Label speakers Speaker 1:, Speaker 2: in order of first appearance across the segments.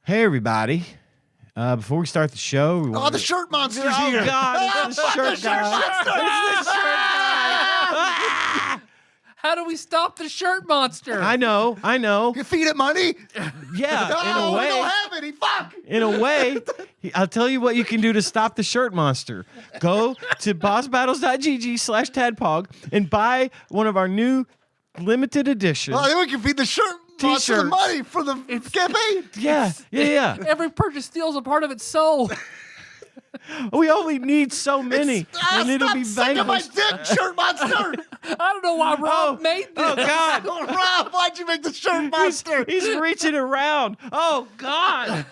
Speaker 1: Hey, everybody. Before we start the show...
Speaker 2: the shirt monster's here.
Speaker 1: Oh, God. It's the shirt guy. It's the shirt guy.
Speaker 3: How do we stop the shirt monster?
Speaker 1: I know.
Speaker 2: You feed it money?
Speaker 1: Yeah, in a
Speaker 2: We
Speaker 1: way.
Speaker 2: don't have any. Fuck.
Speaker 1: In a way, I'll tell you what you can do to stop the shirt monster. Go to bossbattles.gg/tadpog and buy one of our new limited edition.
Speaker 2: Well, then we can feed the shirt monster the
Speaker 1: T-shirts.
Speaker 2: money for the campaign.
Speaker 1: Yeah.
Speaker 3: Every purchase steals a part of its soul.
Speaker 1: We only need so many, and it'll be
Speaker 2: Stop sucking my
Speaker 1: vanquished.
Speaker 2: dick, shirt monster.
Speaker 3: I don't know why Rob made this.
Speaker 1: Oh, God.
Speaker 2: Rob, why'd you make the shirt monster?
Speaker 1: He's reaching around. Oh, God.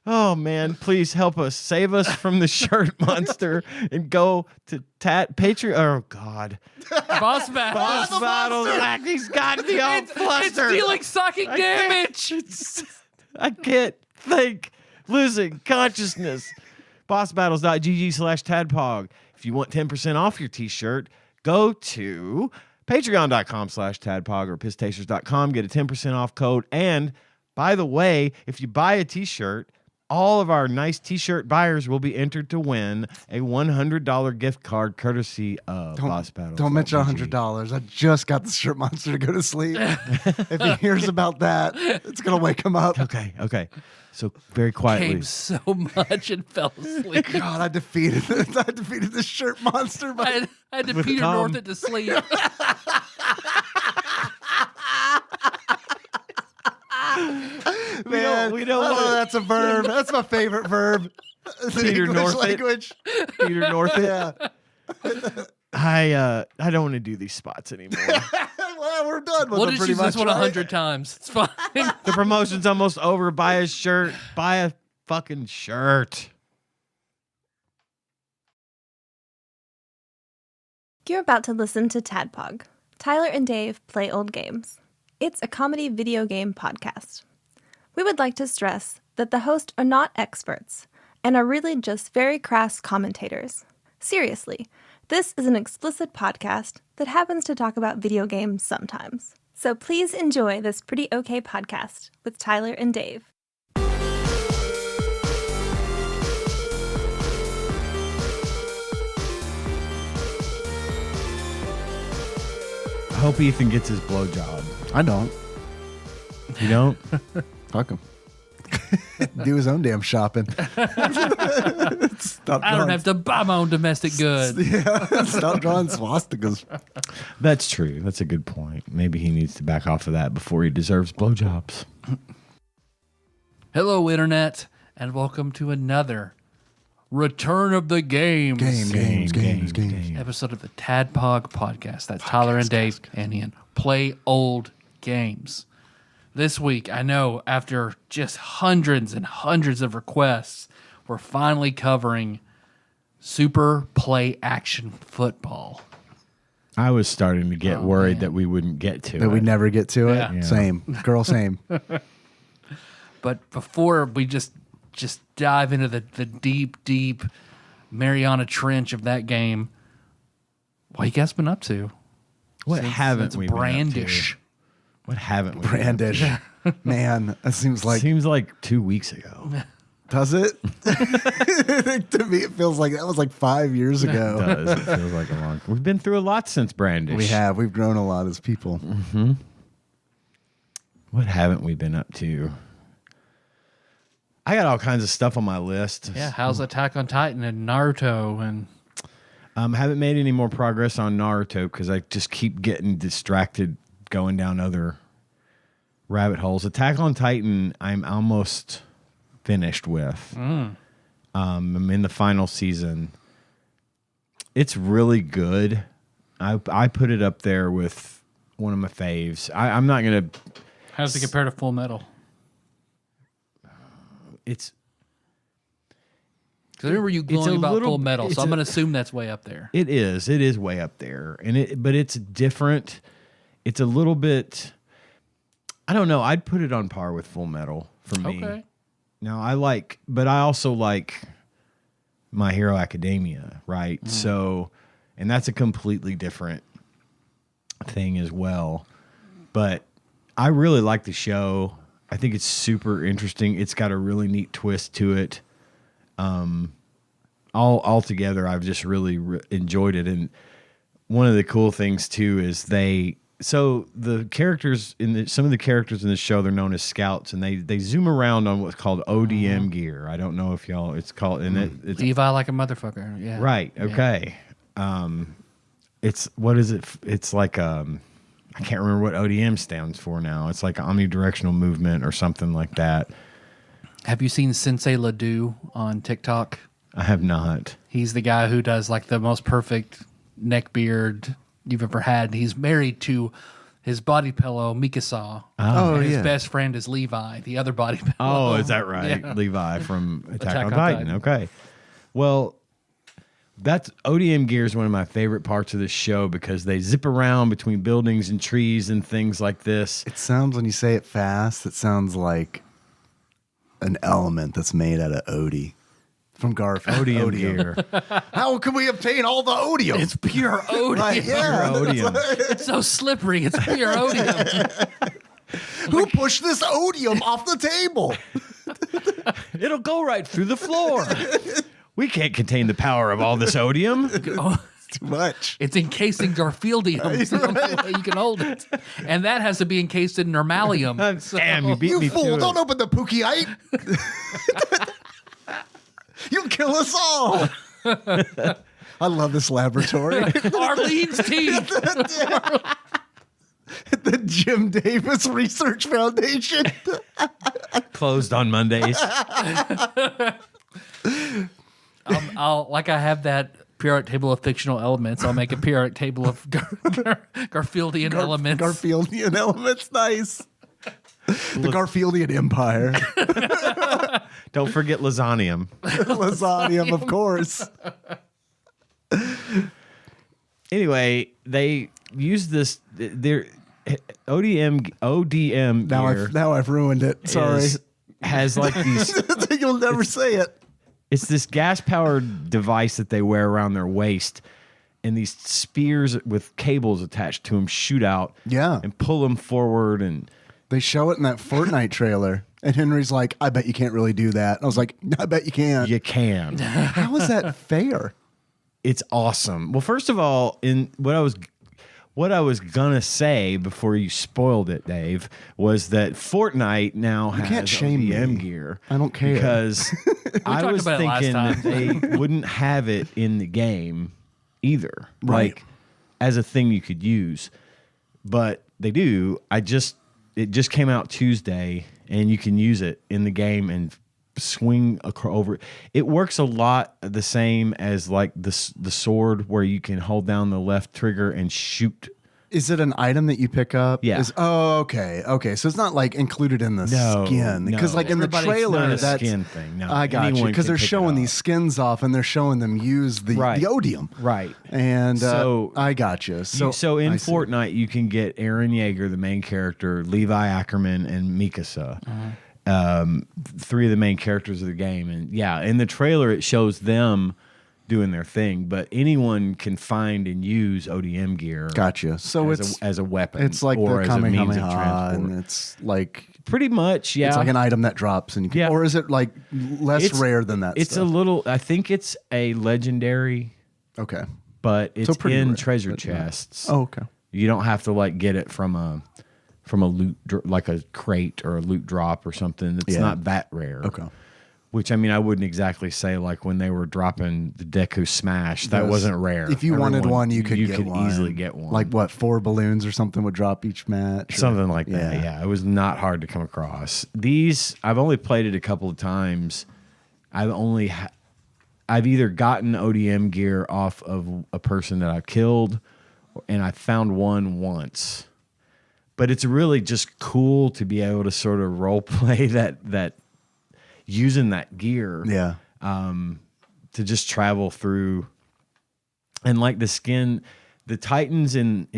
Speaker 1: Oh, man. Please help us. Save us from the shirt monster and go to Patreon. Oh, God.
Speaker 3: Boss battle.
Speaker 1: Boss
Speaker 2: the
Speaker 1: battles.
Speaker 2: monster.
Speaker 1: Like he's got the old
Speaker 3: It's
Speaker 1: fluster.
Speaker 3: dealing psychic damage.
Speaker 1: I can't think. Losing consciousness. Bossbattles.gg/tadpog. If you want 10% off your t-shirt, go to patreon.com/tadpog or pisstasters.com. Get a 10% off code. And by the way, if you buy a t-shirt, all of our nice t-shirt buyers will be entered to win a $100 gift card courtesy of Boss Battles.
Speaker 2: Don't mention $100. I just got the shirt monster to go to sleep. If he hears about that, it's going to wake him up.
Speaker 1: Okay. So very quietly.
Speaker 3: Came so much and fell asleep.
Speaker 2: God, I defeated the shirt monster. But
Speaker 3: I had to
Speaker 1: With
Speaker 3: Peter
Speaker 1: Tom.
Speaker 3: North it to sleep.
Speaker 2: man,
Speaker 1: we don't
Speaker 2: oh,
Speaker 1: wanna-
Speaker 2: that's a verb. That's my favorite verb.
Speaker 1: Peter
Speaker 2: English
Speaker 1: North it.
Speaker 2: language.
Speaker 1: Peter North.
Speaker 2: Yeah.
Speaker 1: I don't want to do these spots anymore.
Speaker 2: Well, we're done with
Speaker 3: We'll
Speaker 2: them
Speaker 3: just
Speaker 2: pretty
Speaker 3: use
Speaker 2: much.
Speaker 3: this one
Speaker 2: right?
Speaker 3: 100 times. It's fine.
Speaker 1: The promotion's almost over. Buy a shirt. Buy a fucking shirt.
Speaker 4: You're about to listen to TADPOG. Tyler and Dave play old games. It's a comedy video game podcast. We would like to stress that the hosts are not experts and are really just very crass commentators. Seriously, this is an explicit podcast that happens to talk about video games sometimes. So please enjoy this pretty okay podcast with Tyler and Dave.
Speaker 1: I hope Ethan gets his blowjob.
Speaker 2: I don't.
Speaker 1: You don't?
Speaker 2: Fuck him. Do his own damn shopping. Stop
Speaker 3: I don't have to buy my own domestic goods.
Speaker 2: Yeah, stop drawing swastikas.
Speaker 1: That's true. That's a good point. Maybe he needs to back off of that before he deserves blowjobs.
Speaker 3: Hello, Internet, and welcome to another Return of the Games
Speaker 2: Games.
Speaker 3: episode of the TADPOG podcast. That's Tyler and Dave and Ian. Play old games. This week, I know after just hundreds and hundreds of requests, we're finally covering Super Play Action Football.
Speaker 1: I was starting to get worried that we wouldn't get to
Speaker 2: But
Speaker 1: it.
Speaker 2: we never get to it.
Speaker 3: Yeah.
Speaker 2: Same. Girl, same.
Speaker 3: But before we just dive into the deep Mariana Trench of that game, what you guys been up to?
Speaker 1: What haven't
Speaker 3: It's
Speaker 1: we been up to?
Speaker 3: brandish.
Speaker 1: What haven't we been up
Speaker 2: Brandish. Man, that seems
Speaker 1: to?
Speaker 2: like...
Speaker 1: Seems like 2 weeks ago.
Speaker 2: Does it? To me, it feels like that was like 5 years
Speaker 1: It
Speaker 2: ago.
Speaker 1: does. It feels like a long... We've been through a lot since Brandish.
Speaker 2: We have. We've grown a lot as people.
Speaker 1: What haven't we been up to? I got all kinds of stuff on my list.
Speaker 3: Yeah, how's Attack on Titan and Naruto and
Speaker 1: Haven't made any more progress on Naruto because I just keep getting distracted going down other rabbit holes. Attack on Titan, I'm almost finished with. I'm in the final season. It's really good. I put it up there with one of my faves. I'm not going to...
Speaker 3: how does it compare to Full Metal?
Speaker 1: It's...
Speaker 3: Because I remember you
Speaker 1: It's
Speaker 3: glowing
Speaker 1: a
Speaker 3: about
Speaker 1: little-
Speaker 3: Full Metal,
Speaker 1: it's
Speaker 3: so I'm
Speaker 1: a-
Speaker 3: going to assume that's way up there.
Speaker 1: It is. It is way up there. But it's different. It's a little bit... I don't know. I'd put it on par with Full Metal for me.
Speaker 3: Okay.
Speaker 1: Now, but I also like My Hero Academia, right? So, and that's a completely different thing as well. But I really like the show. I think it's super interesting. It's got a really neat twist to it. All together, I've just really enjoyed it. And one of the cool things too is the characters some of the characters in the show, they're known as scouts, and they zoom around on what's called ODM gear. I don't know if it's called, and it's
Speaker 3: Levi like a motherfucker. Yeah.
Speaker 1: right. Okay. It's what is it? It's like I can't remember what ODM stands for now. It's like omnidirectional movement or something like that.
Speaker 3: Have you seen Sensei Ledoux on TikTok?
Speaker 1: I have not.
Speaker 3: He's the guy who does like the most perfect neck beard you've ever had. He's married to his body pillow, Mikasa.
Speaker 2: Oh,
Speaker 3: and his
Speaker 2: yeah.
Speaker 3: best friend is Levi, the other body pillow.
Speaker 1: Oh, is that right?
Speaker 3: Yeah.
Speaker 1: Levi from Attack on
Speaker 3: on
Speaker 1: Titan.
Speaker 3: Titan.
Speaker 1: Okay. Well, that's ODM gear is one of my favorite parts of this show because they zip around between buildings and trees and things like this.
Speaker 2: It sounds, when you say it fast, it sounds like an element that's made out of Odie from Garfield.
Speaker 1: ODM gear.
Speaker 2: How can we obtain all the odium?
Speaker 3: It's pure odium.
Speaker 2: Right, yeah.
Speaker 1: Odium.
Speaker 3: It's so slippery. It's pure odium.
Speaker 2: Who pushed this odium off the table?
Speaker 1: It'll go right through the floor. We can't contain the power of all this odium.
Speaker 3: Oh,
Speaker 2: Too much.
Speaker 3: it's encased in Garfieldium. It's the only way you can hold it. And that has to be encased in Normalium. So-
Speaker 1: Damn, you beat
Speaker 2: You
Speaker 1: me
Speaker 2: fool,
Speaker 1: to
Speaker 2: don't
Speaker 1: it.
Speaker 2: open the Pookieite. You'll kill us all. I love this laboratory.
Speaker 3: Arlene's teeth.
Speaker 2: The Jim Davis Research Foundation.
Speaker 1: Closed on Mondays.
Speaker 3: I'll like I have that periodic table of fictional elements. I'll make a periodic table of Garfieldian elements.
Speaker 2: Garfieldian elements, nice. The Garfieldian Empire.
Speaker 1: Don't forget lasagnium.
Speaker 2: Lasagnium, of course.
Speaker 1: Anyway, they use this. Their ODM gear
Speaker 2: Now I've ruined it. Sorry.
Speaker 1: has like these.
Speaker 2: You'll never say it.
Speaker 1: It's this gas-powered device that they wear around their waist, and these spears with cables attached to them shoot out,
Speaker 2: Yeah.
Speaker 1: and pull them forward. And
Speaker 2: They show it in that Fortnite trailer. And Henry's like, I bet you can't really do that. And I was like, I bet you can.
Speaker 1: you can.
Speaker 2: How is that fair?
Speaker 1: It's awesome. Well, first of all, in what I was gonna say before you spoiled it, Dave, was that Fortnite now has
Speaker 2: can't shame
Speaker 1: ODM
Speaker 2: me.
Speaker 1: gear.
Speaker 2: I don't care.
Speaker 1: Because I
Speaker 3: talked
Speaker 1: was
Speaker 3: about it last
Speaker 1: thinking
Speaker 3: time.
Speaker 1: that they wouldn't have it in the game either,
Speaker 2: Right.
Speaker 1: like as a thing you could use. But they do. It just came out Tuesday, and you can use it in the game and swing over. It works a lot the same as like the sword, where you can hold down the left trigger and shoot.
Speaker 2: Is it an item that you pick up?
Speaker 1: Yeah.
Speaker 2: Okay. So it's not like included in the skin. Because
Speaker 1: no.
Speaker 2: like in the
Speaker 1: Everybody's
Speaker 2: trailer,
Speaker 1: not a
Speaker 2: that's
Speaker 1: skin thing. No,
Speaker 2: I got you.
Speaker 1: anyone
Speaker 2: Because
Speaker 1: can
Speaker 2: they're
Speaker 1: pick it
Speaker 2: showing
Speaker 1: up.
Speaker 2: these skins off, and they're showing them use the odium.
Speaker 1: Right.
Speaker 2: And
Speaker 1: So-
Speaker 2: I got you. So
Speaker 1: in
Speaker 2: I see.
Speaker 1: Fortnite, you can get Eren Yeager, the main character, Levi Ackerman, and Mikasa. Three of the main characters of the game. And yeah, in the trailer, it shows them doing their thing, but anyone can find and use ODM gear.
Speaker 2: Gotcha. So
Speaker 1: as a weapon.
Speaker 2: it's like
Speaker 1: or
Speaker 2: the
Speaker 1: as a means of
Speaker 2: Kamehameha,
Speaker 1: transport.
Speaker 2: and it's like
Speaker 1: Pretty much, yeah.
Speaker 2: it's like an item that drops, and you can,
Speaker 1: Yeah.
Speaker 2: or is it like less
Speaker 1: It's-
Speaker 2: rare than that?
Speaker 1: It's
Speaker 2: stuff?
Speaker 1: a little. I think it's a legendary,
Speaker 2: Okay.
Speaker 1: but it's
Speaker 2: pretty
Speaker 1: in
Speaker 2: rare,
Speaker 1: treasure
Speaker 2: but yeah.
Speaker 1: chests.
Speaker 2: Oh, okay.
Speaker 1: You don't have to like get it from a loot like a crate or a loot drop or something. It's
Speaker 2: Yeah.
Speaker 1: not that rare.
Speaker 2: Okay.
Speaker 1: Which I mean, I wouldn't exactly say like when they were dropping the Deku Smash, that
Speaker 2: Those-
Speaker 1: wasn't rare.
Speaker 2: If you wanted one, you could get one.
Speaker 1: easily get one.
Speaker 2: Like what, 4 balloons or something would drop each match? or-
Speaker 1: Something like that. Yeah, it was not hard to come across. These I've only played it a couple of times. I've either gotten ODM gear off of a person that I've killed, and I found one once. But it's really just cool to be able to sort of role play that using that gear.
Speaker 2: Yeah.
Speaker 1: To just travel through, and like the skin, the Titans in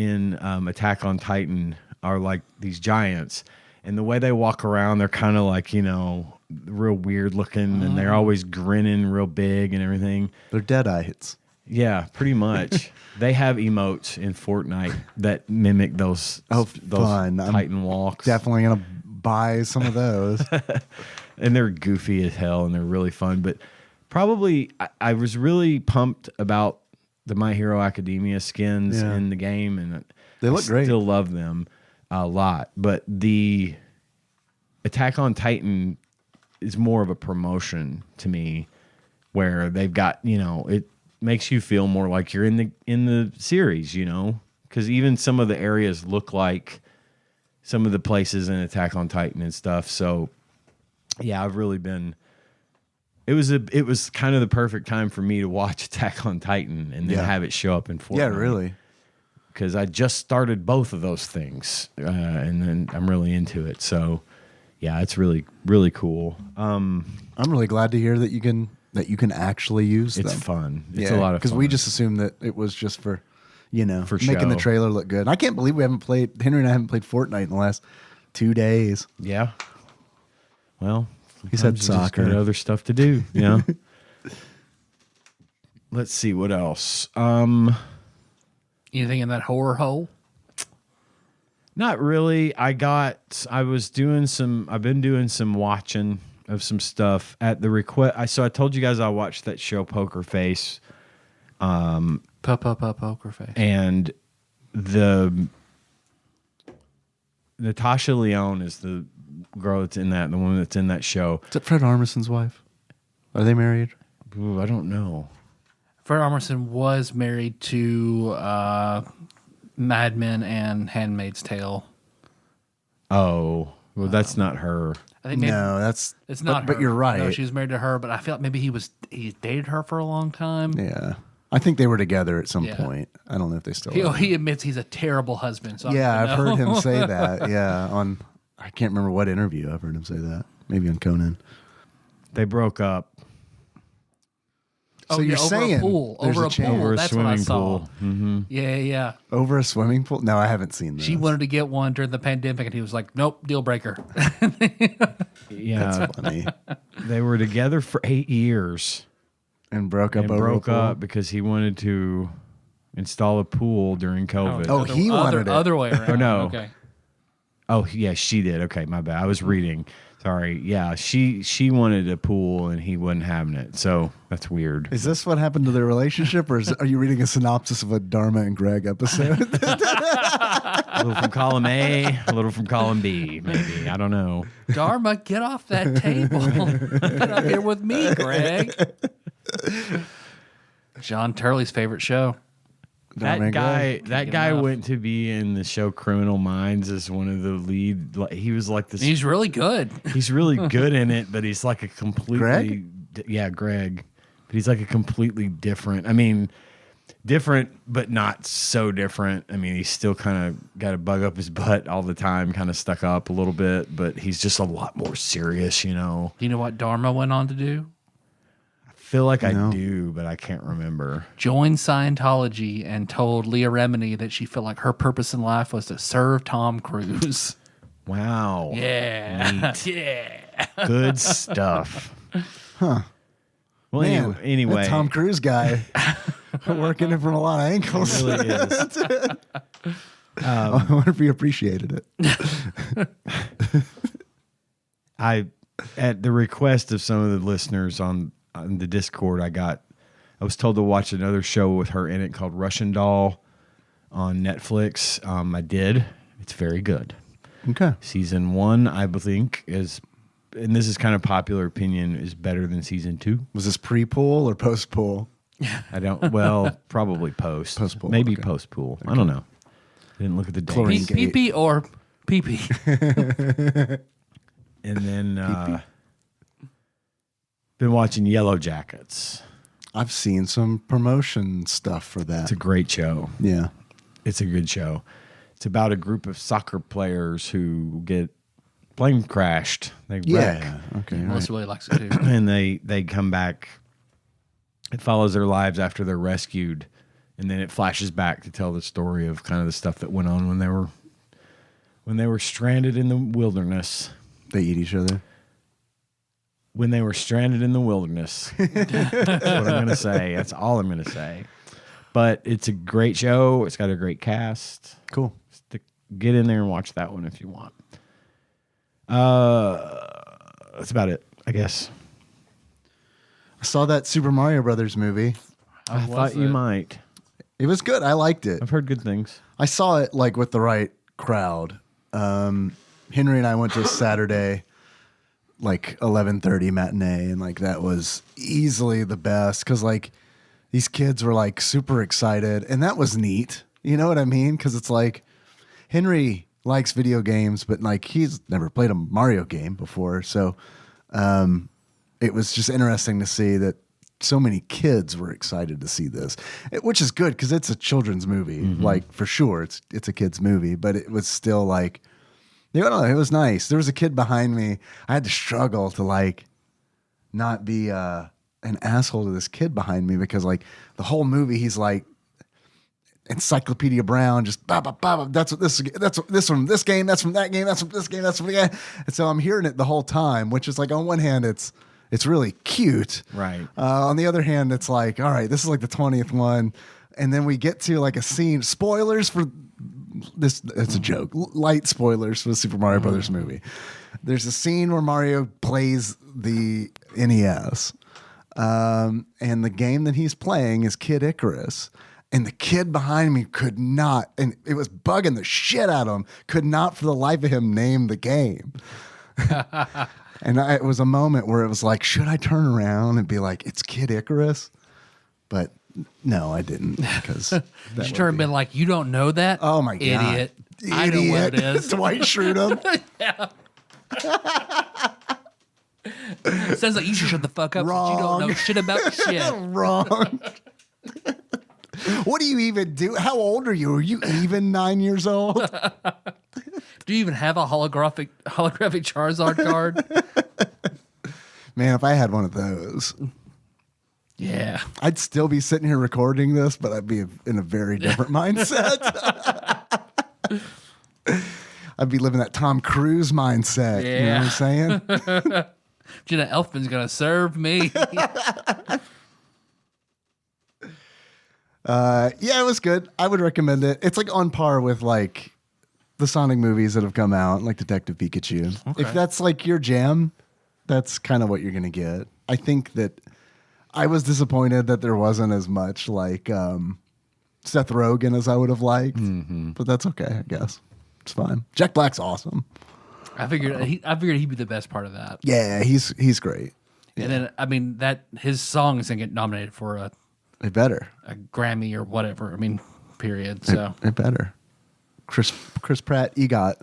Speaker 1: Attack on Titan are like these giants, and the way they walk around, they're kind of like, you know, real weird looking, and they're always grinning real big and everything.
Speaker 2: They're deadites.
Speaker 1: Yeah, pretty much. They have emotes in Fortnite that mimic those
Speaker 2: fun. I'm
Speaker 1: Titan walks.
Speaker 2: Definitely going to buy some of those.
Speaker 1: And they're goofy as hell and they're really fun. But probably I was really pumped about the My Hero Academia skins in the game, and
Speaker 2: They look great.
Speaker 1: Still love them a lot. But the Attack on Titan is more of a promotion to me, where they've got, it makes you feel more like you're in the series, because even some of the areas look like some of the places in Attack on Titan and stuff. So yeah, I've really been. It was kind of the perfect time for me to watch Attack on Titan and then have it show up in Fortnite.
Speaker 2: Yeah, really.
Speaker 1: Because I just started both of those things, and then I'm really into it. So yeah, it's really, really cool.
Speaker 2: I'm really glad to hear that you can actually use them.
Speaker 1: It's fun. It's a lot of fun.
Speaker 2: Because we just assumed that it was just for making
Speaker 1: show.
Speaker 2: the trailer look good. And I can't believe Henry and I haven't played Fortnite in the last 2 days.
Speaker 1: Yeah. Well,
Speaker 2: He said
Speaker 1: sometimes you just
Speaker 2: soccer.
Speaker 1: got other stuff to do. Let's see what else.
Speaker 3: Anything in that horror hole?
Speaker 1: Not really. I've been doing some watching of some stuff at the request. So I told you guys I watched that show Poker Face.
Speaker 3: Poker Face.
Speaker 1: And the Natasha Lyonne is the girl that's in that, the woman that's in that show.
Speaker 2: Is that Fred Armisen's wife? Are they married?
Speaker 1: Ooh, I don't know.
Speaker 3: Fred Armisen was married to Mad Men and Handmaid's Tale.
Speaker 1: Oh, well, that's not her.
Speaker 3: I think maybe
Speaker 2: No,
Speaker 3: it's not her.
Speaker 2: But you're right.
Speaker 3: No, she was married to her, but I feel like maybe he dated her for a long time.
Speaker 2: Yeah. I think they were together at some
Speaker 3: Yeah.
Speaker 2: point. I don't know if they still are.
Speaker 3: He admits he's a terrible husband. So
Speaker 2: Yeah, I've heard him say
Speaker 3: that.
Speaker 2: that. Yeah, I can't remember what interview I've heard him say that. Maybe on Conan.
Speaker 1: They broke up.
Speaker 2: So you're saying there's
Speaker 3: over
Speaker 2: a
Speaker 3: a
Speaker 2: chance.
Speaker 3: pool.
Speaker 1: Over a
Speaker 3: That's what I
Speaker 1: swimming
Speaker 3: saw.
Speaker 1: pool. Mm-hmm.
Speaker 3: Yeah.
Speaker 2: Over a swimming pool? No, I haven't seen that.
Speaker 3: She wanted to get one during the pandemic, and he was like, "Nope, deal breaker."
Speaker 1: Yeah,
Speaker 2: That's funny.
Speaker 1: they were together for 8 years
Speaker 2: And broke up
Speaker 1: and
Speaker 2: over a
Speaker 1: broke
Speaker 2: pool?
Speaker 1: up because he wanted to install a pool during COVID.
Speaker 2: Oh, he wanted it.
Speaker 3: Other way around.
Speaker 1: Oh, no.
Speaker 3: Okay.
Speaker 1: Oh, yeah, she did. Okay, my bad. I was reading. Sorry. Yeah, she wanted a pool and he wasn't having it. So that's weird.
Speaker 2: Is this what happened to their relationship, or are you reading a synopsis of a Dharma and Greg episode?
Speaker 1: A little from column A, a little from column B, maybe. I don't know.
Speaker 3: Dharma, get off that table. Get up here with me, Greg. John Turley's favorite show.
Speaker 2: Dharma and Greg.
Speaker 1: That
Speaker 3: get
Speaker 1: guy
Speaker 3: enough.
Speaker 1: went to be in the show Criminal Minds as one of the lead. He was like this.
Speaker 3: He's really good.
Speaker 1: He's really good in it, but he's like a completely
Speaker 2: Greg?
Speaker 1: Yeah, Greg. But he's like a completely different. I mean, different, but not so different. I mean, he's still kind of got a bug up his butt all the time, kind of stuck up a little bit, but he's just a lot more serious,
Speaker 3: You know what Dharma went on to do?
Speaker 1: I feel like
Speaker 2: No.
Speaker 1: I do, but I can't remember.
Speaker 3: Joined Scientology and told Leah Remini that she felt like her purpose in life was to serve Tom Cruise.
Speaker 1: Wow.
Speaker 3: Yeah.
Speaker 1: Neat.
Speaker 3: Yeah.
Speaker 1: Good stuff.
Speaker 2: Huh.
Speaker 1: Well,
Speaker 2: Man,
Speaker 1: anyway.
Speaker 2: that Tom Cruise guy working it from a lot of angles.
Speaker 1: It really is.
Speaker 2: I wonder if he appreciated it.
Speaker 1: At the request of some of the listeners on the Discord, I was told to watch another show with her in it called Russian Doll on Netflix. I did. It's very good.
Speaker 2: Okay.
Speaker 1: Season 1, I think, is, and this is kind of popular opinion, is better than season 2.
Speaker 2: Was this pre-pool or post-pool?
Speaker 1: I don't, well, probably post.
Speaker 2: Post-pool,
Speaker 1: Maybe
Speaker 2: okay.
Speaker 1: post-pool. I don't know. I didn't look at the
Speaker 2: Chlorine
Speaker 1: dates.
Speaker 2: gate.
Speaker 3: PP or PP.
Speaker 1: And then been watching Yellow Jackets.
Speaker 2: I've seen some promotion stuff for that.
Speaker 1: It's a great show.
Speaker 2: Yeah.
Speaker 1: It's a good show. It's about a group of soccer players who get plane crashed. They wreck.
Speaker 2: Yeah. Okay.
Speaker 3: Melissa really likes it too.
Speaker 1: And they come back. It follows their lives after they're rescued, and then it flashes back to tell the story of kind of the stuff that went on when they were stranded in the wilderness.
Speaker 2: They eat each other.
Speaker 1: When they were stranded in the wilderness. That's what I'm going to say. That's all I'm going to say. But it's a great show. It's got a great cast.
Speaker 2: Cool.
Speaker 1: Get in there and watch that one if you want. That's about it, I guess.
Speaker 2: I saw that Super Mario Brothers movie.
Speaker 1: I thought you might.
Speaker 2: It was good. I liked it.
Speaker 1: I've heard good things.
Speaker 2: I saw it like with the right crowd. Henry and I went to a Saturday, like 11:30 matinee, and like that was easily the best because like these kids were like super excited, and that was neat. You know what I mean? Because it's like Henry likes video games, but like he's never played a Mario game before, so it was just interesting to see that so many kids were excited to see this, which is good because it's a children's movie. Like for sure, it's a kid's movie, but it was still like, you know, it was nice. There was a kid behind me. I had to struggle to like not be an asshole to this kid behind me because like the whole movie he's like Encyclopedia Brown, just bah, bah, bah, bah, that's this from this game, that's from that game, that's from this game, that's from the game. And so I'm hearing it the whole time, which is like on one hand it's really cute.
Speaker 1: Right.
Speaker 2: On the other hand, it's like, all right, this is like the 20th one. And then we get to like a scene, spoilers for this. It's a joke. Light spoilers for the Super Mario Brothers movie. There's a scene where Mario plays the NES. And the game that he's playing is Kid Icarus. And the kid behind me could not, and it was bugging the shit out of him, could not for the life of him name the game. And it was a moment where it was like, should I turn around and be like, it's Kid Icarus? But no, I didn't. Because
Speaker 3: You should turn and been like, you don't know that?
Speaker 2: Oh my God.
Speaker 3: Idiot. I know what it is.
Speaker 2: Dwight Schrute him.
Speaker 3: Sounds like you should shut the fuck up since you don't know shit about shit.
Speaker 2: Wrong. What do you even do? How old are you? Are you even 9 years old?
Speaker 3: Do you even have a holographic Charizard card?
Speaker 2: Man, if I had one of those,
Speaker 3: Yeah.
Speaker 2: I'd still be sitting here recording this, but I'd be in a very different mindset. I'd be living that Tom Cruise mindset. You know what I'm saying?
Speaker 3: Jenna Elfman's going to serve me.
Speaker 2: Yeah, it was good. I would recommend it. It's like on par with like the Sonic movies that have come out, like Detective Pikachu.
Speaker 3: Okay.
Speaker 2: If that's like your jam, that's kind of what you're going to get. I think that I was disappointed that there wasn't as much like Seth Rogen as I would have liked, but that's okay, I guess. It's fine. Jack Black's awesome.
Speaker 3: I figured he'd be the best part of that.
Speaker 2: Yeah, he's great.
Speaker 3: And then, I mean, that his song is going to get nominated for a
Speaker 2: better.
Speaker 3: Grammy or whatever. I mean, period. So
Speaker 2: It better. Chris Pratt, EGOT.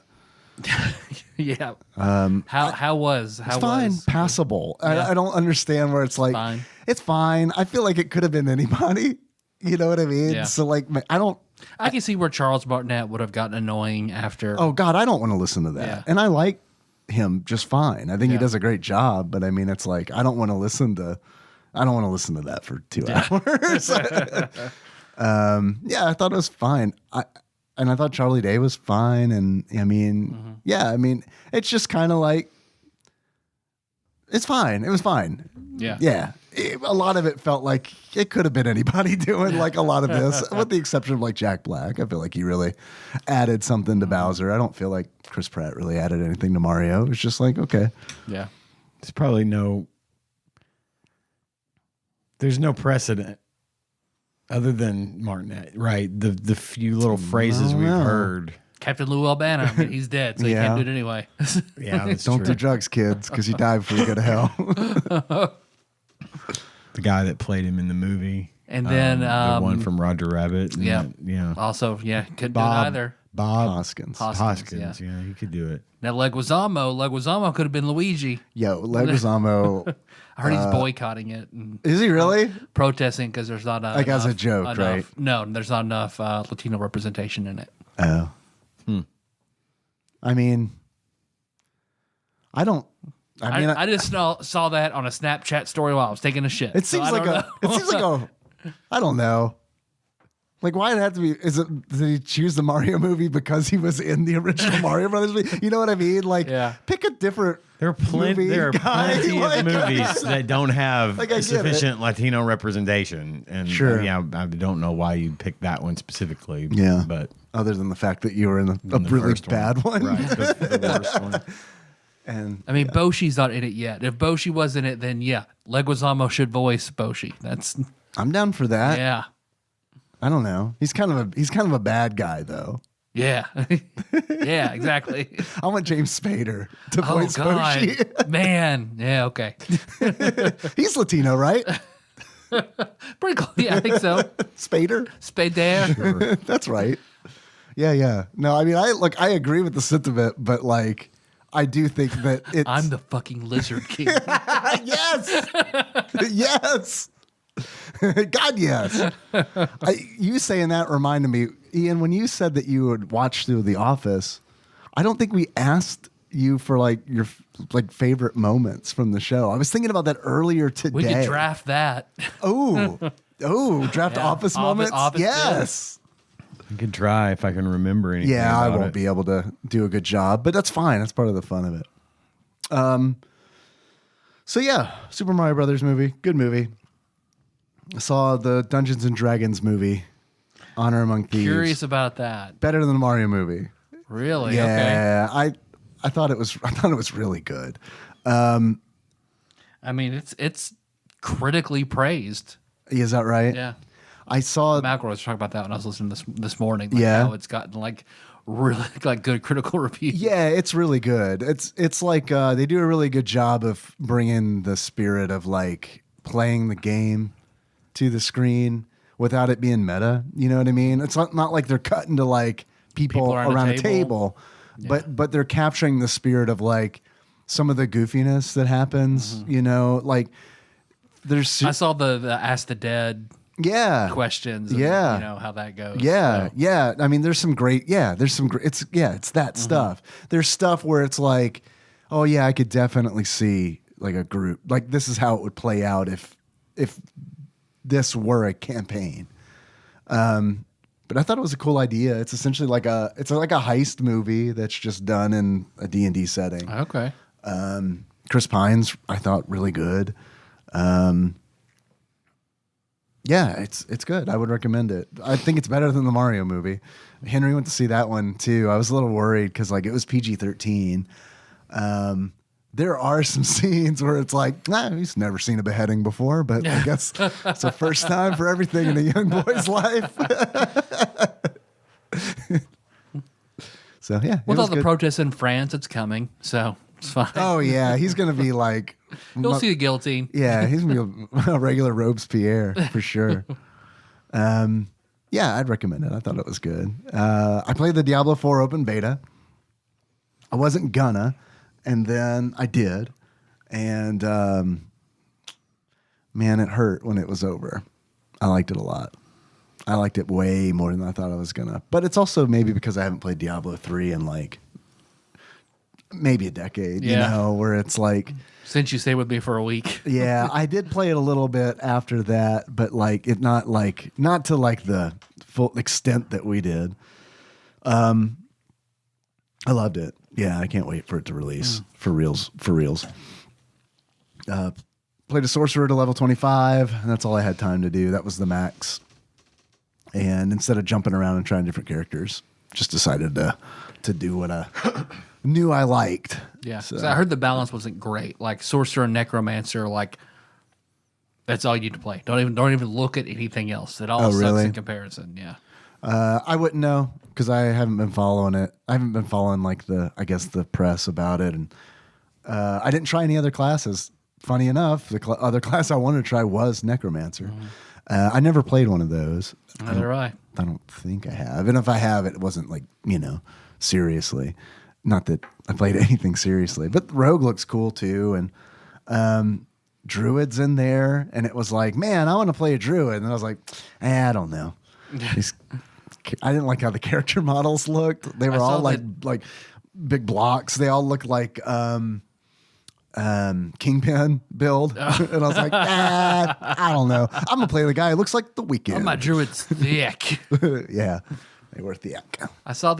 Speaker 3: yeah. How was?
Speaker 2: It's fine. Passable.
Speaker 3: Yeah.
Speaker 2: I don't understand where it's like,
Speaker 3: fine.
Speaker 2: it's fine. I feel like it could have been anybody. You know what I mean?
Speaker 3: Yeah.
Speaker 2: So like,
Speaker 3: I can see where Charles Martinet would have gotten annoying after.
Speaker 2: oh God, I don't want to listen to that.
Speaker 3: Yeah.
Speaker 2: And I like him just fine. I think he
Speaker 3: Yeah.
Speaker 2: does a great job, but I mean, it's like, I don't want to listen to that for 2 hours. Yeah, I thought it was fine. And I thought Charlie Day was fine. And I mean, yeah, I mean, it's just kind of like, it's fine. It was fine.
Speaker 3: Yeah.
Speaker 2: Yeah. A lot of it felt like it could have been anybody doing like a lot of this, with the exception of like Jack Black. I feel like he really added something to Bowser. I don't feel like Chris Pratt really added anything to Mario. It was just like, okay.
Speaker 3: Yeah.
Speaker 1: There's probably there's no precedent other than Martinet, right? The few little phrases we've heard.
Speaker 3: Captain Lou Albano. I mean, he's dead, so you
Speaker 2: Yeah.
Speaker 3: can't do it anyway.
Speaker 1: Yeah, that's
Speaker 2: Don't
Speaker 1: true.
Speaker 2: do drugs, kids, because you die before you go to hell.
Speaker 1: The guy that played him in the movie,
Speaker 3: And then
Speaker 1: the one from Roger Rabbit. and
Speaker 3: yeah.
Speaker 1: that- yeah.
Speaker 3: Also, couldn't do it
Speaker 1: Bob
Speaker 3: either.
Speaker 1: Bob
Speaker 2: Hoskins.
Speaker 3: Hoskins,
Speaker 1: yeah, he could do it.
Speaker 3: Now Leguizamo could have been Luigi.
Speaker 2: Yo, Leguizamo.
Speaker 3: I heard he's boycotting it and
Speaker 2: Is he really?
Speaker 3: protesting because there's not
Speaker 2: Like as a joke, right?
Speaker 3: No, there's not enough Latino representation in it.
Speaker 2: Oh. I mean,
Speaker 3: I just saw that on a Snapchat story while I was taking a shit.
Speaker 2: it seems like I don't know. Like, why did it have to be? Did he choose the Mario movie because he was in the original Mario Brothers movie? You know what I mean? Like, pick a different.
Speaker 1: There are plenty of movies that don't have
Speaker 2: Like, I get
Speaker 1: sufficient Latino representation, and
Speaker 2: Sure.
Speaker 1: I don't know why you picked that one specifically.
Speaker 2: Yeah.
Speaker 1: but
Speaker 2: Other than the fact that you were in a
Speaker 1: the
Speaker 2: really
Speaker 1: first one.
Speaker 2: bad one.
Speaker 1: Right, the worst one.
Speaker 2: And
Speaker 3: I mean, Boshi's not in it yet. If Boshi was in it, then yeah, Leguizamo should voice Boshi. That's
Speaker 2: I'm down for that.
Speaker 3: yeah,
Speaker 2: I don't know. He's kind of a bad guy though.
Speaker 3: yeah, yeah, exactly.
Speaker 2: I want James Spader to
Speaker 3: Oh
Speaker 2: voice
Speaker 3: God,
Speaker 2: Boshi.
Speaker 3: man, yeah, okay,
Speaker 2: He's Latino, right?
Speaker 3: pretty cool. Yeah, I think so.
Speaker 2: Spader.
Speaker 3: Spader.
Speaker 2: That's right. Yeah. No, I mean, I agree with the sentiment, but like, I do think that it's.
Speaker 3: I'm the fucking Lizard King.
Speaker 2: Yes. Yes. God, yes. You saying that reminded me, Ian, when you said that you would watch through The Office, I don't think we asked you for like your like favorite moments from the show. I was thinking about that earlier today.
Speaker 3: We could draft that.
Speaker 2: Oh, draft
Speaker 3: Yeah.
Speaker 2: Office moments.
Speaker 3: Office,
Speaker 2: yes.
Speaker 1: I could try if I can remember anything.
Speaker 2: Yeah, I
Speaker 1: about
Speaker 2: won't
Speaker 1: it.
Speaker 2: be able to do a good job, but that's fine. That's part of the fun of it. So yeah, Super Mario Brothers movie, good movie. I saw the Dungeons and Dragons movie, Honor Among Thieves.
Speaker 3: Curious about that.
Speaker 2: Better than the Mario movie.
Speaker 3: Really? Okay.
Speaker 2: Yeah, I thought it was really good.
Speaker 3: I mean, it's critically praised.
Speaker 2: Is that right?
Speaker 3: Yeah.
Speaker 2: I saw.
Speaker 3: McElroy was talking about that when I was listening this morning. Like
Speaker 2: Yeah.
Speaker 3: how it's gotten like really like good critical reviews.
Speaker 2: Yeah, it's really good. It's like they do a really good job of bringing the spirit of like playing the game to the screen without it being meta. You know what I mean? It's not like they're cutting to like people around a table, but they're capturing the spirit of like some of the goofiness that happens. You know, like there's
Speaker 3: I saw the Ask the Dead questions. And,
Speaker 2: Yeah.
Speaker 3: You know how that goes.
Speaker 2: Yeah,
Speaker 3: So,
Speaker 2: yeah. I mean, there's some great. It's that stuff. There's stuff where it's like, oh yeah, I could definitely see like a group. Like this is how it would play out if this were a campaign. But I thought it was a cool idea. It's essentially like a heist movie that's just done in a D&D setting.
Speaker 3: Okay.
Speaker 2: Chris Pine's I thought really good. Yeah, it's good. I would recommend it. I think it's better than the Mario movie. Henry went to see that one too. I was a little worried because like it was PG-13. There are some scenes where it's like, he's never seen a beheading before, but I guess it's the first time for everything in a young boy's life. So yeah,
Speaker 3: With all the protests in France, it's coming, so it's fine.
Speaker 2: Oh yeah, he's gonna be like,
Speaker 3: You'll see the guillotine.
Speaker 2: yeah, he's gonna be a regular Robespierre for sure. Yeah, I'd recommend it. I thought it was good. I played the Diablo 4 open beta. I wasn't gonna, and then I did, and man, it hurt when it was over. I liked it a lot. I liked it way more than I thought I was gonna. But it's also maybe because I haven't played Diablo 3 in like maybe a decade, you know, where it's like,
Speaker 3: Since you stayed with me for a week.
Speaker 2: yeah, I did play it a little bit after that, but like not to like the full extent that we did. I loved it. Yeah, I can't wait for it to release for reals. Played a sorcerer to level 25, and that's all I had time to do. That was the max. And instead of jumping around and trying different characters, just decided to do what I knew I liked.
Speaker 3: Yeah.
Speaker 2: So,
Speaker 3: So I heard the balance wasn't great. Like Sorcerer and Necromancer, like that's all you need to play. Don't even look at anything else. It all sucks
Speaker 2: really?
Speaker 3: in comparison. Yeah.
Speaker 2: I wouldn't know because I haven't been following it. I haven't been following like the press about it, and I didn't try any other classes. Funny enough, the other class I wanted to try was Necromancer. I never played one of those.
Speaker 3: Neither I.
Speaker 2: I don't think I have, and if I have, it wasn't like seriously. Not that I played anything seriously, but Rogue looks cool too, and Druid's in there, and it was like, man, I want to play a Druid, and I was like, I don't know. I didn't like how the character models looked. They were all like big blocks. They all looked like Kingpin build, and I was like, I don't know. I'm gonna play the guy who looks like the Weeknd.
Speaker 3: Oh, my Druid's thick.
Speaker 2: Yeah, they were thick.
Speaker 3: I saw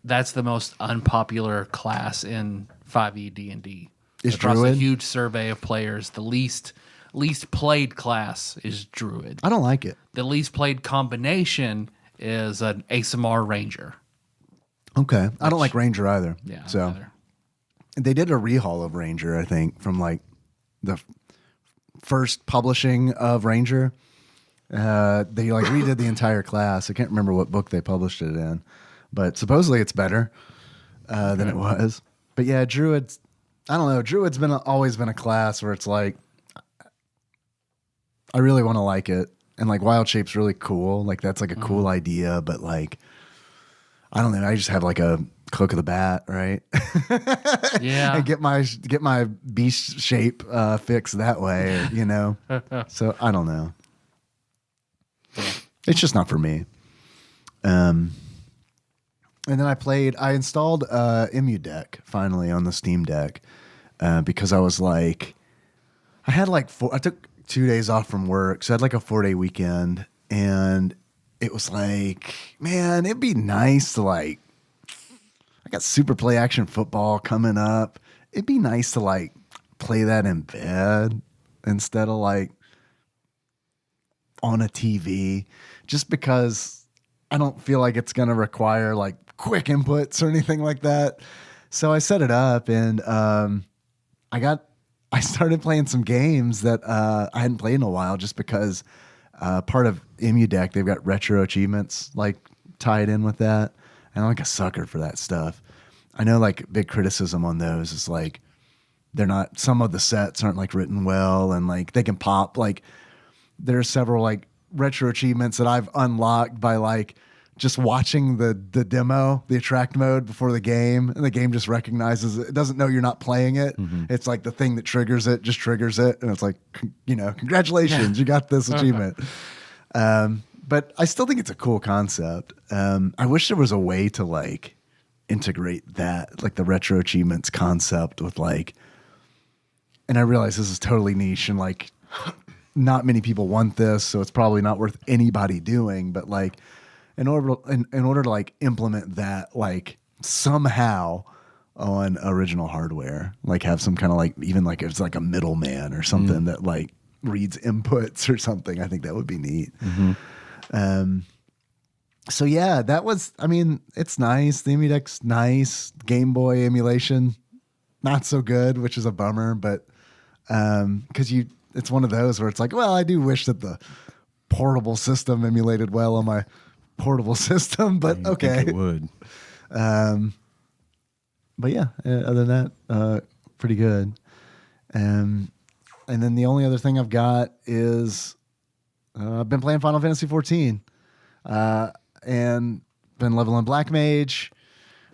Speaker 3: that's the most unpopular class in 5e D&D.
Speaker 2: Is
Speaker 3: Across a
Speaker 2: Druid?
Speaker 3: huge survey of players, the least played class is Druid.
Speaker 2: I don't like it.
Speaker 3: The least played combination is an Asamar Ranger.
Speaker 2: Okay, I don't like Ranger either.
Speaker 3: Yeah.
Speaker 2: so
Speaker 3: either.
Speaker 2: they did a rehaul of Ranger, I think, from like the first publishing of Ranger. They like redid the entire class. I can't remember what book they published it in, but supposedly it's better than it was. But yeah, Druid's, I don't know. Druid's always been a class where it's like, I really want to like it. And like Wild Shape's really cool. Like that's like a cool idea, but like, I don't know. I just have like a Cloak of the Bat, right?
Speaker 3: Yeah.
Speaker 2: And get my beast shape fixed that way, you know? So I don't know. It's just not for me. And then I installed Emu Deck finally on the Steam Deck because I was like, I took 2 days off from work, so I had like a 4-day weekend, and it was like, man, it'd be nice to like, I got Super Play Action Football coming up. It'd be nice to like play that in bed instead of like on a TV, just because I don't feel like it's going to require like quick inputs or anything like that. So I set it up, and I started playing some games that I hadn't played in a while, just because part of Emu Deck, they've got retro achievements like tied in with that. And I'm like a sucker for that stuff. I know like big criticism on those is like some of the sets aren't like written well, and like they can pop. Like there's several like retro achievements that I've unlocked by like just watching the demo, the attract mode before the game, and the game just recognizes it. It doesn't know you're not playing it. Mm-hmm. It's like the thing that triggers it, just triggers it. And it's like, you know, congratulations, you got this achievement. But I still think it's a cool concept. I wish there was a way to like integrate that, like the retro achievements concept with like, and I realize this is totally niche and like not many people want this, so it's probably not worth anybody doing, but like, in order to like implement that like somehow on original hardware, like have some kind of like, even like it's like a middleman or something that like reads inputs or something, I think that would be neat. Mm-hmm. So yeah, that was, I mean, it's nice. The Emu Deck's nice. Game Boy emulation, not so good, which is a bummer, but because it's one of those where it's like, well, I do wish that the portable system emulated well on my portable system, but okay.
Speaker 1: Think it would.
Speaker 2: But yeah, other than that, pretty good. And then the only other thing I've got is I've been playing Final Fantasy 14 and been leveling Black Mage.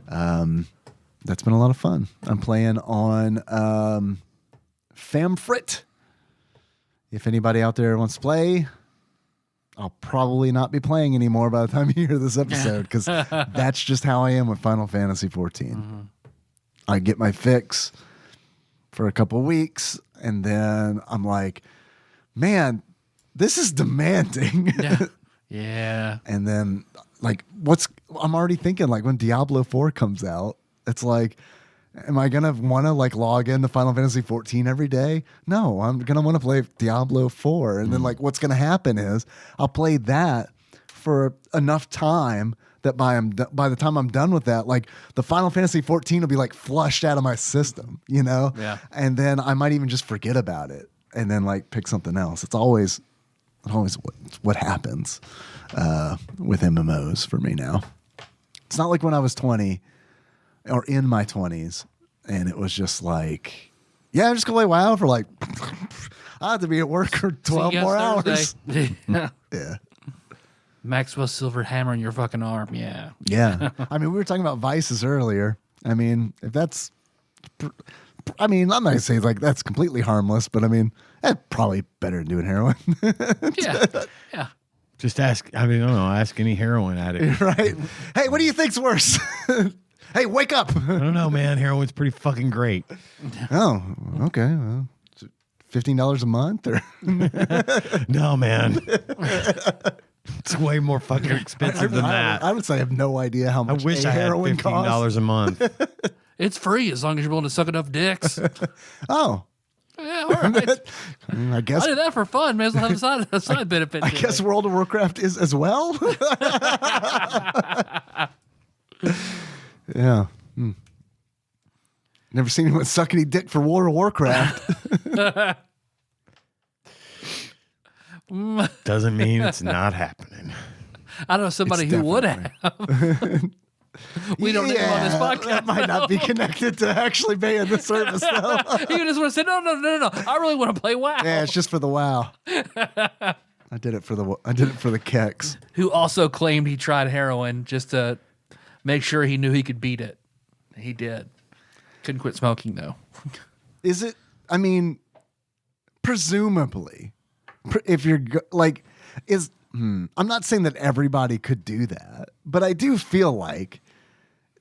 Speaker 2: That's been a lot of fun. I'm playing on Famfrit. If anybody out there wants to play, I'll probably not be playing anymore by the time you hear this episode, because that's just how I am with Final Fantasy 14. Mm-hmm. I get my fix for a couple weeks, and then I'm like, man, this is demanding.
Speaker 3: Yeah. Yeah.
Speaker 2: And then like I'm already thinking like when Diablo 4 comes out, it's like, am I going to want to like log into Final Fantasy 14 every day? No, I'm going to want to play Diablo 4. And then like what's going to happen is I'll play that for enough time that by the time I'm done with that, like the Final Fantasy 14 will be like flushed out of my system, you know?
Speaker 3: Yeah.
Speaker 2: And then I might even just forget about it and then like pick something else. It's always what happens with MMOs for me now. It's not like when I was 20 or in my 20s, and it was just like, yeah, I'm just gonna play WoW for like, I have to be at work for 12 more hours.
Speaker 3: Yeah.
Speaker 2: Yeah.
Speaker 3: Maxwell Silver hammer in your fucking arm. Yeah.
Speaker 2: Yeah. I mean, we were talking about vices earlier. I mean, if that's, I'm not gonna say like that's completely harmless, but I mean, that's probably better than doing heroin.
Speaker 3: Yeah. Yeah.
Speaker 1: Just ask, I don't know, ask any heroin addict.
Speaker 2: Right? Hey, what do you think's worse? Hey, wake up.
Speaker 1: I don't know, man. Heroin's pretty fucking great.
Speaker 2: Oh, okay. Well, $15 a month or
Speaker 1: no, man. It's way more fucking expensive than that.
Speaker 2: I would say I have no idea how much
Speaker 1: I wish I had
Speaker 2: heroin
Speaker 1: $15
Speaker 2: costs.
Speaker 1: a month.
Speaker 3: It's free as long as you're willing to suck enough dicks.
Speaker 2: Oh.
Speaker 3: Yeah, all right.
Speaker 2: I guess
Speaker 3: I did that for fun. May as well have a side benefit.
Speaker 2: I guess World of Warcraft is as well. Yeah. Never seen anyone suck any dick for World of Warcraft.
Speaker 1: Doesn't mean it's not happening.
Speaker 3: I know somebody
Speaker 2: It's
Speaker 3: who would
Speaker 2: definitely-
Speaker 3: have. We don't need him on this podcast.
Speaker 2: That might not be connected to actually paying the service, though.
Speaker 3: You just want to say, no. I really want to play WoW.
Speaker 2: Yeah, it's just for the WoW. I did it for the keks.
Speaker 3: Who also claimed he tried heroin just to make sure he knew he could beat it. He did. Couldn't quit smoking, though.
Speaker 2: Is it? I mean, presumably, if you're like, I'm not saying that everybody could do that, but I do feel like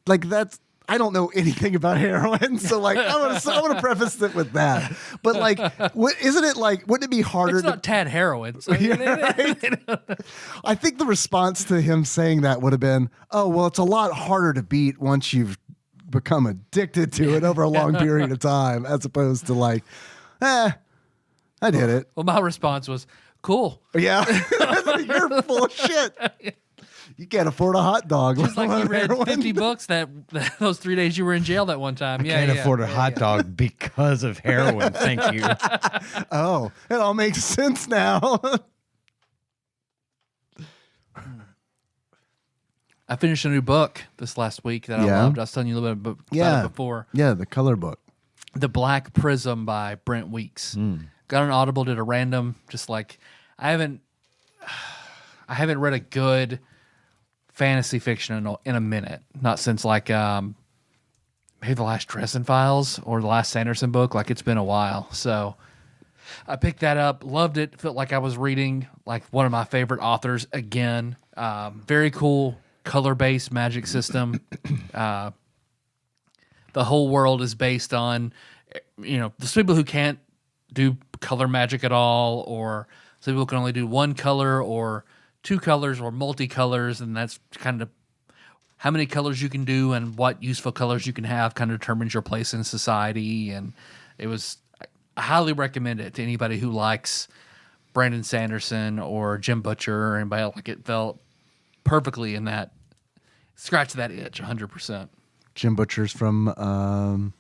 Speaker 2: that's. I don't know anything about heroin, so like I want to preface it with that. But like, isn't it like? Wouldn't it be harder?
Speaker 3: It's not Tad heroin. So
Speaker 2: Right? I think the response to him saying that would have been, "Oh, well, it's a lot harder to beat once you've become addicted to it over a long period of time, as opposed to like, I did it."
Speaker 3: Well, my response was, cool.
Speaker 2: Yeah, you're full of shit. You can't afford a hot dog.
Speaker 3: It's like you read 50 books that those 3 days you were in jail that one time. Yeah,
Speaker 1: Can't afford a hot dog because of heroin. Thank you.
Speaker 2: Oh, it all makes sense now.
Speaker 3: I finished a new book this last week that I
Speaker 2: Yeah?
Speaker 3: loved. I was telling you a little bit about it before.
Speaker 2: Yeah, the color book.
Speaker 3: The Black Prism by Brent Weeks. Got an Audible, did a random, just like I haven't read a good fantasy fiction in a minute. Not since like maybe the last Dresden Files or the last Sanderson book. Like it's been a while. So I picked that up, loved it, felt like I was reading like one of my favorite authors again. Very cool color-based magic system. The whole world is based on, there's people who can't do color magic at all, or some people can only do one color or two colors or multicolors, and that's kind of how many colors you can do and what useful colors you can have kind of determines your place in society. And I highly recommend it to anybody who likes Brandon Sanderson or Jim Butcher or anybody like it. Felt perfectly in that, scratch that itch 100%.
Speaker 2: Jim Butcher's from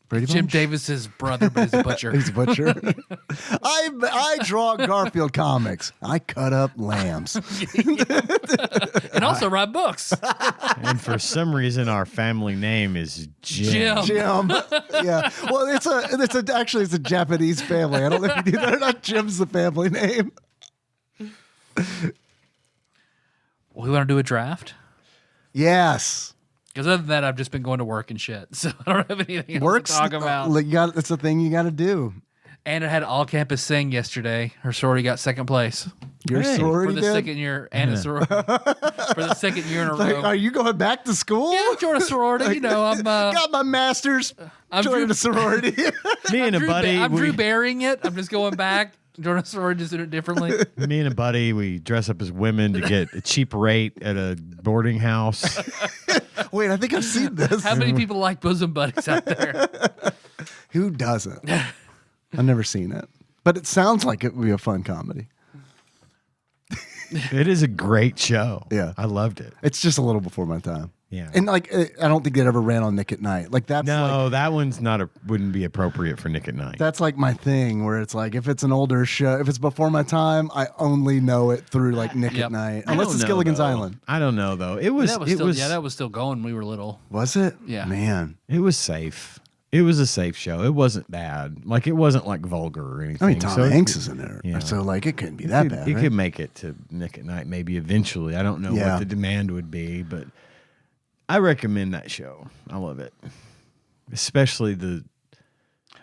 Speaker 2: Brady
Speaker 3: Jim
Speaker 2: Bunch?
Speaker 3: Davis's brother, but he's a butcher.
Speaker 2: He's a butcher. I draw Garfield comics. I cut up lambs.
Speaker 3: And also write books.
Speaker 1: And for some reason, our family name is Jim.
Speaker 2: Jim. Yeah. Well, it's a Japanese family. I don't know if you knew that or not. Jim's the family name.
Speaker 3: We want to do a draft?
Speaker 2: Yes.
Speaker 3: Because other than that, I've just been going to work and shit. So I don't have anything else
Speaker 2: Works.
Speaker 3: to talk about.
Speaker 2: It's a thing you got to do.
Speaker 3: And it had all campus sing yesterday. Her sorority got second place.
Speaker 2: Your
Speaker 1: Hey.
Speaker 2: sorority
Speaker 3: For the
Speaker 2: did?
Speaker 3: second year, and a sorority. For the second year in a
Speaker 2: Like,
Speaker 3: row.
Speaker 2: are you going back to school?
Speaker 3: Yeah, join a sorority. I'm
Speaker 2: Got my master's.
Speaker 3: I'm
Speaker 2: Joined
Speaker 3: Drew-
Speaker 2: a sorority.
Speaker 1: Me and a buddy,
Speaker 3: I'm Drew burying it. I'm just going back. Join a sorority, just do it differently.
Speaker 1: me and a buddy, we dress up as women to get a cheap rate at a boarding house.
Speaker 2: Wait, I think I've seen this.
Speaker 3: How many people like bosom buddies out there?
Speaker 2: Who doesn't? I've never seen it, but it sounds like it would be a fun comedy.
Speaker 1: It is a great show.
Speaker 2: Yeah.
Speaker 1: I loved it.
Speaker 2: It's just a little before my time.
Speaker 1: Yeah.
Speaker 2: And like, I don't think it ever ran on Nick at Night. Like that's
Speaker 1: No, that one's wouldn't be appropriate for Nick at Night.
Speaker 2: that's like my thing. Where it's like, if it's an older show, if it's before my time, I only know it through like Nick
Speaker 3: Yep.
Speaker 2: at Night,
Speaker 1: I
Speaker 2: unless
Speaker 1: don't
Speaker 2: it's
Speaker 1: know,
Speaker 2: Gilligan's
Speaker 1: though.
Speaker 2: Island.
Speaker 1: I don't know though. It was
Speaker 3: That was still going when we were little.
Speaker 2: Was it?
Speaker 3: Yeah.
Speaker 2: Man.
Speaker 1: it was safe. It was a safe show. It wasn't bad. Like it wasn't like vulgar or anything.
Speaker 2: I mean, Tom
Speaker 1: So it
Speaker 2: Hanks
Speaker 1: could-
Speaker 2: is in there,
Speaker 1: yeah.
Speaker 2: so like it couldn't be that
Speaker 1: could-
Speaker 2: bad.
Speaker 1: It
Speaker 2: right?
Speaker 1: could make it to Nick at Night maybe eventually. I don't know
Speaker 2: Yeah.
Speaker 1: what the demand would be, but I recommend that show. I love it, especially the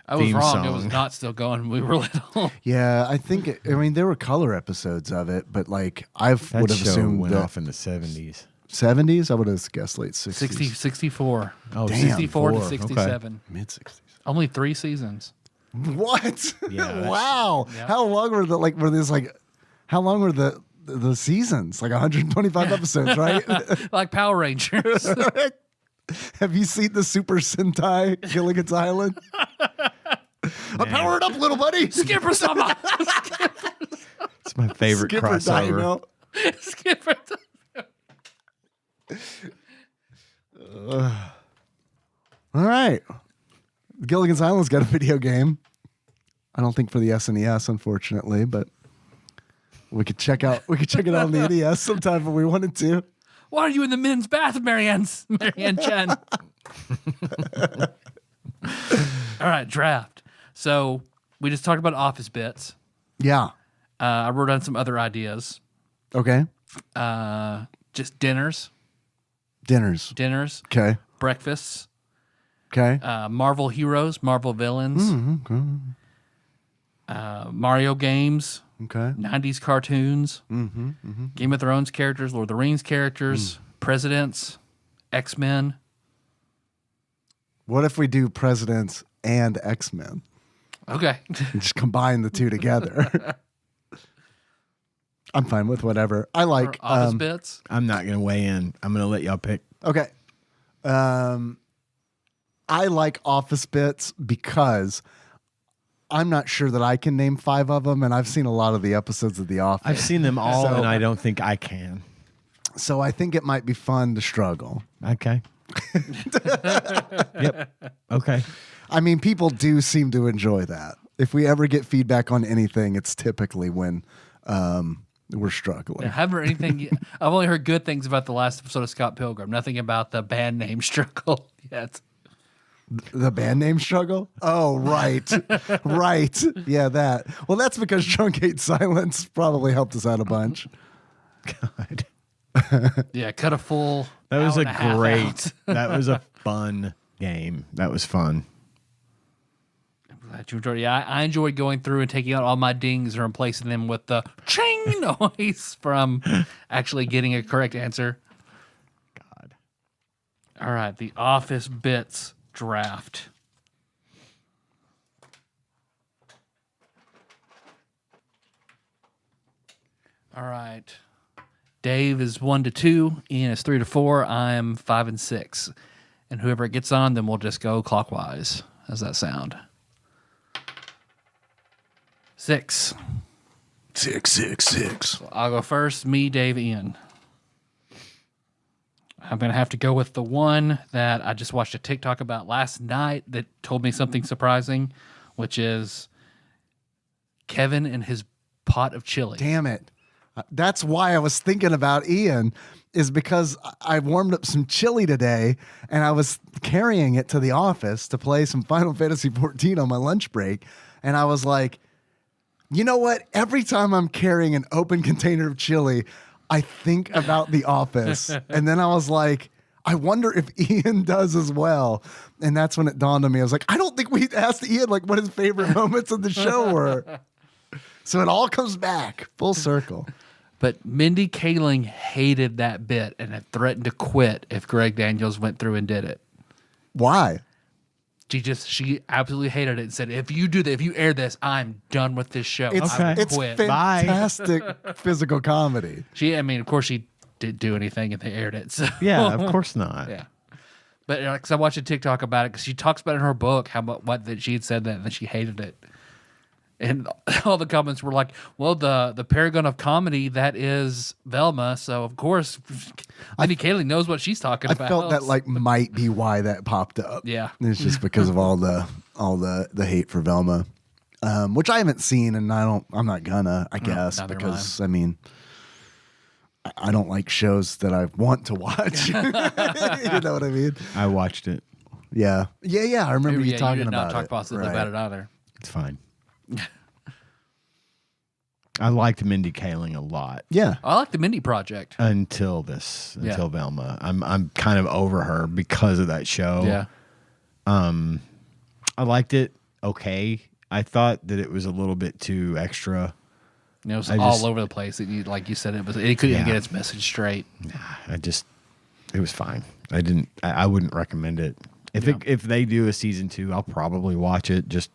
Speaker 3: I was
Speaker 1: theme
Speaker 3: wrong. It was
Speaker 1: song.
Speaker 3: not still going when we were little.
Speaker 2: Yeah, I think. I mean, there were color episodes of it, but like I would
Speaker 1: that
Speaker 2: have
Speaker 1: show
Speaker 2: assumed
Speaker 1: went
Speaker 2: the
Speaker 1: off in the 70s.
Speaker 2: 70s. I would have guessed late 60s,
Speaker 3: 64.
Speaker 1: Oh,
Speaker 2: Damn.
Speaker 3: 64 to
Speaker 1: 64. Okay.
Speaker 3: 67.
Speaker 2: mid 60s.
Speaker 3: Only 3 seasons.
Speaker 2: What?
Speaker 1: Yeah, that's-
Speaker 2: Wow.
Speaker 3: Yeah.
Speaker 2: How long were how long were the seasons? Like 125 episodes, right?
Speaker 3: Like Power Rangers.
Speaker 2: Have you seen the Super Sentai Gilligan's Island? I powered up, little buddy.
Speaker 3: Skipper Summer.
Speaker 1: It's my favorite
Speaker 2: Skipper
Speaker 1: crossover.
Speaker 2: Dino.
Speaker 3: Skipper.
Speaker 2: All right. Gilligan's Island's got a video game. I don't think for the SNES, unfortunately, but we could check it out on the NES sometime if we wanted to.
Speaker 3: Why are you in the men's bath, Marianne Chen? All right, draft. So we just talked about office bits.
Speaker 2: Yeah.
Speaker 3: I wrote down some other ideas.
Speaker 2: Okay.
Speaker 3: Just dinners,
Speaker 2: Dinners. Okay.
Speaker 3: breakfasts,
Speaker 2: Okay.
Speaker 3: Marvel heroes, Marvel villains, Mario games,
Speaker 2: Okay.
Speaker 3: 90s cartoons, Game of Thrones characters, Lord of the Rings characters, presidents, X-Men.
Speaker 2: What if we do Presidents and X-Men?
Speaker 3: Okay.
Speaker 2: And just combine the two together. I'm fine with whatever. I like
Speaker 3: Or office bits.
Speaker 1: I'm not gonna weigh in. I'm gonna let y'all pick.
Speaker 2: Okay. I like Office Bits because I'm not sure that I can name 5 of them, and I've seen a lot of the episodes of The Office.
Speaker 1: I've seen them all,
Speaker 2: So-
Speaker 1: and I don't think I can.
Speaker 2: So I think it might be fun to struggle.
Speaker 1: Okay. Yep. Okay.
Speaker 2: I mean, people do seem to enjoy that. If we ever get feedback on anything, it's typically when we're struggling.
Speaker 3: I haven't heard anything. I've only heard good things about the last episode of Scott Pilgrim. Nothing about the band name struggle yet.
Speaker 2: The band name struggle? Oh, right. Right. Yeah, that. Well, that's because Truncate Silence probably helped us out a bunch.
Speaker 1: God.
Speaker 3: Yeah, cut a full.
Speaker 1: That was
Speaker 3: hour
Speaker 1: a
Speaker 3: and half
Speaker 1: great.
Speaker 3: out.
Speaker 1: That was a fun game. That was fun.
Speaker 3: I'm glad you enjoyed it. Yeah, I enjoyed going through and taking out all my dings and replacing them with the ching noise from actually getting a correct answer.
Speaker 1: God.
Speaker 3: All right, the Office Bits draft. All right. Dave is 1 to 2. Ian is 3 to 4. I'm 5 and 6. And whoever gets on, then we'll just go clockwise. How's that sound? 6.
Speaker 2: 6, 6, 6.
Speaker 3: I'll go first. Me, Dave, Ian. I'm going to have to go with the one that I just watched a TikTok about last night that told me something surprising, which is Kevin and his pot of chili.
Speaker 2: Damn it. That's why I was thinking about Ian, is because I warmed up some chili today and I was carrying it to the office to play some Final Fantasy XIV on my lunch break. And I was like, you know what? Every time I'm carrying an open container of chili, I think about the office. And then I was like, I wonder if Ian does as well. And that's when it dawned on me. I was like, I don't think we asked Ian like what his favorite moments of the show were. So it all comes back full circle.
Speaker 3: But Mindy Kaling hated that bit and had threatened to quit if Greg Daniels went through and did it.
Speaker 2: Why?
Speaker 3: She absolutely hated it and said, if you do that, if you air this, I'm done with this show.
Speaker 2: It's,
Speaker 3: I will
Speaker 2: it's
Speaker 3: quit.
Speaker 2: fantastic physical comedy.
Speaker 3: Of course she didn't do anything and they aired it. So
Speaker 1: Yeah, of course not.
Speaker 3: yeah. But because I watched a TikTok about it, because she talks about it in her book that she had said that and then she hated it. And all the comments were like, well, the paragon of comedy, that is Velma. So, of course, Mindy Kaling knows what she's talking
Speaker 2: I
Speaker 3: about.
Speaker 2: felt that like might be why that popped up.
Speaker 3: Yeah.
Speaker 2: It's just because of all the hate for Velma, which I haven't seen, and I'm not gonna, I guess,
Speaker 3: neither am
Speaker 2: because I mean, I don't like shows that I want to watch. You know what I mean?
Speaker 1: I watched it.
Speaker 2: Yeah. I remember you talking
Speaker 3: you did
Speaker 2: about
Speaker 3: not talk
Speaker 2: it.
Speaker 3: positively about it either.
Speaker 1: It's fine. I liked Mindy Kaling a lot
Speaker 2: Yeah.
Speaker 3: I like the Mindy Project.
Speaker 1: until Velma. I'm kind of over her because of that show.
Speaker 3: Yeah.
Speaker 1: I liked it. Okay. I thought that it was a little bit too extra.
Speaker 3: It was
Speaker 1: I
Speaker 3: all
Speaker 1: just-
Speaker 3: over the place. Like you said, it couldn't even
Speaker 1: Yeah.
Speaker 3: get its message straight.
Speaker 1: It was fine. I wouldn't recommend it. If they do a season 2, I'll probably watch it just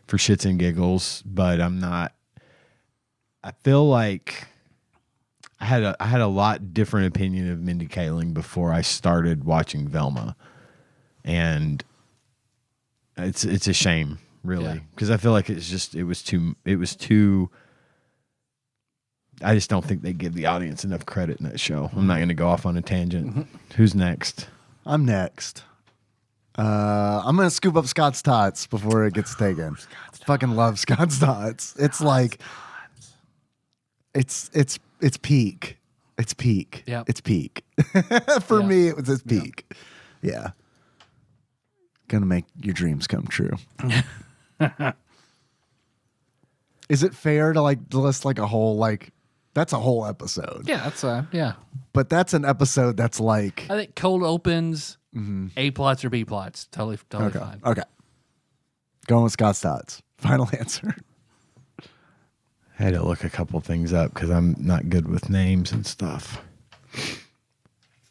Speaker 1: for shits and giggles, but I'm not. I feel like I had a lot different opinion of Mindy Kaling before I started watching Velma, and it's a shame, really, because I feel like it was too. I just don't think they give the audience enough credit in that show. I'm not going to go off on a tangent. Who's next?
Speaker 2: I'm next. I'm gonna scoop up Scott's Tots before it gets taken. Fucking love Scott's Tots. It's like it's peak. It's peak.
Speaker 3: Yep.
Speaker 2: It's peak. For
Speaker 3: Yeah.
Speaker 2: me, it was its peak. Yeah. Gonna make your dreams come true. Is it fair to list like a whole that's a whole episode?
Speaker 3: Yeah, that's yeah.
Speaker 2: But that's an episode that's like
Speaker 3: I think cold opens, A plots or B plots, totally
Speaker 2: okay.
Speaker 3: fine.
Speaker 2: Okay. Going with Scott's Tots. Final answer.
Speaker 1: I had to look a couple things up because I'm not good with names and stuff.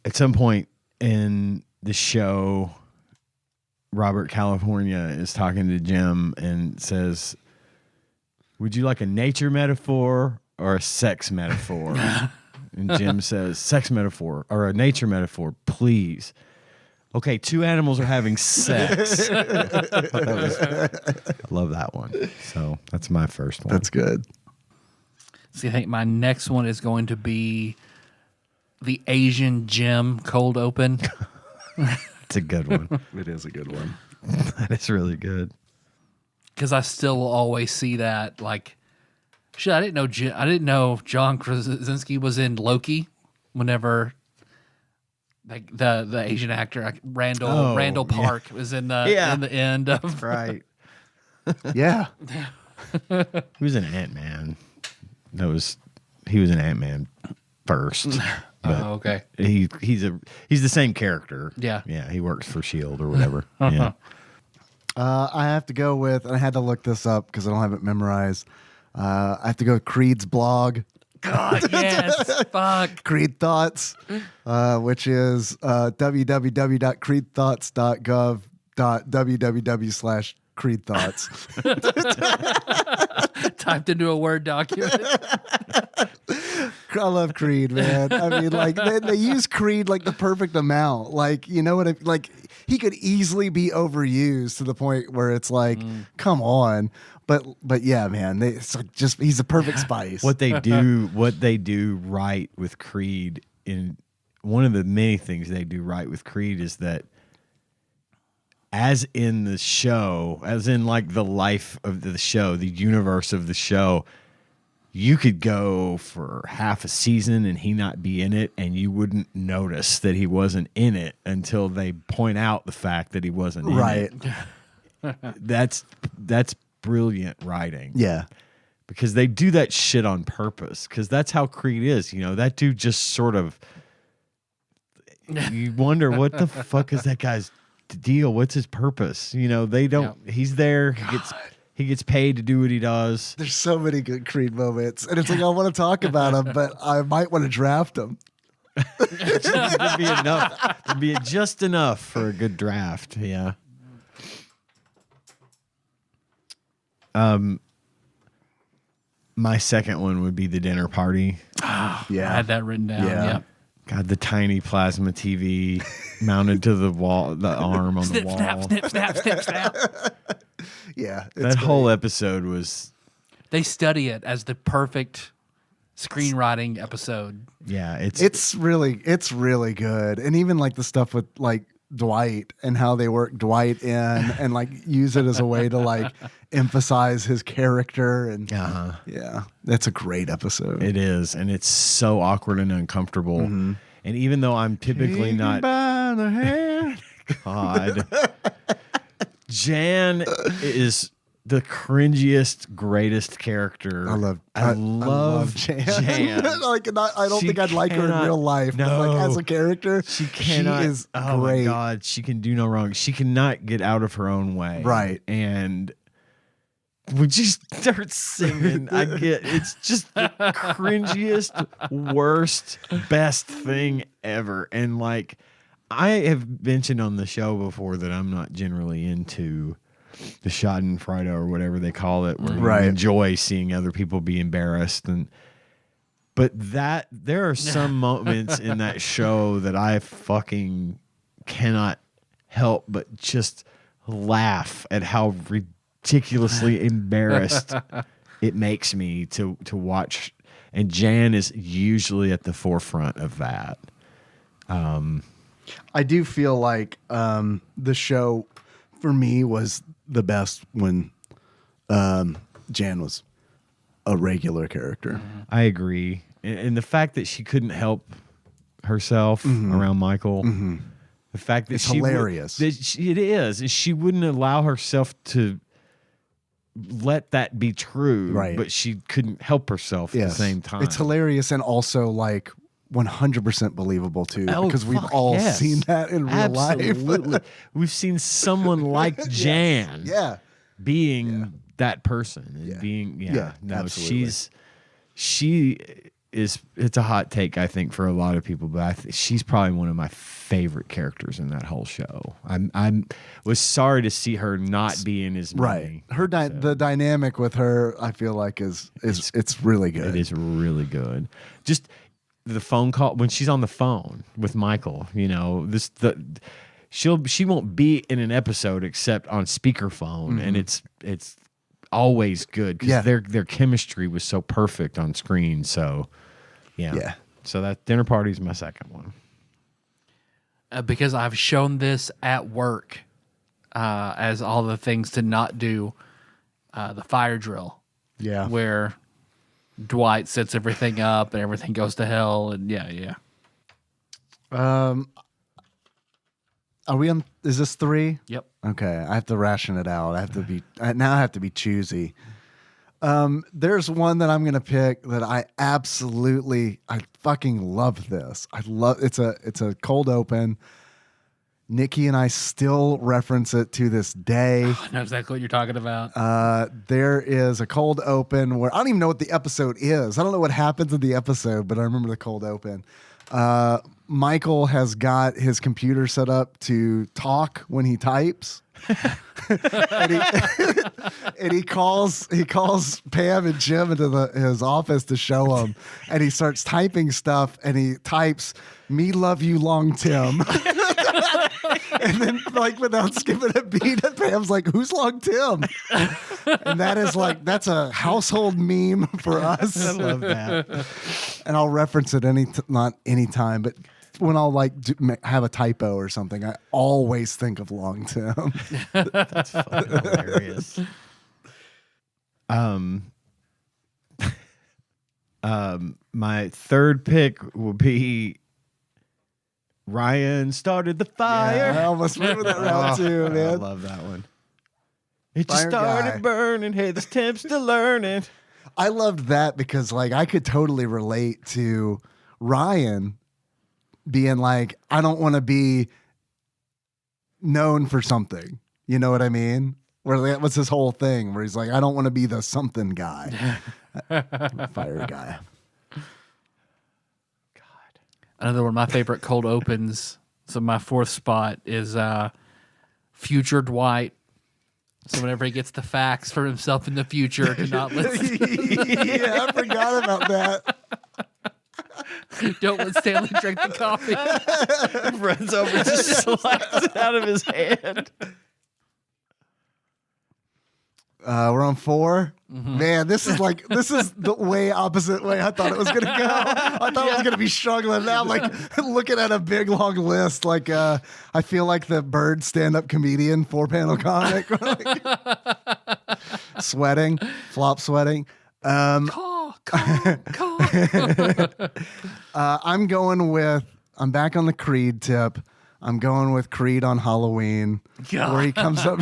Speaker 1: At some point in the show, Robert California is talking to Jim and says, "Would you like a nature metaphor or a sex metaphor?" And Jim says, "Sex metaphor or a nature metaphor, please." Okay, two animals are having sex. I love that one. So that's my first one.
Speaker 2: That's good.
Speaker 3: See, I think my next one is going to be the Asian Gym cold open.
Speaker 1: It's a good one.
Speaker 2: It is a good one.
Speaker 1: That is really good.
Speaker 3: Because I still will always see that. Like, shit, I didn't know John Krasinski was in Loki. Whenever, like the Asian actor Randall Park was in the end of
Speaker 1: Right.
Speaker 2: Yeah.
Speaker 1: He was an Ant-Man. He was an Ant-Man first. But
Speaker 3: okay.
Speaker 1: He's the same character.
Speaker 3: Yeah.
Speaker 1: Yeah, he works for S.H.I.E.L.D. or whatever. Yeah.
Speaker 2: I have to go with, and I had to look this up because I don't have it memorized. I have to go with Creed's blog,
Speaker 3: God, yes. Fuck.
Speaker 2: Creed Thoughts, which is www.creedthoughts.gov.www/Creed Thoughts.
Speaker 3: Typed into a Word document.
Speaker 2: I love Creed, man. I mean, like they use Creed like the perfect amount. Like, you know what? Like he could easily be overused to the point where it's like, come on. But yeah, man, it's like he's a perfect spice.
Speaker 1: What they do right with Creed, in one of the many things they do right with Creed is that, as in the show, as in like the life of the show, the universe of the show, you could go for half a season and he not be in it, and you wouldn't notice that he wasn't in it until they point out the fact that he wasn't in it. That's brilliant writing.
Speaker 2: Yeah.
Speaker 1: Because they do that shit on purpose. Because that's how Creed is. You know, that dude just sort of, you wonder what the fuck is that guy's deal? What's his purpose? You know, they don't. Yeah. He's there. He gets paid to do what he does.
Speaker 2: There's so many good Creed moments, and it's like I want to talk about them, but I might want to draft them.
Speaker 1: It'd be enough. It'd be just enough for a good draft. Yeah. My second one would be the dinner party.
Speaker 3: Yeah, I had that written down. Yeah. Yep.
Speaker 1: God, the tiny plasma TV mounted to the wall, the arm on the wall.
Speaker 3: Snap.
Speaker 2: Yeah,
Speaker 1: that whole episode was.
Speaker 3: They study it as the perfect screenwriting episode.
Speaker 1: Yeah,
Speaker 2: it's really good, and even like the stuff with like Dwight and how they work Dwight in and like use it as a way to like emphasize his character and yeah, that's a great episode.
Speaker 1: It is, and it's so awkward and uncomfortable. Mm-hmm. And even though I'm typically not
Speaker 2: by the hand.
Speaker 1: God, Jan is the cringiest, greatest character.
Speaker 2: I love Jan. Like, I don't think I'd like her in real life.
Speaker 1: No,
Speaker 2: but like as a character,
Speaker 1: she cannot.
Speaker 2: She is
Speaker 1: oh
Speaker 2: great.
Speaker 1: My God, she can do no wrong. She cannot get out of her own way.
Speaker 2: Right.
Speaker 1: And when she starts singing, it's just the cringiest, worst, best thing ever. And like, I have mentioned on the show before that I'm not generally into the Schadenfreude or whatever they call it, where you enjoy seeing other people be embarrassed. But there are some moments in that show that I fucking cannot help but just laugh at how ridiculously embarrassed it makes me to watch. And Jan is usually at the forefront of that.
Speaker 2: I do feel like the show for me was the best when Jan was a regular character.
Speaker 1: I agree. And the fact that she couldn't help herself around Michael, the fact that
Speaker 2: It's
Speaker 1: she
Speaker 2: hilarious.
Speaker 1: It is. And she wouldn't allow herself to let that be true,
Speaker 2: Right.
Speaker 1: but she couldn't help herself at the same time.
Speaker 2: It's hilarious and also like 100% believable too,
Speaker 1: Oh,
Speaker 2: because we've
Speaker 1: fuck
Speaker 2: all
Speaker 1: yes.
Speaker 2: seen that in real
Speaker 1: Absolutely.
Speaker 2: life.
Speaker 1: We've seen someone like Jan
Speaker 2: Yeah.
Speaker 1: being that person and
Speaker 2: Yeah.
Speaker 1: being
Speaker 2: Yeah,
Speaker 1: no,
Speaker 2: absolutely.
Speaker 1: she is, it's a hot take I think for a lot of people, but she's probably one of my favorite characters in that whole show. I'm was sorry to see her not be in as many.
Speaker 2: Right. The dynamic with her, I feel like it's really good.
Speaker 1: It is really good. Just the phone call when she's on the phone with Michael, she won't be in an episode except on speakerphone, and it's always good because their chemistry was so perfect on screen. So yeah. So that Dinner Party is my second one.
Speaker 3: Because I've shown this at work as all the things to not do, the fire drill.
Speaker 2: Yeah.
Speaker 3: Where Dwight sets everything up and everything goes to hell. And yeah.
Speaker 2: Are we on? Is this 3?
Speaker 3: Yep.
Speaker 2: Okay, I have to ration it out. I have to be choosy. There's one that I'm gonna pick that I fucking love this. It's a cold open. Nikki and I still reference it to this day.
Speaker 3: I know exactly what you're talking about.
Speaker 2: There is a cold open where I don't even know what the episode is. I don't know what happens in the episode, but I remember the cold open. Michael has got his computer set up to talk when he types. and he calls Pam and Jim into his office to show him, and he starts typing stuff, and he types "Me love you, Long Tim," and then like without skipping a beat, and Pam's like, "Who's Long Tim?" And that's a household meme for us.
Speaker 1: I love that.
Speaker 2: And I'll reference it not any time, but when I'll have a typo or something, I always think of Long Tim.
Speaker 1: That's fucking hilarious. My third pick will be Ryan started the fire.
Speaker 2: Yeah, I almost went with that route too,
Speaker 1: I
Speaker 2: man.
Speaker 1: love that one. It just
Speaker 2: Fire
Speaker 1: started
Speaker 2: guy.
Speaker 1: burning. Hey, this temp's still learning.
Speaker 2: I loved that because like I could totally relate to Ryan being like, I don't want to be known for something. You know what I mean? Where that was his whole thing where he's like, I don't want to be the something guy. Fire guy.
Speaker 3: Another one of my favorite cold opens. So my fourth spot is future Dwight. So whenever he gets the facts for himself in the future, to not listen.
Speaker 2: Yeah, I forgot about that.
Speaker 3: Don't let Stanley drink the coffee.
Speaker 1: Runs over, just slaps it out of his hand.
Speaker 2: We're on 4. Man, this is the way opposite way I thought it was gonna go. I thought it was gonna be struggling. Now I'm like looking at a big long list. Like I feel like the Bird stand-up comedian 4-panel comic. Sweating, flop sweating.
Speaker 3: Caw.
Speaker 2: I'm back on the Creed tip. I'm going with Creed on Halloween,
Speaker 3: God.
Speaker 2: where he comes up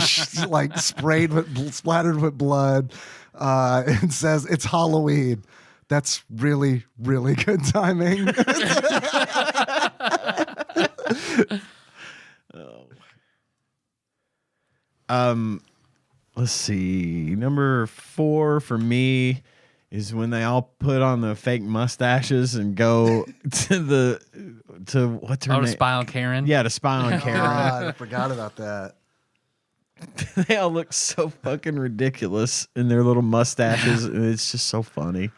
Speaker 2: like splattered with blood, and says it's Halloween. That's really, really good timing.
Speaker 1: Let's see. Number 4 for me is when they all put on the fake mustaches and go to what's her
Speaker 3: To
Speaker 1: name?
Speaker 3: spy on Karen.
Speaker 1: Yeah, to spy on Karen.
Speaker 2: God, I forgot about that.
Speaker 1: They all look so fucking ridiculous in their little mustaches, and it's just so funny.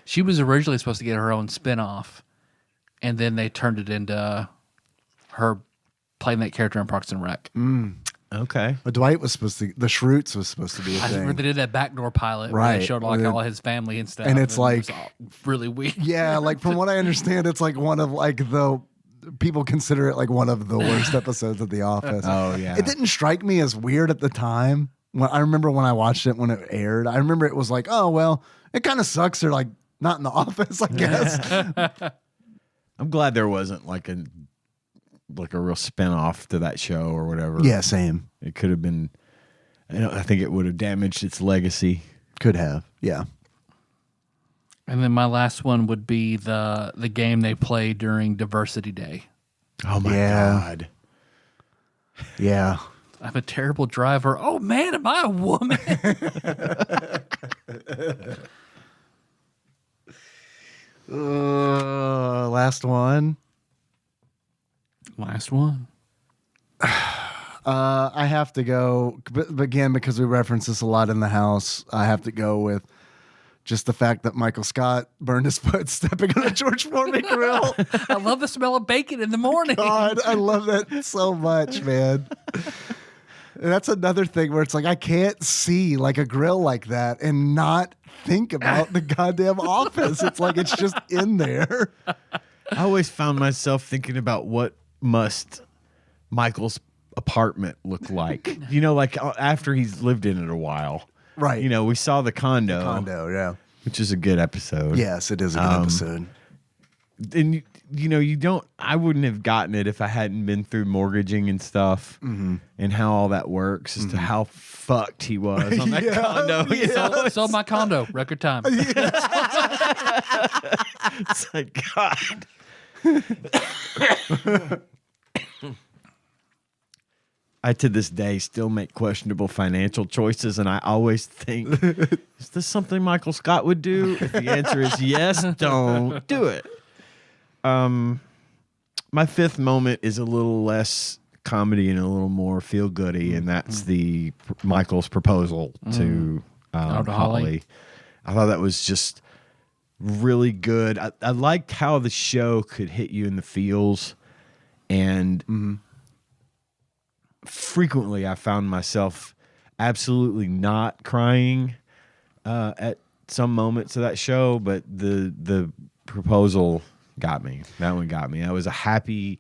Speaker 3: She was originally supposed to get her own spinoff, and then they turned it into her playing that character in Parks and Rec.
Speaker 1: Okay.
Speaker 2: But Dwight was supposed to. The Schrutes was supposed to be a
Speaker 3: I remember
Speaker 2: thing.
Speaker 3: they did that backdoor pilot where
Speaker 2: Right.
Speaker 3: they showed like all his family and stuff.
Speaker 2: And it's
Speaker 3: it was
Speaker 2: like-
Speaker 3: all really weird.
Speaker 2: Yeah, like from what I understand, it's like one of like the people consider it like one of the worst episodes of The Office.
Speaker 1: Oh, yeah.
Speaker 2: It didn't strike me as weird at the time. I remember when I watched it when it aired. I remember it was like, oh well, it kind of sucks. They're like not in the office, I guess.
Speaker 1: I'm glad there wasn't like a real spinoff to that show or whatever.
Speaker 2: Yeah, same.
Speaker 1: It could have been. I think it would have damaged its legacy.
Speaker 2: Could have. Yeah.
Speaker 3: And then my last one would be the game they play during Diversity Day.
Speaker 1: Oh my God.
Speaker 2: Yeah.
Speaker 3: I'm a terrible driver. Oh man, am I a woman?
Speaker 2: Last one.
Speaker 3: Last one.
Speaker 2: I have to go, but again, because we reference this a lot in the house, I have to go with just the fact that Michael Scott burned his foot stepping on a George Foreman grill.
Speaker 3: I love the smell of bacon in the morning.
Speaker 2: God, I love that so much, man. And that's another thing where it's like I can't see like a grill like that and not think about the goddamn office. It's like it's just in there.
Speaker 1: I always found myself thinking about what must Michael's apartment look like. You know, like after he's lived in it a while.
Speaker 2: Right.
Speaker 1: You know, we saw the condo,
Speaker 2: Yeah.
Speaker 1: which is a good episode.
Speaker 2: Yes, it is a good episode.
Speaker 1: And you don't. I wouldn't have gotten it if I hadn't been through mortgaging and stuff, and how all that works as to how fucked he was on that condo. You know?
Speaker 3: Sold my condo, record time.
Speaker 1: It's like God. I to this day still make questionable financial choices, and I always think, is this something Michael Scott would do? If the answer is yes, don't do it. My fifth moment is a little less comedy and a little more feel goody, and that's the Michael's proposal to Holly. I thought that was just really good. I liked how the show could hit you in the feels, and frequently I found myself absolutely not crying at some moments of that show, but the proposal got me. That one got me. That was a happy,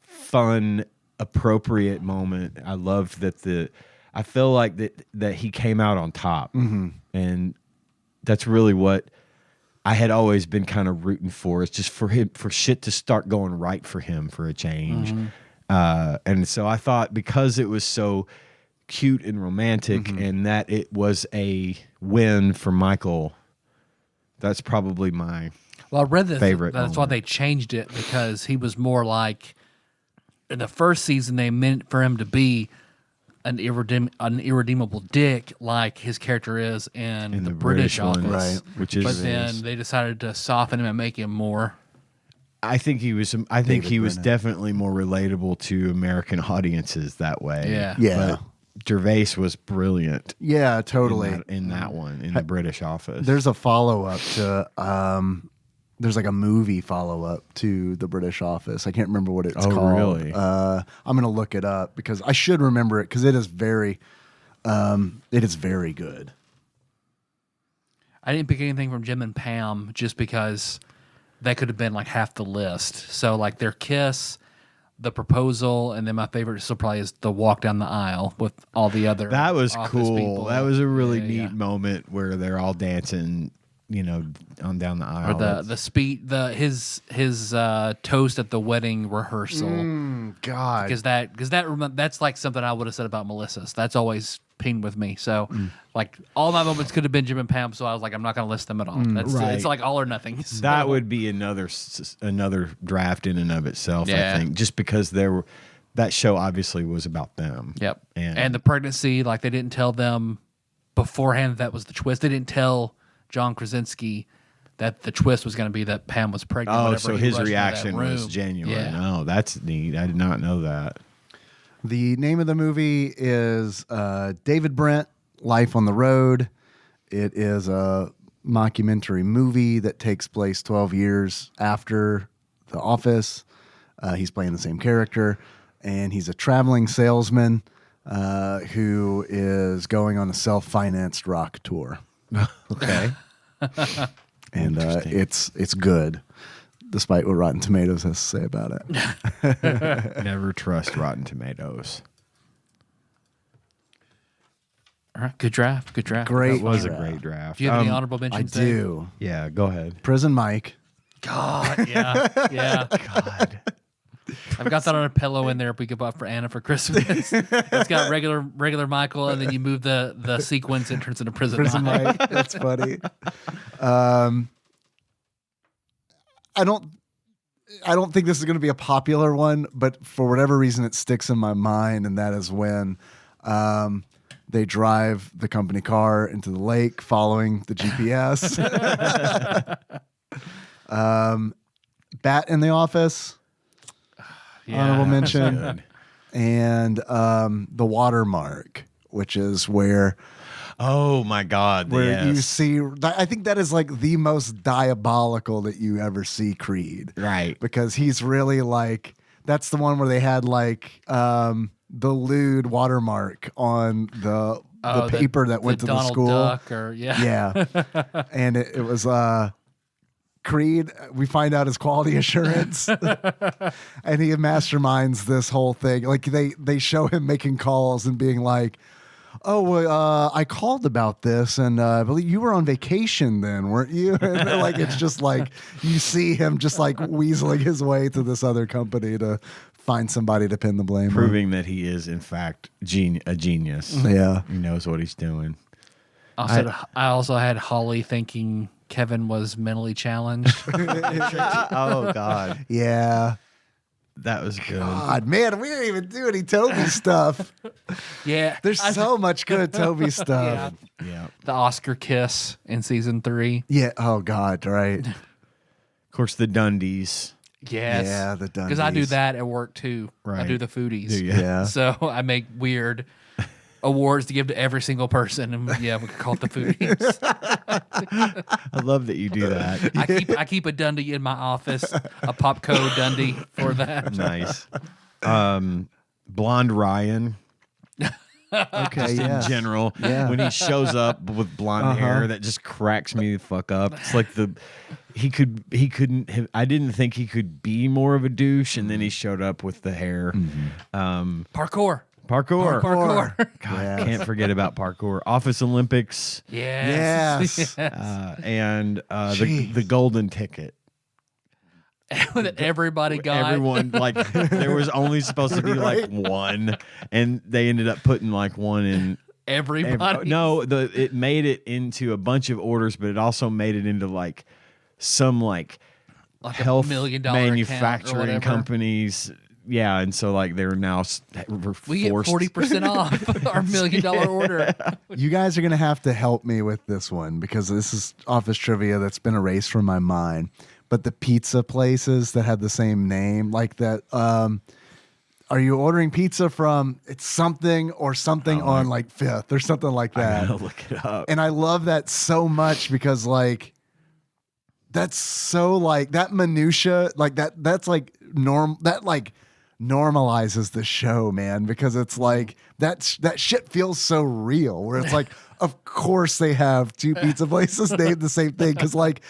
Speaker 1: fun, appropriate moment. I loved that I feel like that he came out on top, and that's really what I had always been kind of rooting for. Is just for shit to start going right for him for a change. And so I thought, because it was so cute and romantic, and that it was a win for Michael, that's probably my
Speaker 3: Well, I read
Speaker 1: favorite
Speaker 3: that's why
Speaker 1: moment.
Speaker 3: they changed it, because he was more like, in the first season they meant for him to be an irredeemable dick like his character is in the British
Speaker 1: one,
Speaker 3: office.
Speaker 2: right?
Speaker 1: Which is,
Speaker 3: But then they decided to soften him and make him more.
Speaker 1: I think he was. I think
Speaker 2: David
Speaker 1: he was
Speaker 2: Brennan.
Speaker 1: definitely more relatable to American audiences that way.
Speaker 3: Yeah.
Speaker 2: Yeah.
Speaker 1: But Gervais was brilliant
Speaker 2: Yeah, totally.
Speaker 1: in that one in the British office.
Speaker 2: There's a follow-up to there's like a movie follow-up to The British Office. I can't remember what it's called.
Speaker 1: Really?
Speaker 2: I'm going to look it up because I should remember it, because it is very good.
Speaker 3: I didn't pick anything from Jim and Pam just because that could have been like half the list. So like their kiss, the proposal, and then my favorite still probably is the walk down the aisle with all the other.
Speaker 1: That was
Speaker 3: office
Speaker 1: cool.
Speaker 3: people.
Speaker 1: That was a really
Speaker 3: Yeah,
Speaker 1: neat moment where they're all dancing, on down the aisle.
Speaker 3: Or his toast at the wedding rehearsal.
Speaker 2: God.
Speaker 3: Because that's like something I would have said about Melissa. So that's always pinged with me. So like all my moments could have been Jim and Pam. So I was like, I'm not going to list them at all. That's
Speaker 1: right.
Speaker 3: It's like all or nothing. So-
Speaker 1: That would be another draft in and of itself.
Speaker 3: Yeah.
Speaker 1: I think, just because that show obviously was about them.
Speaker 3: Yep.
Speaker 1: And,
Speaker 3: And the pregnancy, like they didn't tell them beforehand that was the twist. They didn't tell John Krasinski that the twist was going to be that Pam was pregnant.
Speaker 1: oh,
Speaker 3: whenever
Speaker 1: so
Speaker 3: he
Speaker 1: his
Speaker 3: rushed into that
Speaker 1: reaction was
Speaker 3: room.
Speaker 1: genuine.
Speaker 3: Yeah.
Speaker 1: Oh, that's neat. I did not know that.
Speaker 2: The name of the movie is David Brent, Life on the Road. It is a mockumentary movie that takes place 12 years after The Office. He's playing the same character, and he's a traveling salesman who is going on a self-financed rock tour.
Speaker 1: Okay.
Speaker 2: And
Speaker 1: Interesting.
Speaker 2: it's good. despite what Rotten Tomatoes has to say about it.
Speaker 1: Never trust Rotten Tomatoes.
Speaker 3: All right, good draft. Good draft.
Speaker 2: Great.
Speaker 1: That was a
Speaker 2: draft.
Speaker 1: great draft.
Speaker 3: Do you have any
Speaker 1: Um,
Speaker 3: honorable
Speaker 2: I
Speaker 3: mentions? Dave?
Speaker 2: do.
Speaker 1: Yeah, go ahead.
Speaker 2: Prison Mike.
Speaker 3: God, yeah, yeah.
Speaker 1: God.
Speaker 3: I've got that on a pillow in there we could buy for Anna for Christmas. It's got regular Michael, and then you move the sequence and it turns into Prison Mike.
Speaker 2: Mike. That's funny. I don't think this is going to be a popular one, but for whatever reason, it sticks in my mind, and that is when they drive the company car into the lake following the GPS. Bat in the Office, honorable mention,
Speaker 1: Good.
Speaker 2: and the Watermark, which is where
Speaker 1: Oh my God.
Speaker 2: you
Speaker 1: yes.
Speaker 2: see. I think that is like the most diabolical that you ever see Creed.
Speaker 1: Right.
Speaker 2: Because he's really like, that's the one where they had like the lewd watermark on the paper that went to the
Speaker 3: Donald
Speaker 2: school.
Speaker 3: Duck or
Speaker 2: Yeah. And it was Creed, we find out his quality assurance. And he masterminds this whole thing. Like they show him making calls and being like, oh, well, I called about this, and I believe you were on vacation then, weren't you? And like it's just like you see him just like weaseling his way to this other company to find somebody to pin the blame on.
Speaker 1: Proving that he is, in fact, a genius.
Speaker 2: Yeah.
Speaker 1: He knows what he's doing.
Speaker 3: I also had Holly thinking Kevin was mentally challenged.
Speaker 1: Oh, God.
Speaker 2: Yeah.
Speaker 1: That was good.
Speaker 2: God, man, we didn't even do any Toby stuff.
Speaker 3: Yeah,
Speaker 2: There's so much good Toby stuff.
Speaker 1: Yeah.
Speaker 3: the Oscar kiss in season 3.
Speaker 2: Yeah. Oh, God, right.
Speaker 1: Of course, the Dundies.
Speaker 3: Yes,
Speaker 2: Yeah, the
Speaker 3: because I do
Speaker 2: Dundies.
Speaker 3: that at work too. I
Speaker 1: Right.
Speaker 3: do the foodies.
Speaker 1: Do you?
Speaker 2: Yeah.
Speaker 3: So I make weird awards to give to every single person, and yeah, we could call it the foodies.
Speaker 1: I love that you do that.
Speaker 3: I keep a Dundee in my office, a Popco Dundee for that.
Speaker 1: Nice. Blonde Ryan.
Speaker 2: Okay,
Speaker 1: In
Speaker 2: yeah.
Speaker 1: general,
Speaker 2: Yeah.
Speaker 1: when he shows up with blonde hair, that just cracks me the fuck up. It's like he couldn't have. I didn't think he could be more of a douche, and then he showed up with the hair.
Speaker 3: Parkour.
Speaker 1: Parkour.
Speaker 3: Parkour.
Speaker 1: God,
Speaker 2: Yes.
Speaker 1: can't forget about parkour. Office Olympics,
Speaker 2: Yes.
Speaker 1: and
Speaker 2: Jeez.
Speaker 1: the golden ticket.
Speaker 3: That everybody got.
Speaker 1: Everyone like there was only supposed to be like one, and they ended up putting like one in.
Speaker 3: Everybody.
Speaker 1: No, it made it into a bunch of orders, but it also made it into like some like health
Speaker 3: $1 million account or
Speaker 1: manufacturing
Speaker 3: whatever.
Speaker 1: companies. Yeah, and so like they're now
Speaker 3: We get
Speaker 1: forced.
Speaker 3: 40% off our $1 million order.
Speaker 2: You guys are going to have to help me with this one because this is office trivia that's been erased from my mind. But the pizza places that had the same name, like that, are you ordering pizza from it's something or something on like Fifth or something like
Speaker 1: I
Speaker 2: that?
Speaker 1: gotta look it up.
Speaker 2: And I love that so much because like that's so like that minutia, like that's like normalizes the show, man, because it's like that shit feels so real where it's like of course they have two pizza places named the same thing because like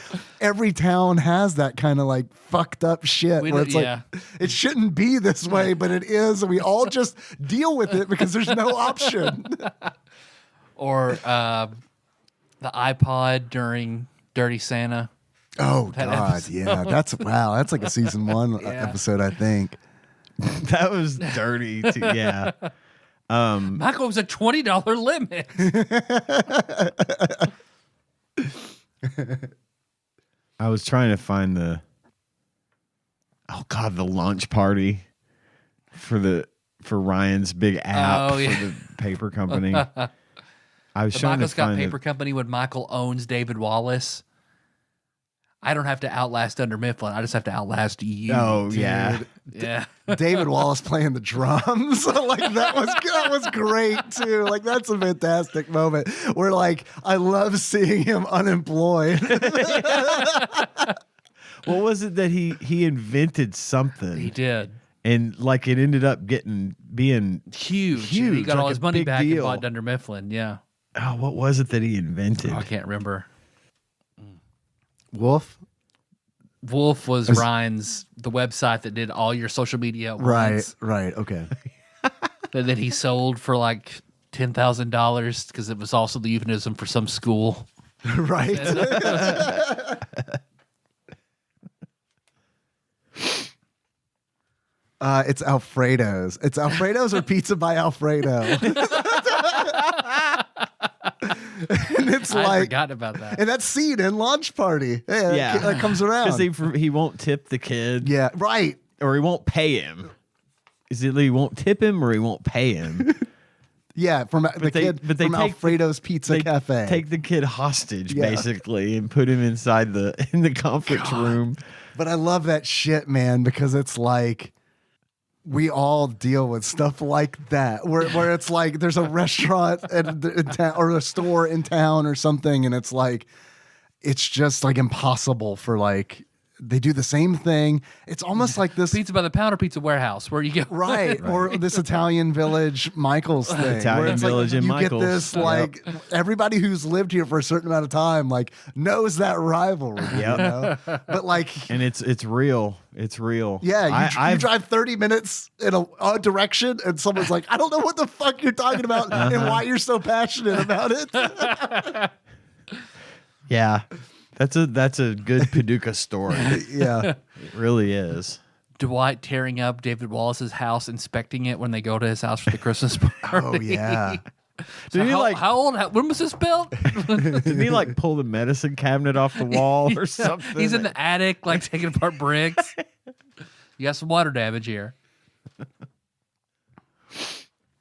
Speaker 2: every town has that kind of like fucked up shit where it's like it shouldn't be this way but it is and we all just deal with it because there's no option.
Speaker 3: Or the iPod during Dirty Santa.
Speaker 2: Oh
Speaker 3: That
Speaker 2: God,
Speaker 3: episode.
Speaker 2: yeah, that's like a season 1 episode, I think.
Speaker 1: That was dirty too. Yeah.
Speaker 3: Michael, was a $20 limit.
Speaker 1: I was trying to find the launch party for Ryan's big app
Speaker 3: Oh, yeah.
Speaker 1: for the paper company. I was
Speaker 3: The
Speaker 1: trying
Speaker 3: Michael
Speaker 1: to
Speaker 3: Scott
Speaker 1: find
Speaker 3: Paper Company when Michael owns David Wallace. I don't have to outlast Under Mifflin. I just have to outlast you.
Speaker 1: Oh yeah.
Speaker 3: Yeah.
Speaker 2: David Wallace playing the drums. Like that was great too. Like that's a fantastic moment where like I love seeing him unemployed.
Speaker 1: What was it that he invented something?
Speaker 3: He did.
Speaker 1: And like it ended up being
Speaker 3: Huge.
Speaker 1: Huge,
Speaker 3: He got all
Speaker 1: like
Speaker 3: his
Speaker 1: a
Speaker 3: money
Speaker 1: big
Speaker 3: back and
Speaker 1: deal.
Speaker 3: bought Dunder Mifflin. Yeah.
Speaker 1: oh, what was it that he invented?
Speaker 3: Oh, I can't remember.
Speaker 2: Wolf.
Speaker 3: Wolf was Ryan's, the website that did all your social media at once.
Speaker 2: Right. Okay.
Speaker 3: That he sold for like $10,000 because it was also the euphemism for some school.
Speaker 2: Right. It's Alfredo's. It's Alfredo's or Pizza by Alfredo. And it's
Speaker 3: I
Speaker 2: like,
Speaker 3: forgot about that.
Speaker 2: and that scene in Launch Party, that comes around.
Speaker 1: Because he won't tip the kid.
Speaker 2: Yeah, right.
Speaker 1: Or he won't pay him. Is it he won't tip him or he won't pay him?
Speaker 2: Yeah, from the kid from
Speaker 1: take
Speaker 2: Alfredo's Pizza Cafe.
Speaker 1: Take the kid hostage,
Speaker 2: Yeah.
Speaker 1: basically, and put him inside in the conference room.
Speaker 2: But I love that shit, man, because it's like we all deal with stuff like that, where it's like there's a restaurant in town or a store in town or something, and it's like it's just like impossible for like they do the same thing. It's almost like this
Speaker 3: Pizza by the pound or Pizza Warehouse, where you go.
Speaker 2: right, or this Italian Village Michael's thing. where
Speaker 1: Italian
Speaker 2: it's
Speaker 1: Village
Speaker 2: like,
Speaker 1: and
Speaker 2: you
Speaker 1: Michael's.
Speaker 2: get this like everybody who's lived here for a certain amount of time like knows that rivalry.
Speaker 1: Yep.
Speaker 2: You know? But like
Speaker 1: And it's real. It's real.
Speaker 2: yeah, you drive 30 minutes in a direction and someone's like, I don't know what the fuck you're talking about and why you're so passionate about it.
Speaker 1: Yeah. That's a good Paducah story.
Speaker 2: Yeah.
Speaker 1: It really is.
Speaker 3: Dwight tearing up David Wallace's house, inspecting it when they go to his house for the Christmas party.
Speaker 2: Oh yeah.
Speaker 3: So
Speaker 1: he
Speaker 3: how old? When was this built?
Speaker 1: Didn't he like pull the medicine cabinet off the wall or something?
Speaker 3: He's in the attic, like taking apart bricks. You got some water damage here.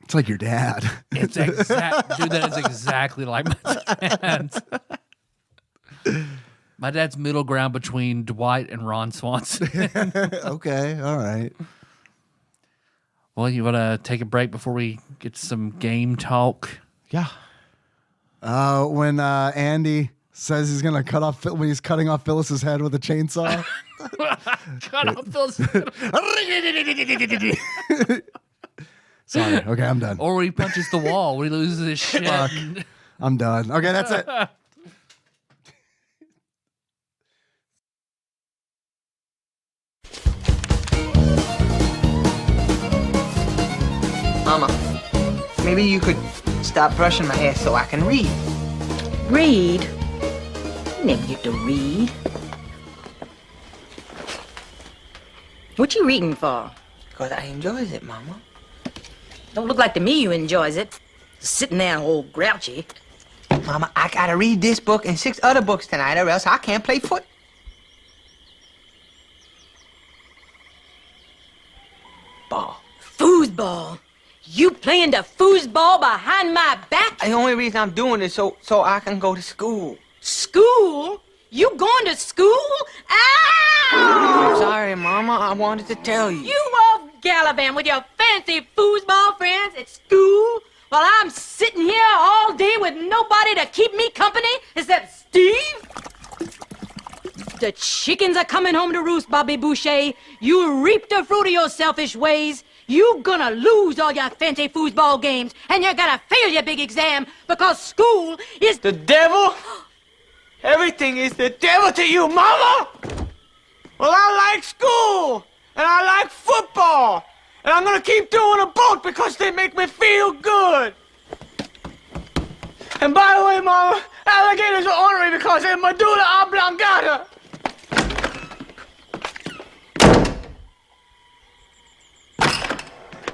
Speaker 2: It's like your dad.
Speaker 3: It's dude. That is exactly like my dad. My dad's middle ground between Dwight and Ron Swanson.
Speaker 2: Okay, all right.
Speaker 3: Well, you want to take a break before we get some game talk?
Speaker 1: Yeah.
Speaker 2: When Andy says he's gonna cut off when he's cutting off Phyllis's head with a chainsaw.
Speaker 3: Cut off those.
Speaker 2: Sorry. Okay, I'm done.
Speaker 3: Or when he punches the wall, when he loses his shit.
Speaker 2: Fuck. I'm done. Okay, that's it.
Speaker 5: Mama, maybe you could stop brushing my hair so I can read.
Speaker 6: Read? You never get to read. What you reading for?
Speaker 5: Because I enjoys it, Mama.
Speaker 6: Don't look like to me you enjoys it. Sitting there all grouchy.
Speaker 5: Mama, I gotta read this book and 6 other books tonight or else I can't play foot. Ball.
Speaker 6: Foosball. You playing the foosball behind my back?
Speaker 5: The only reason I'm doing this so I can go to school.
Speaker 6: School? You going to school?
Speaker 5: I'm
Speaker 6: Ow!
Speaker 5: sorry, Mama. I wanted to tell you.
Speaker 6: You off gallivanting with your fancy foosball friends at school while I'm sitting here all day with nobody to keep me company except Steve? The chickens are coming home to roost, Bobby Boucher. You reap the fruit of your selfish ways. You gonna lose all your fancy foosball games, and you're gonna fail your big exam because school is
Speaker 5: The devil? Everything is the devil to you, Mama! Well, I like school, and I like football, and I'm gonna keep doing them both because they make me feel good. And by the way, Mama, alligators are ornery because they're medulla oblongata.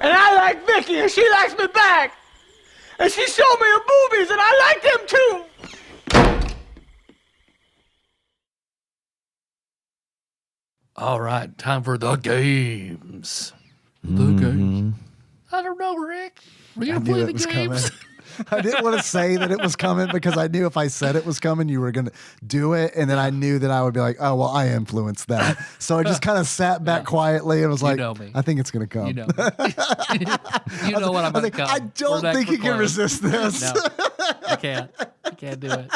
Speaker 5: And I like Vicky, and she likes me back. And she showed me her boobies, and I like them too.
Speaker 3: All right, time for the games. The games. I don't know, Rick. We're
Speaker 2: I
Speaker 3: gonna
Speaker 2: knew
Speaker 3: play
Speaker 2: it
Speaker 3: the
Speaker 2: was
Speaker 3: games.
Speaker 2: coming. I didn't want to say that it was coming because I knew if I said it was coming, you were going to do it. And then I knew that I would be like, oh, well, I influenced that. So I just kind of sat back quietly and was like,
Speaker 3: know me.
Speaker 2: I think it's going to come.
Speaker 3: You know, you know what I'm
Speaker 2: I was
Speaker 3: gonna
Speaker 2: like, I
Speaker 3: come.
Speaker 2: don't
Speaker 3: We're back
Speaker 2: think
Speaker 3: for
Speaker 2: you can
Speaker 3: close.
Speaker 2: resist this.
Speaker 3: No, I can't. I can't do it.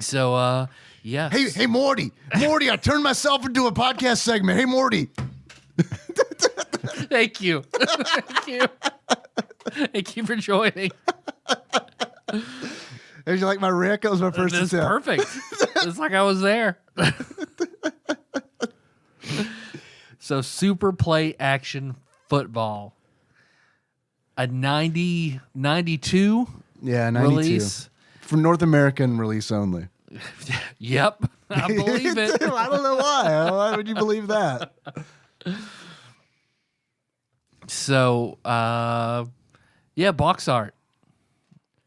Speaker 3: So, yeah.
Speaker 2: Hey, Morty. Morty, I turned myself into a podcast segment. Hey, Morty.
Speaker 3: Thank you. Thank you. Thank you for joining.
Speaker 2: Did you like my Rick? That was my first
Speaker 3: That's
Speaker 2: attempt.
Speaker 3: perfect. It's like I was there. So super play action football. A 92
Speaker 2: Yeah, 92.
Speaker 3: release.
Speaker 2: For North American release only.
Speaker 3: Yep. I believe it.
Speaker 2: I don't know why. Why would you believe that?
Speaker 3: So yeah, box art.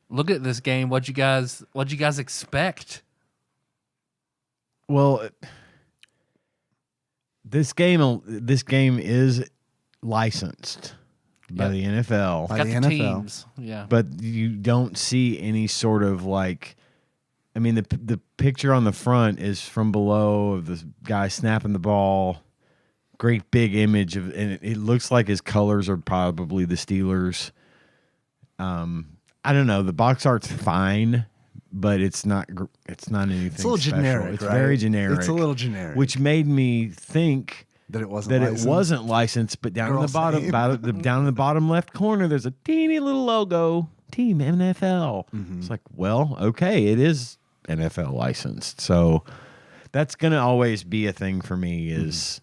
Speaker 3: Look at this game. What'd you guys expect?
Speaker 1: Well, this game is licensed by the NFL,
Speaker 2: By
Speaker 3: Got
Speaker 2: the
Speaker 3: the
Speaker 2: NFL.
Speaker 3: teams. Yeah.
Speaker 1: but you don't see any sort of like. I mean, the picture on the front is from below of this guy snapping the ball. Great big image of, and it looks like his colors are probably the Steelers. I don't know. The box art's fine, but it's not anything.
Speaker 2: It's a little
Speaker 1: special.
Speaker 2: generic.
Speaker 1: It's
Speaker 2: right?
Speaker 1: very generic.
Speaker 2: It's a little generic.
Speaker 1: which made me think
Speaker 2: that it wasn't.
Speaker 1: that
Speaker 2: licensed.
Speaker 1: it wasn't licensed. But down in
Speaker 2: Girls
Speaker 1: the bottom,
Speaker 2: name.
Speaker 1: down in the bottom left corner, there's a teeny little logo, Team NFL. It's like, well, okay, it is NFL licensed, so that's gonna always be a thing for me. Is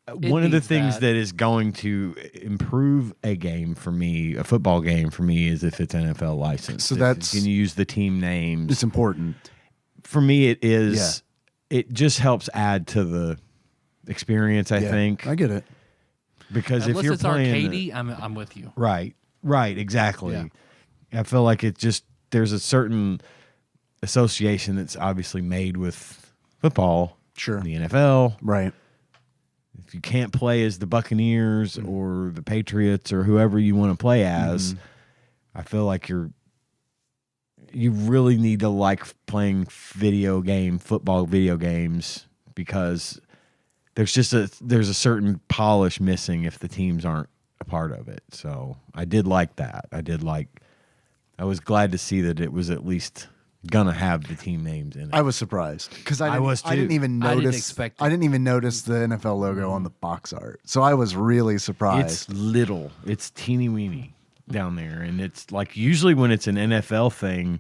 Speaker 1: one of the
Speaker 3: needs
Speaker 1: things
Speaker 3: that.
Speaker 1: that is going to improve a game for me, a football game for me, is if it's NFL licensed.
Speaker 2: So
Speaker 1: If
Speaker 2: that's-
Speaker 1: you can use the team names.
Speaker 2: It's important.
Speaker 1: For me, it is. It just helps add to the experience. I
Speaker 2: Yeah,
Speaker 1: think
Speaker 2: I get it.
Speaker 1: because
Speaker 3: Unless
Speaker 1: if you're
Speaker 3: it's
Speaker 1: playing
Speaker 3: arcadey, I'm with you.
Speaker 1: right, exactly.
Speaker 3: Yeah.
Speaker 1: I feel like it just there's a certain association that's obviously made with football.
Speaker 2: Sure.
Speaker 1: The NFL.
Speaker 2: Right.
Speaker 1: If you can't play as the Buccaneers or the Patriots or whoever you want to play as, I feel like you really need to like playing football video games, because there's a certain polish missing if the teams aren't a part of it. So I did like that. I was glad to see that it was at least gonna have the team names in it.
Speaker 2: I was surprised because
Speaker 1: I was
Speaker 2: I didn't
Speaker 1: too.
Speaker 2: even
Speaker 3: I
Speaker 2: notice.
Speaker 3: didn't expect it.
Speaker 2: I didn't even notice the NFL logo on the box art. So I was really surprised.
Speaker 1: It's little. It's teeny weeny down there. And it's like usually when it's an NFL thing,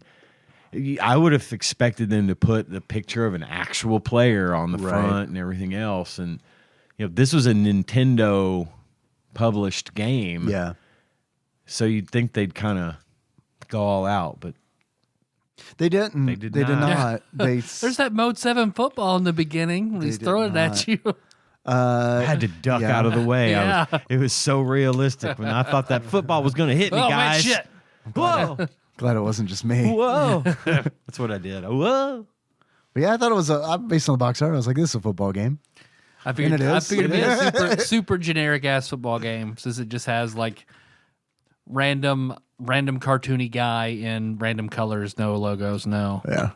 Speaker 1: I would have expected them to put the picture of an actual player on the
Speaker 2: Right.
Speaker 1: front and everything else. And this was a Nintendo published game.
Speaker 2: yeah.
Speaker 1: So you'd think they'd kind of go all out, but
Speaker 2: They didn't.
Speaker 1: They did
Speaker 2: They did
Speaker 1: not.
Speaker 2: not. They
Speaker 3: There's that Mode 7 football in the beginning when he's
Speaker 2: did
Speaker 3: throwing it at you.
Speaker 1: I had to duck
Speaker 2: yeah.
Speaker 1: out of the way.
Speaker 3: Yeah.
Speaker 1: It was so realistic when I thought that football was going to hit me,
Speaker 3: Oh, man,
Speaker 1: guys.
Speaker 3: shit.
Speaker 1: Whoa.
Speaker 2: glad it wasn't just me.
Speaker 1: Whoa. That's what I did. Whoa.
Speaker 2: But yeah, I thought it was based on the box art. I was like, this is a football game.
Speaker 3: I figured
Speaker 2: it is.
Speaker 3: it'd be a super generic ass football game, since it just has like random cartoony guy in random colors, no logos, no.
Speaker 2: Yeah.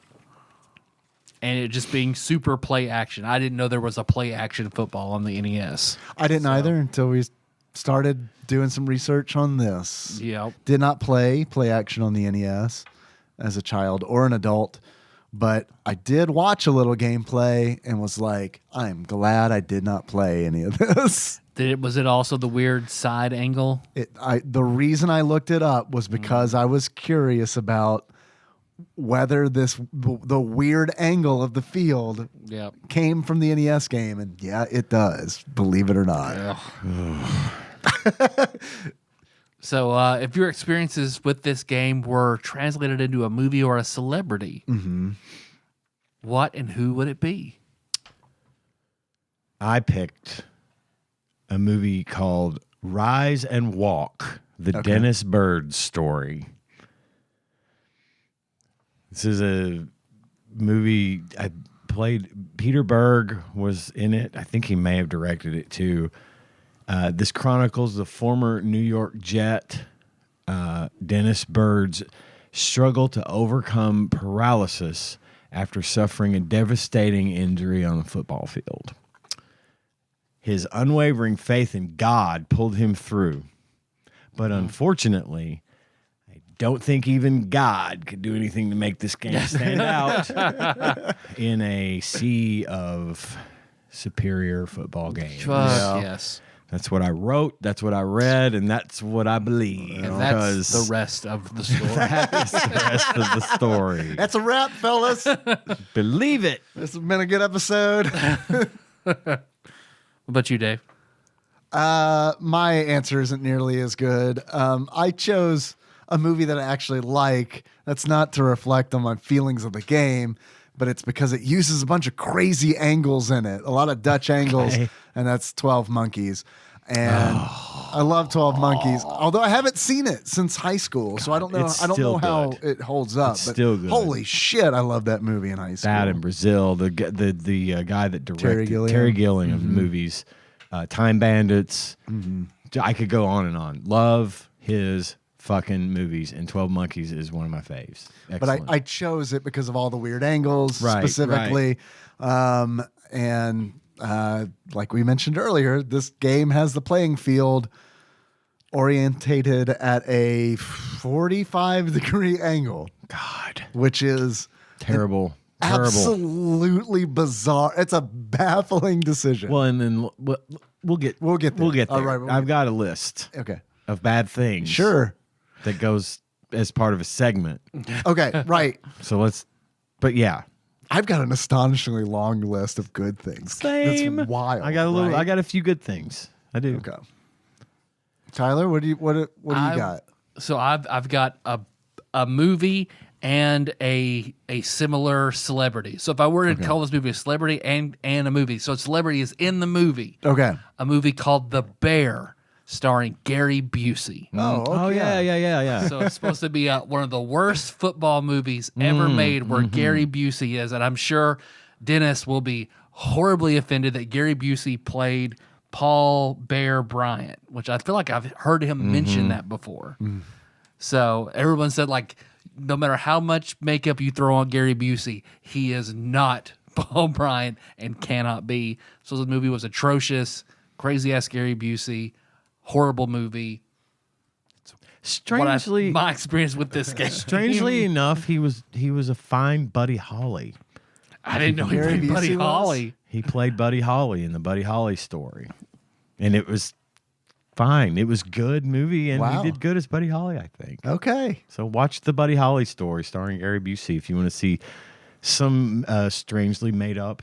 Speaker 3: And it just being super play action. I didn't know there was a play action football on the NES.
Speaker 2: I didn't either until we started doing some research on this.
Speaker 3: Yep.
Speaker 2: Did not play action on the NES as a child or an adult, but I did watch a little gameplay and was like, I'm glad I did not play any of this.
Speaker 3: Was it also the weird side angle?
Speaker 2: The reason I looked it up was because I was curious about whether the weird angle of the field
Speaker 3: Yep.
Speaker 2: came from the NES game, and yeah, it does. Believe it or not.
Speaker 3: So, if your experiences with this game were translated into a movie or a celebrity, what and who would it be?
Speaker 1: I picked a movie called Rise and Walk, the Dennis Bird story. This is a movie I played. Peter Berg was in it. I think he may have directed it too. This chronicles the former New York Jet, Dennis Bird's struggle to overcome paralysis after suffering a devastating injury on the football field. His unwavering faith in God pulled him through. But unfortunately, I don't think even God could do anything to make this game stand out in a sea of superior football games.
Speaker 3: Yes.
Speaker 1: That's what I wrote. That's what I read, and that's what I believe.
Speaker 3: And that's the rest of the story.
Speaker 1: That's the rest of the story.
Speaker 2: That's a wrap, fellas.
Speaker 1: Believe it.
Speaker 2: This has been a good episode.
Speaker 3: What about you, Dave?
Speaker 2: My answer isn't nearly as good. I chose a movie that I actually like. That's not to reflect on my feelings of the game, but it's because it uses a bunch of crazy angles in it, a lot of Dutch angles, and that's 12 Monkeys. And I love 12 Monkeys, although I haven't seen it since high school, so I don't know.
Speaker 1: it's
Speaker 2: I don't know
Speaker 1: still
Speaker 2: how
Speaker 1: good.
Speaker 2: it holds up.
Speaker 1: It's
Speaker 2: but
Speaker 1: still good.
Speaker 2: Holy shit, I love that movie in high school.
Speaker 1: That in Brazil, the guy that directed
Speaker 2: Terry Gilliam.
Speaker 1: of movies, Time Bandits. I could go on and on. Love his fucking movies, and 12 Monkeys is one of my faves.
Speaker 2: But
Speaker 1: Excellent.
Speaker 2: I chose it because of all the weird angles,
Speaker 1: Right,
Speaker 2: specifically. Like we mentioned earlier, this game has the playing field orientated at a 45-degree angle,
Speaker 1: God,
Speaker 2: which is
Speaker 1: terrible.
Speaker 2: absolutely bizarre. It's a baffling decision.
Speaker 1: Well, and then we'll get
Speaker 2: We'll get there.
Speaker 1: We'll get there.
Speaker 2: All right, we'll
Speaker 1: I've
Speaker 2: get
Speaker 1: got a list
Speaker 2: Okay.
Speaker 1: of bad things.
Speaker 2: Sure.
Speaker 1: That goes as part of a segment.
Speaker 2: Okay, right.
Speaker 1: So but yeah.
Speaker 2: I've got an astonishingly long list of good things.
Speaker 1: Same.
Speaker 2: That's wild.
Speaker 1: I got a little.
Speaker 2: right?
Speaker 1: I got a few good things. I do.
Speaker 2: Okay. Tyler, what do you got?
Speaker 3: So I've got a movie and a similar celebrity. So if I were to call this movie a celebrity and a movie, so celebrity is in the movie.
Speaker 2: Okay.
Speaker 3: A movie called The Bear, starring Gary Busey.
Speaker 2: Oh, okay.
Speaker 1: Oh yeah.
Speaker 3: So it's supposed to be one of the worst football movies ever made, where Gary Busey is, and I'm sure Dennis will be horribly offended that Gary Busey played Paul Bear Bryant, which I feel like I've heard him mention that before. So everyone said, like, no matter how much makeup you throw on Gary Busey, he is not Paul Bryant and cannot be. So the movie was atrocious, crazy ass Gary Busey, horrible movie.
Speaker 1: Strangely,
Speaker 3: My experience with this game.
Speaker 1: strangely enough, he was a fine Buddy Holly.
Speaker 3: I didn't know he
Speaker 2: Gary
Speaker 3: played Buddy
Speaker 2: Busey was?
Speaker 3: Holly.
Speaker 1: He played Buddy Holly in the Buddy Holly story, and it was fine. It was good movie, and
Speaker 2: Wow.
Speaker 1: he did good as Buddy Holly, I think.
Speaker 2: Okay.
Speaker 1: So watch the Buddy Holly story starring Gary Busey if you want to see some strangely made up.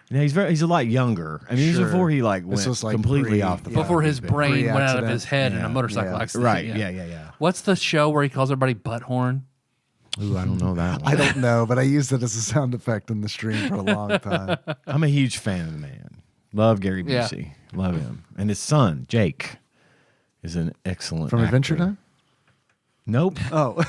Speaker 1: Yeah, he's a lot younger. I mean,
Speaker 2: Sure.
Speaker 1: he's before he
Speaker 2: This
Speaker 1: went
Speaker 2: was, like,
Speaker 1: completely
Speaker 2: pre-
Speaker 1: off the
Speaker 2: yeah.
Speaker 3: Before his brain went out of
Speaker 2: Pre-accident.
Speaker 3: his head in
Speaker 1: Yeah.
Speaker 3: a motorcycle
Speaker 2: Yeah.
Speaker 3: accident.
Speaker 1: Right? Yeah.
Speaker 3: What's the show where he calls everybody butthorn?
Speaker 1: Ooh, I don't know that one.
Speaker 2: I don't know, but I used it as a sound effect in the stream for a long time.
Speaker 1: I'm a huge fan of the man. Love Gary
Speaker 3: Yeah.
Speaker 1: Busey. Love him. And his son, Jake, is an excellent
Speaker 2: From
Speaker 1: actor.
Speaker 2: Adventure Time?
Speaker 1: Nope.
Speaker 2: Oh,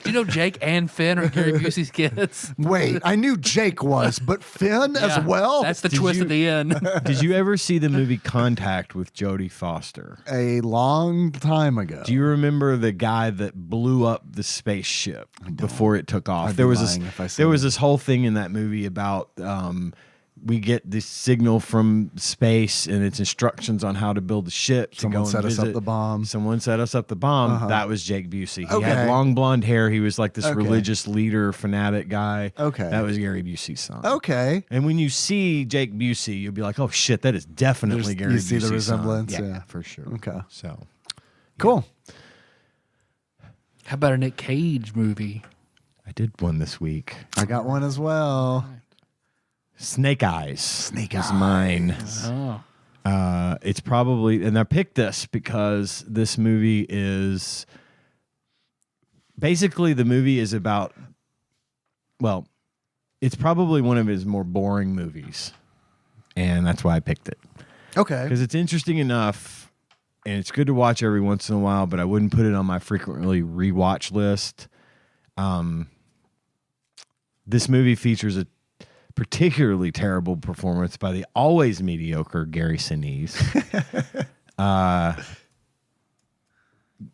Speaker 3: Do you know Jake and Finn are Gary Busey's kids?
Speaker 2: wait. I knew Jake was, but Finn as
Speaker 3: Yeah,
Speaker 2: well?
Speaker 3: That's the
Speaker 1: Did
Speaker 3: twist
Speaker 1: you-
Speaker 3: at the end.
Speaker 1: Did you ever see the movie Contact with Jodie Foster?
Speaker 2: A long time ago.
Speaker 1: Do you remember the guy that blew up the spaceship before it took off?
Speaker 2: I'd be lying if I said
Speaker 1: There was
Speaker 2: it.
Speaker 1: this whole thing in that movie about we get this signal from space and it's instructions on how to build a ship.
Speaker 2: Someone
Speaker 1: to go
Speaker 2: set
Speaker 1: and
Speaker 2: us up
Speaker 1: visit.
Speaker 2: the bomb.
Speaker 1: Someone set us up the bomb. That was Jake Busey. He
Speaker 2: Okay.
Speaker 1: had long blonde hair. He was like this
Speaker 2: Okay.
Speaker 1: religious leader, fanatic guy.
Speaker 2: Okay.
Speaker 1: That was Gary Busey's son.
Speaker 2: Okay.
Speaker 1: And when you see Jake Busey, you'll be like, "Oh shit, that is definitely Gary."
Speaker 2: You see the
Speaker 1: Busey's son."
Speaker 2: resemblance,
Speaker 1: yeah,
Speaker 2: yeah.
Speaker 1: for sure.
Speaker 2: Okay.
Speaker 1: So
Speaker 2: Cool.
Speaker 3: How about a Nick Cage movie?
Speaker 1: I did one this week.
Speaker 2: I got one as well.
Speaker 1: Snake Eyes.
Speaker 2: Snake
Speaker 1: is
Speaker 2: Eyes.
Speaker 1: mine.
Speaker 3: Oh.
Speaker 1: It's probably, and I picked this because this movie is basically the movie is about. Well, it's probably one of his more boring movies, and that's why I picked it.
Speaker 2: Okay.
Speaker 1: Because it's interesting enough, and it's good to watch every once in a while, but I wouldn't put it on my frequently rewatch list. This movie features a particularly terrible performance by the always mediocre Gary Sinise.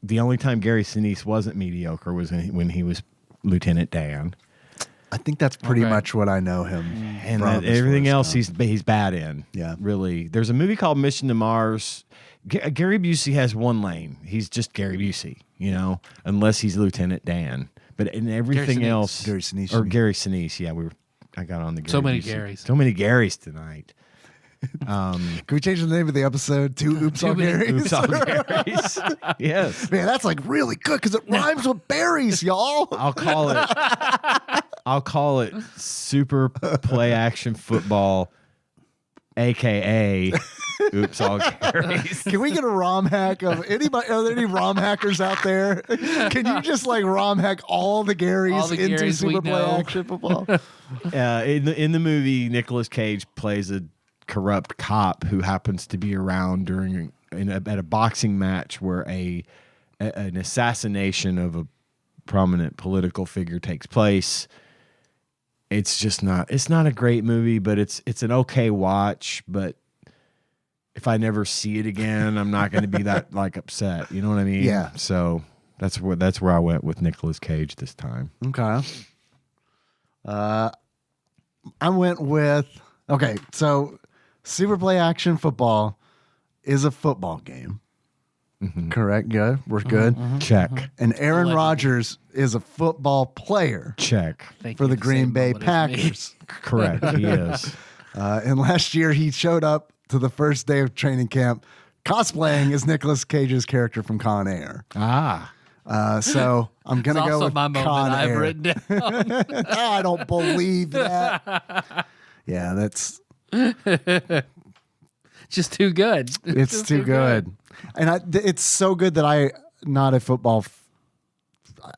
Speaker 1: The only time Gary Sinise wasn't mediocre was when he was Lieutenant Dan.
Speaker 2: I think that's pretty
Speaker 3: Okay.
Speaker 2: much what I know him
Speaker 1: And
Speaker 2: from. as
Speaker 1: everything
Speaker 2: far
Speaker 1: else
Speaker 2: as
Speaker 1: he's bad in.
Speaker 2: Yeah.
Speaker 1: Really. There's a movie called Mission to Mars. Gary Busey has one lane. He's just Gary Busey, unless he's Lieutenant Dan. But in everything
Speaker 3: Sinise.
Speaker 1: else,
Speaker 2: Gary Sinise,
Speaker 1: or
Speaker 2: you mean.
Speaker 1: Gary Sinise, yeah, I got on the Gary
Speaker 3: So many
Speaker 1: Busey.
Speaker 3: Garys.
Speaker 1: So many Garys tonight.
Speaker 2: Can we change the name of the episode to Oops All Gary's?
Speaker 1: Oops, all Gary's. Yes.
Speaker 2: Man, that's like really good because it rhymes with berries, y'all.
Speaker 1: I'll call it Super Play Action Football, aka Oops All Gary's.
Speaker 2: Can we get a ROM hack of anybody? Are there any ROM hackers out there? Can you just like ROM hack all the Garys into
Speaker 3: Garys we
Speaker 2: Super Play
Speaker 3: know.
Speaker 2: Action Football?
Speaker 1: In the movie, Nicolas Cage plays a corrupt cop who happens to be around at a boxing match where an assassination of a prominent political figure takes place. It's not a great movie, but it's an okay watch. But if I never see it again, I'm not going to be that like upset. You know what I mean?
Speaker 2: Yeah.
Speaker 1: So that's where I went with Nicolas Cage this time.
Speaker 2: Okay. I went with so Super Play Action Football is a football game. Correct. Good. We're good.
Speaker 1: Check.
Speaker 2: And Aaron
Speaker 3: Allegedly.
Speaker 2: Rodgers is a football player
Speaker 1: Check.
Speaker 3: Thank
Speaker 2: for
Speaker 3: you
Speaker 2: the
Speaker 3: for
Speaker 2: Green
Speaker 3: saying
Speaker 2: Bay
Speaker 3: what it is me.
Speaker 2: Packers.
Speaker 1: Correct. He is.
Speaker 2: And last year he showed up to the first day of training camp cosplaying as Nicolas Cage's character from Con Air.
Speaker 1: Ah.
Speaker 2: So I'm
Speaker 3: It's
Speaker 2: going to go
Speaker 3: also
Speaker 2: with
Speaker 3: my moment
Speaker 2: Con
Speaker 3: I've
Speaker 2: Air.
Speaker 3: written down.
Speaker 2: I don't believe that. Yeah, that's
Speaker 3: Just too good.
Speaker 2: it's
Speaker 3: Just
Speaker 2: too good. And it's so good that I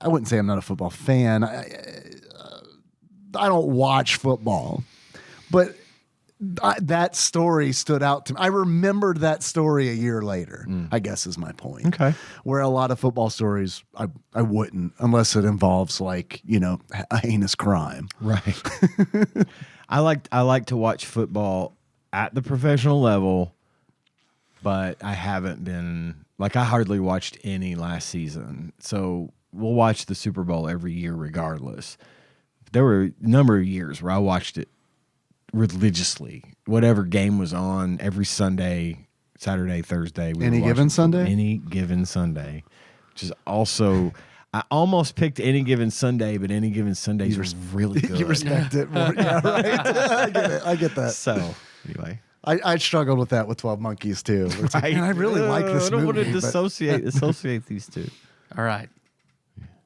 Speaker 2: wouldn't say I'm not a football fan. I don't watch football, but that story stood out to me. I remembered that story a year later, I guess is my point.
Speaker 1: Okay.
Speaker 2: Where a lot of football stories, I wouldn't, unless it involves like, a heinous crime.
Speaker 1: Right. I like to watch football at the professional level, but I haven't been I hardly watched any last season. So we'll watch the Super Bowl every year regardless. There were a number of years where I watched it religiously. Whatever game was on every Sunday, Saturday, Thursday.
Speaker 2: Any given Sunday?
Speaker 1: Any given Sunday. Which is also, I almost picked Any Given Sunday, but Any Given Sundays was really good.
Speaker 2: You respect it more. Yeah, right. I get that.
Speaker 1: So, anyway.
Speaker 2: I struggled with that with 12 Monkeys too. It's like, man, I really like this
Speaker 1: I don't
Speaker 2: movie.
Speaker 1: want to
Speaker 2: but-
Speaker 1: dissociate these two.
Speaker 3: All right.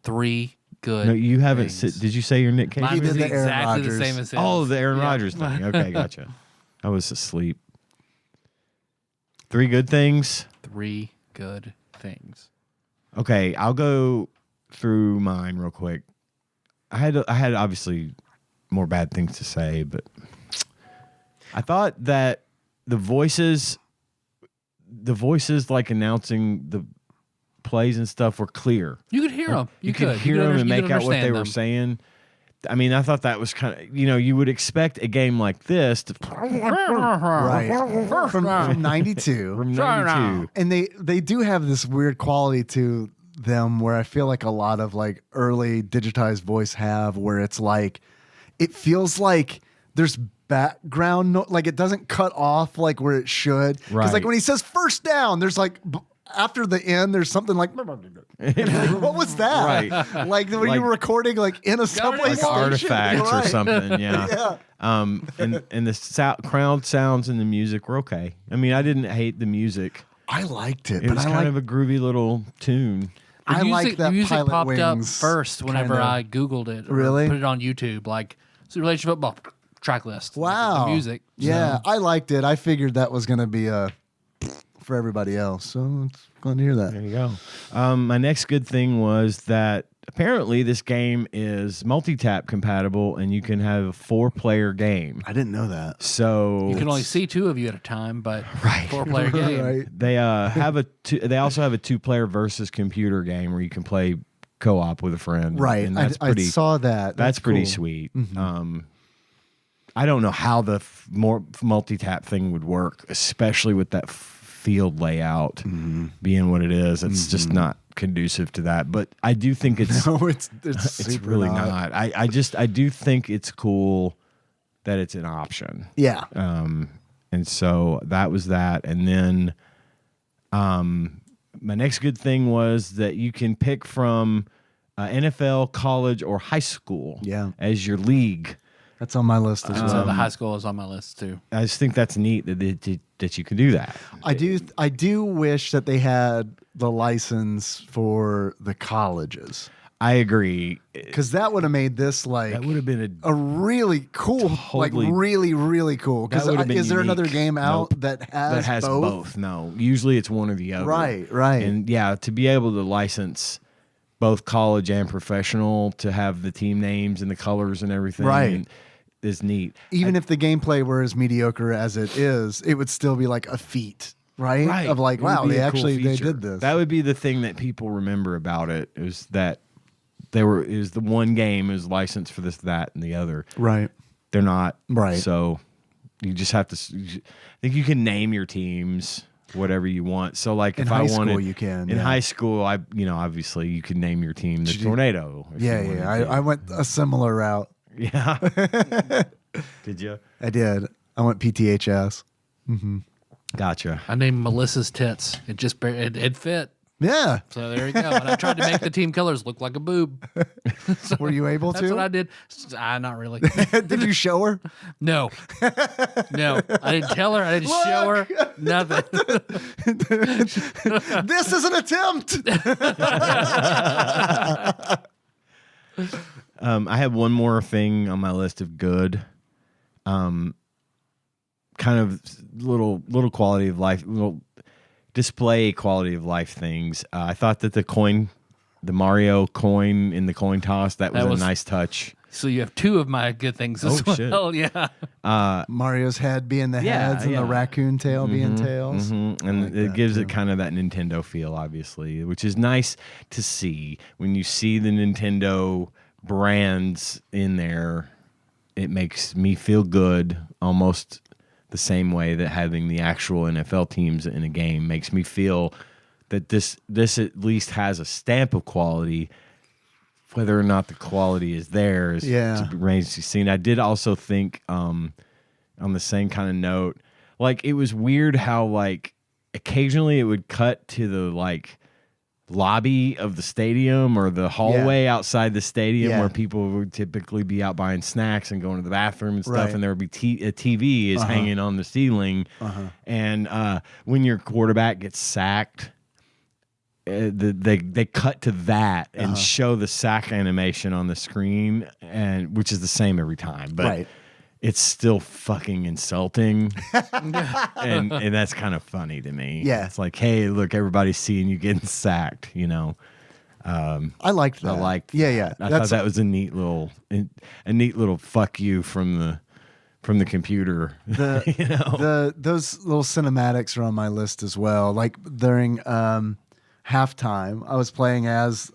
Speaker 3: 3 good.
Speaker 1: No, you haven't.
Speaker 3: things.
Speaker 1: Did you say your Nick Cage?
Speaker 3: Mine
Speaker 2: did
Speaker 3: was
Speaker 2: the Aaron
Speaker 3: exactly the
Speaker 2: Rodgers.
Speaker 3: same as his.
Speaker 1: Oh, the Aaron
Speaker 3: Yeah.
Speaker 1: Rodgers thing. Okay, gotcha. I was asleep. 3 good things.
Speaker 3: 3 good things.
Speaker 1: Okay, I'll go through mine real quick. I had obviously more bad things to say, but I thought that the voices like announcing the plays and stuff were clear.
Speaker 3: You could hear them.
Speaker 1: You could hear them and make out what they were saying. I mean, I thought that was kind of, you would expect a game like this to
Speaker 2: Right. From 92.
Speaker 1: from 92.
Speaker 2: And they do have this weird quality to them where I feel like a lot of like early digitized voice have, where it's like, it feels like there's background, like it doesn't cut off like where it should. Because like
Speaker 1: Right.
Speaker 2: when he says first down, there's like, after the end, there's something like, like, what was that?
Speaker 1: Right.
Speaker 2: Like when you were recording like in a subway
Speaker 1: Like
Speaker 2: station.
Speaker 1: artifacts or
Speaker 2: Right.
Speaker 1: something, yeah. And the crowd sounds and the music were okay. I mean, I didn't hate the music.
Speaker 2: I liked it,
Speaker 1: It
Speaker 2: but
Speaker 1: was
Speaker 2: I
Speaker 1: kind
Speaker 2: like
Speaker 1: of a groovy little tune.
Speaker 2: I like that
Speaker 3: the music
Speaker 2: Pilot
Speaker 3: popped up
Speaker 2: Wings
Speaker 3: first whenever
Speaker 2: kinda-
Speaker 3: I Googled it. Or
Speaker 2: Really?
Speaker 3: Put it on YouTube, like Super Relation Football track list.
Speaker 2: Wow.
Speaker 3: The music.
Speaker 2: Yeah,
Speaker 3: So,
Speaker 2: I liked it. I figured that was going to be for everybody else. So it's glad to hear that.
Speaker 1: There you go. My next good thing was that apparently this game is multi-tap compatible and you can have a 4-player game.
Speaker 2: I didn't know that.
Speaker 1: So
Speaker 3: you can only see 2 of you at a time, but
Speaker 1: Right.
Speaker 3: 4-player game.
Speaker 2: Right.
Speaker 1: they they also have a 2-player versus computer game where you can play co-op with a friend.
Speaker 2: Right.
Speaker 1: And that's
Speaker 2: I
Speaker 1: pretty
Speaker 2: saw that.
Speaker 1: That's pretty
Speaker 2: cool.
Speaker 1: sweet. I don't know how the more multi-tap thing would work, especially with that field layout being what it is. It's just not conducive to that. But I do think it's
Speaker 2: No, it's
Speaker 1: it's
Speaker 2: super
Speaker 1: really not. I do think it's cool that it's an option.
Speaker 2: Yeah.
Speaker 1: And so that was that. And then my next good thing was that you can pick from NFL, college, or high school
Speaker 2: Yeah.
Speaker 1: as your league.
Speaker 2: That's on my list as
Speaker 3: So
Speaker 2: well.
Speaker 3: the high school is on my list too.
Speaker 1: I just think that's neat that you can do that.
Speaker 2: I do wish that they had the license for the colleges.
Speaker 1: I agree.
Speaker 2: Because that would have made this like
Speaker 1: That would have been
Speaker 2: a really cool,
Speaker 1: Totally-
Speaker 2: like really, really cool.
Speaker 1: That
Speaker 2: Because
Speaker 1: would have been
Speaker 2: is there another
Speaker 1: unique.
Speaker 2: game out
Speaker 1: Nope.
Speaker 2: that has
Speaker 1: both? No, usually it's one or the other.
Speaker 2: Right.
Speaker 1: And yeah, to be able to license both college and professional to have the team names and the colors and everything,
Speaker 2: Right.
Speaker 1: is neat.
Speaker 2: Even if the gameplay were as mediocre as it is, it would still be like a feat, right?
Speaker 1: Right.
Speaker 2: Of like,
Speaker 1: It would
Speaker 2: wow,
Speaker 1: be
Speaker 2: they
Speaker 1: a cool
Speaker 2: actually they
Speaker 1: feature.
Speaker 2: did this.
Speaker 1: That would be the thing that people remember about it, is that it was the one game is licensed for this, that, and the other.
Speaker 2: right.
Speaker 1: They're not.
Speaker 2: Right.
Speaker 1: So you just have to. I think you can name your teams whatever you want. So like
Speaker 2: In
Speaker 1: if
Speaker 2: high
Speaker 1: I
Speaker 2: school,
Speaker 1: wanted
Speaker 2: you can,
Speaker 1: in
Speaker 2: yeah.
Speaker 1: high school, obviously you can name your team the Tornado. if you
Speaker 2: Yeah,
Speaker 1: wanted
Speaker 2: yeah.
Speaker 1: to.
Speaker 2: I went a similar route.
Speaker 1: Yeah. Did you?
Speaker 2: I did. I went PTHS.
Speaker 1: Gotcha.
Speaker 3: I named Melissa's tits. It just it fit.
Speaker 2: Yeah.
Speaker 3: So there you go. And I tried to make the team colors look like a boob. So
Speaker 2: Were you able
Speaker 3: that's
Speaker 2: to?
Speaker 3: what I did. Not really.
Speaker 2: Did you show her?
Speaker 3: No. No. I didn't tell her. I didn't show her. Nothing.
Speaker 2: This is an attempt.
Speaker 1: I have one more thing on my list of good, kind of little quality of life, little display quality of life things. I thought that the Mario coin in the coin toss, that was a nice touch.
Speaker 3: So you have two of my good things as
Speaker 1: Oh, shit.
Speaker 3: well. Yeah.
Speaker 2: Mario's head being the
Speaker 1: Yeah,
Speaker 2: heads and
Speaker 1: yeah.
Speaker 2: the raccoon tail being tails.
Speaker 1: And
Speaker 2: like
Speaker 1: it
Speaker 2: that,
Speaker 1: gives
Speaker 2: too.
Speaker 1: it kind of that Nintendo feel, obviously, which is nice to see. When you see the Nintendo brands in there, it makes me feel good, almost the same way that having the actual NFL teams in a game makes me feel that this at least has a stamp of quality. Whether or not the quality is there is
Speaker 2: Yeah.
Speaker 1: to remains to be seen. I did also think, on the same kind of note, like it was weird how like occasionally it would cut to the like lobby of the stadium or the hallway outside the stadium
Speaker 2: Yeah.
Speaker 1: where people would typically be out buying snacks and going to the bathroom and stuff,
Speaker 2: Right.
Speaker 1: and there would be a TV is hanging on the ceiling, and when your quarterback gets sacked. They cut to that and show the sack animation on the screen, and which is the same every time, but
Speaker 2: Right.
Speaker 1: it's still fucking insulting, and that's kind of funny to me.
Speaker 2: Yeah.
Speaker 1: It's like, hey, look, everybody's seeing you getting sacked. You know,
Speaker 2: I liked that.
Speaker 1: I liked.
Speaker 2: Yeah, yeah.
Speaker 1: I thought that was a neat little fuck you from the computer.
Speaker 2: The,
Speaker 1: you know,
Speaker 2: those little cinematics are on my list as well. Like during halftime, I was playing as.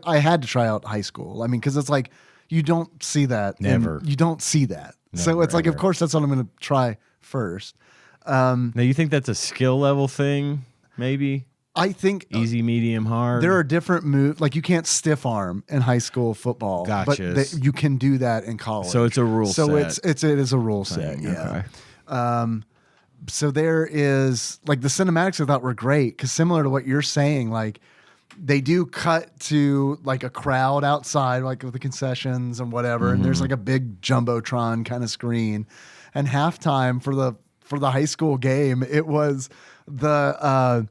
Speaker 2: I had to try out high school. I mean, because it's like you don't see that.
Speaker 1: Never.
Speaker 2: You don't see that. So
Speaker 1: Never,
Speaker 2: it's like, of
Speaker 1: ever.
Speaker 2: course, that's what I'm going to try first.
Speaker 1: now you think that's a skill level thing? Maybe
Speaker 2: I think
Speaker 1: easy, medium, hard.
Speaker 2: there are different moves. Like you can't stiff arm in high school football, but
Speaker 1: Gotchas.
Speaker 2: you can do that in college.
Speaker 1: So it's a rule
Speaker 2: So
Speaker 1: set
Speaker 2: it is a rule set.
Speaker 1: thing.
Speaker 2: Yeah.
Speaker 1: Okay.
Speaker 2: So there is like the cinematics I thought were great because similar to what you're saying, like they do cut to like a crowd outside, like with the concessions and whatever, and there's like a big jumbotron kind of screen. And halftime for the high school game, it was the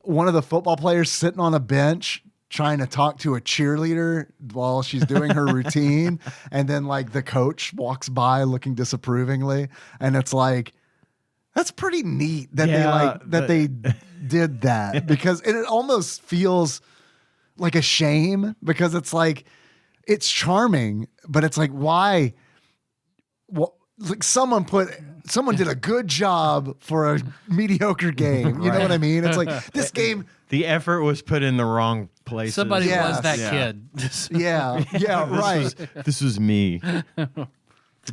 Speaker 2: one of the football players sitting on a bench trying to talk to a cheerleader while she's doing her routine, and then like the coach walks by looking disapprovingly, and it's like. That's pretty neat that they did that because it almost feels like a shame because it's like it's charming, but it's like why? Well, like someone did a good job for a mediocre game. You know what I mean? It's like this game.
Speaker 1: The effort was put in the wrong places.
Speaker 3: Somebody
Speaker 2: Yes.
Speaker 3: was that
Speaker 1: Yeah.
Speaker 3: kid.
Speaker 2: Yeah, right.
Speaker 1: This was me.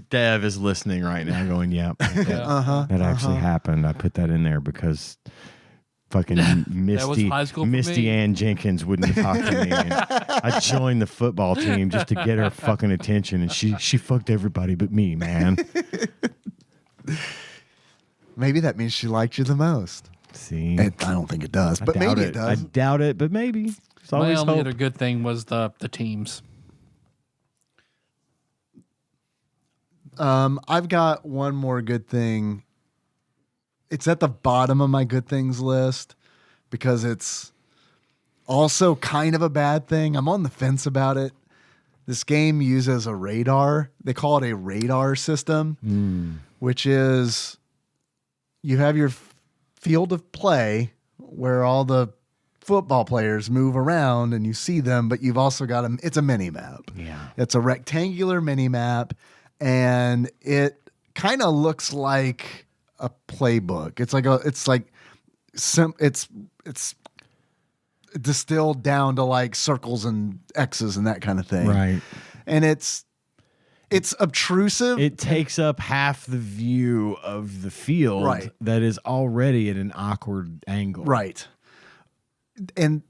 Speaker 1: Dev is listening right now, going, "Yep, that actually happened. I put that in there because fucking Misty,
Speaker 3: high school for me.
Speaker 1: Misty Ann Jenkins wouldn't talk to me. And I joined the football team just to get her fucking attention, and she fucked everybody but me, man.
Speaker 2: Maybe that means she liked you the most.
Speaker 1: See,
Speaker 2: I don't think it does, but
Speaker 1: doubt
Speaker 2: maybe
Speaker 1: it.
Speaker 2: it does.
Speaker 1: I doubt it, but maybe. It's
Speaker 3: My
Speaker 1: always
Speaker 3: only
Speaker 1: hope.
Speaker 3: other good thing was the teams.
Speaker 2: I've got one more good thing. It's at the bottom of my good things list because it's also kind of a bad thing. I'm on the fence about it. This game uses a radar. They call it a radar system, which is you have your field of play where all the football players move around and you see them, but you've also got it's a mini map.
Speaker 1: Yeah.
Speaker 2: It's a rectangular mini map, and it kind of looks like a playbook. It's distilled down to like circles and X's and that kind of thing.
Speaker 1: Right.
Speaker 2: And it's obtrusive.
Speaker 1: It takes up half the view of the field
Speaker 2: Right.
Speaker 1: that is already at an awkward angle.
Speaker 2: Right. And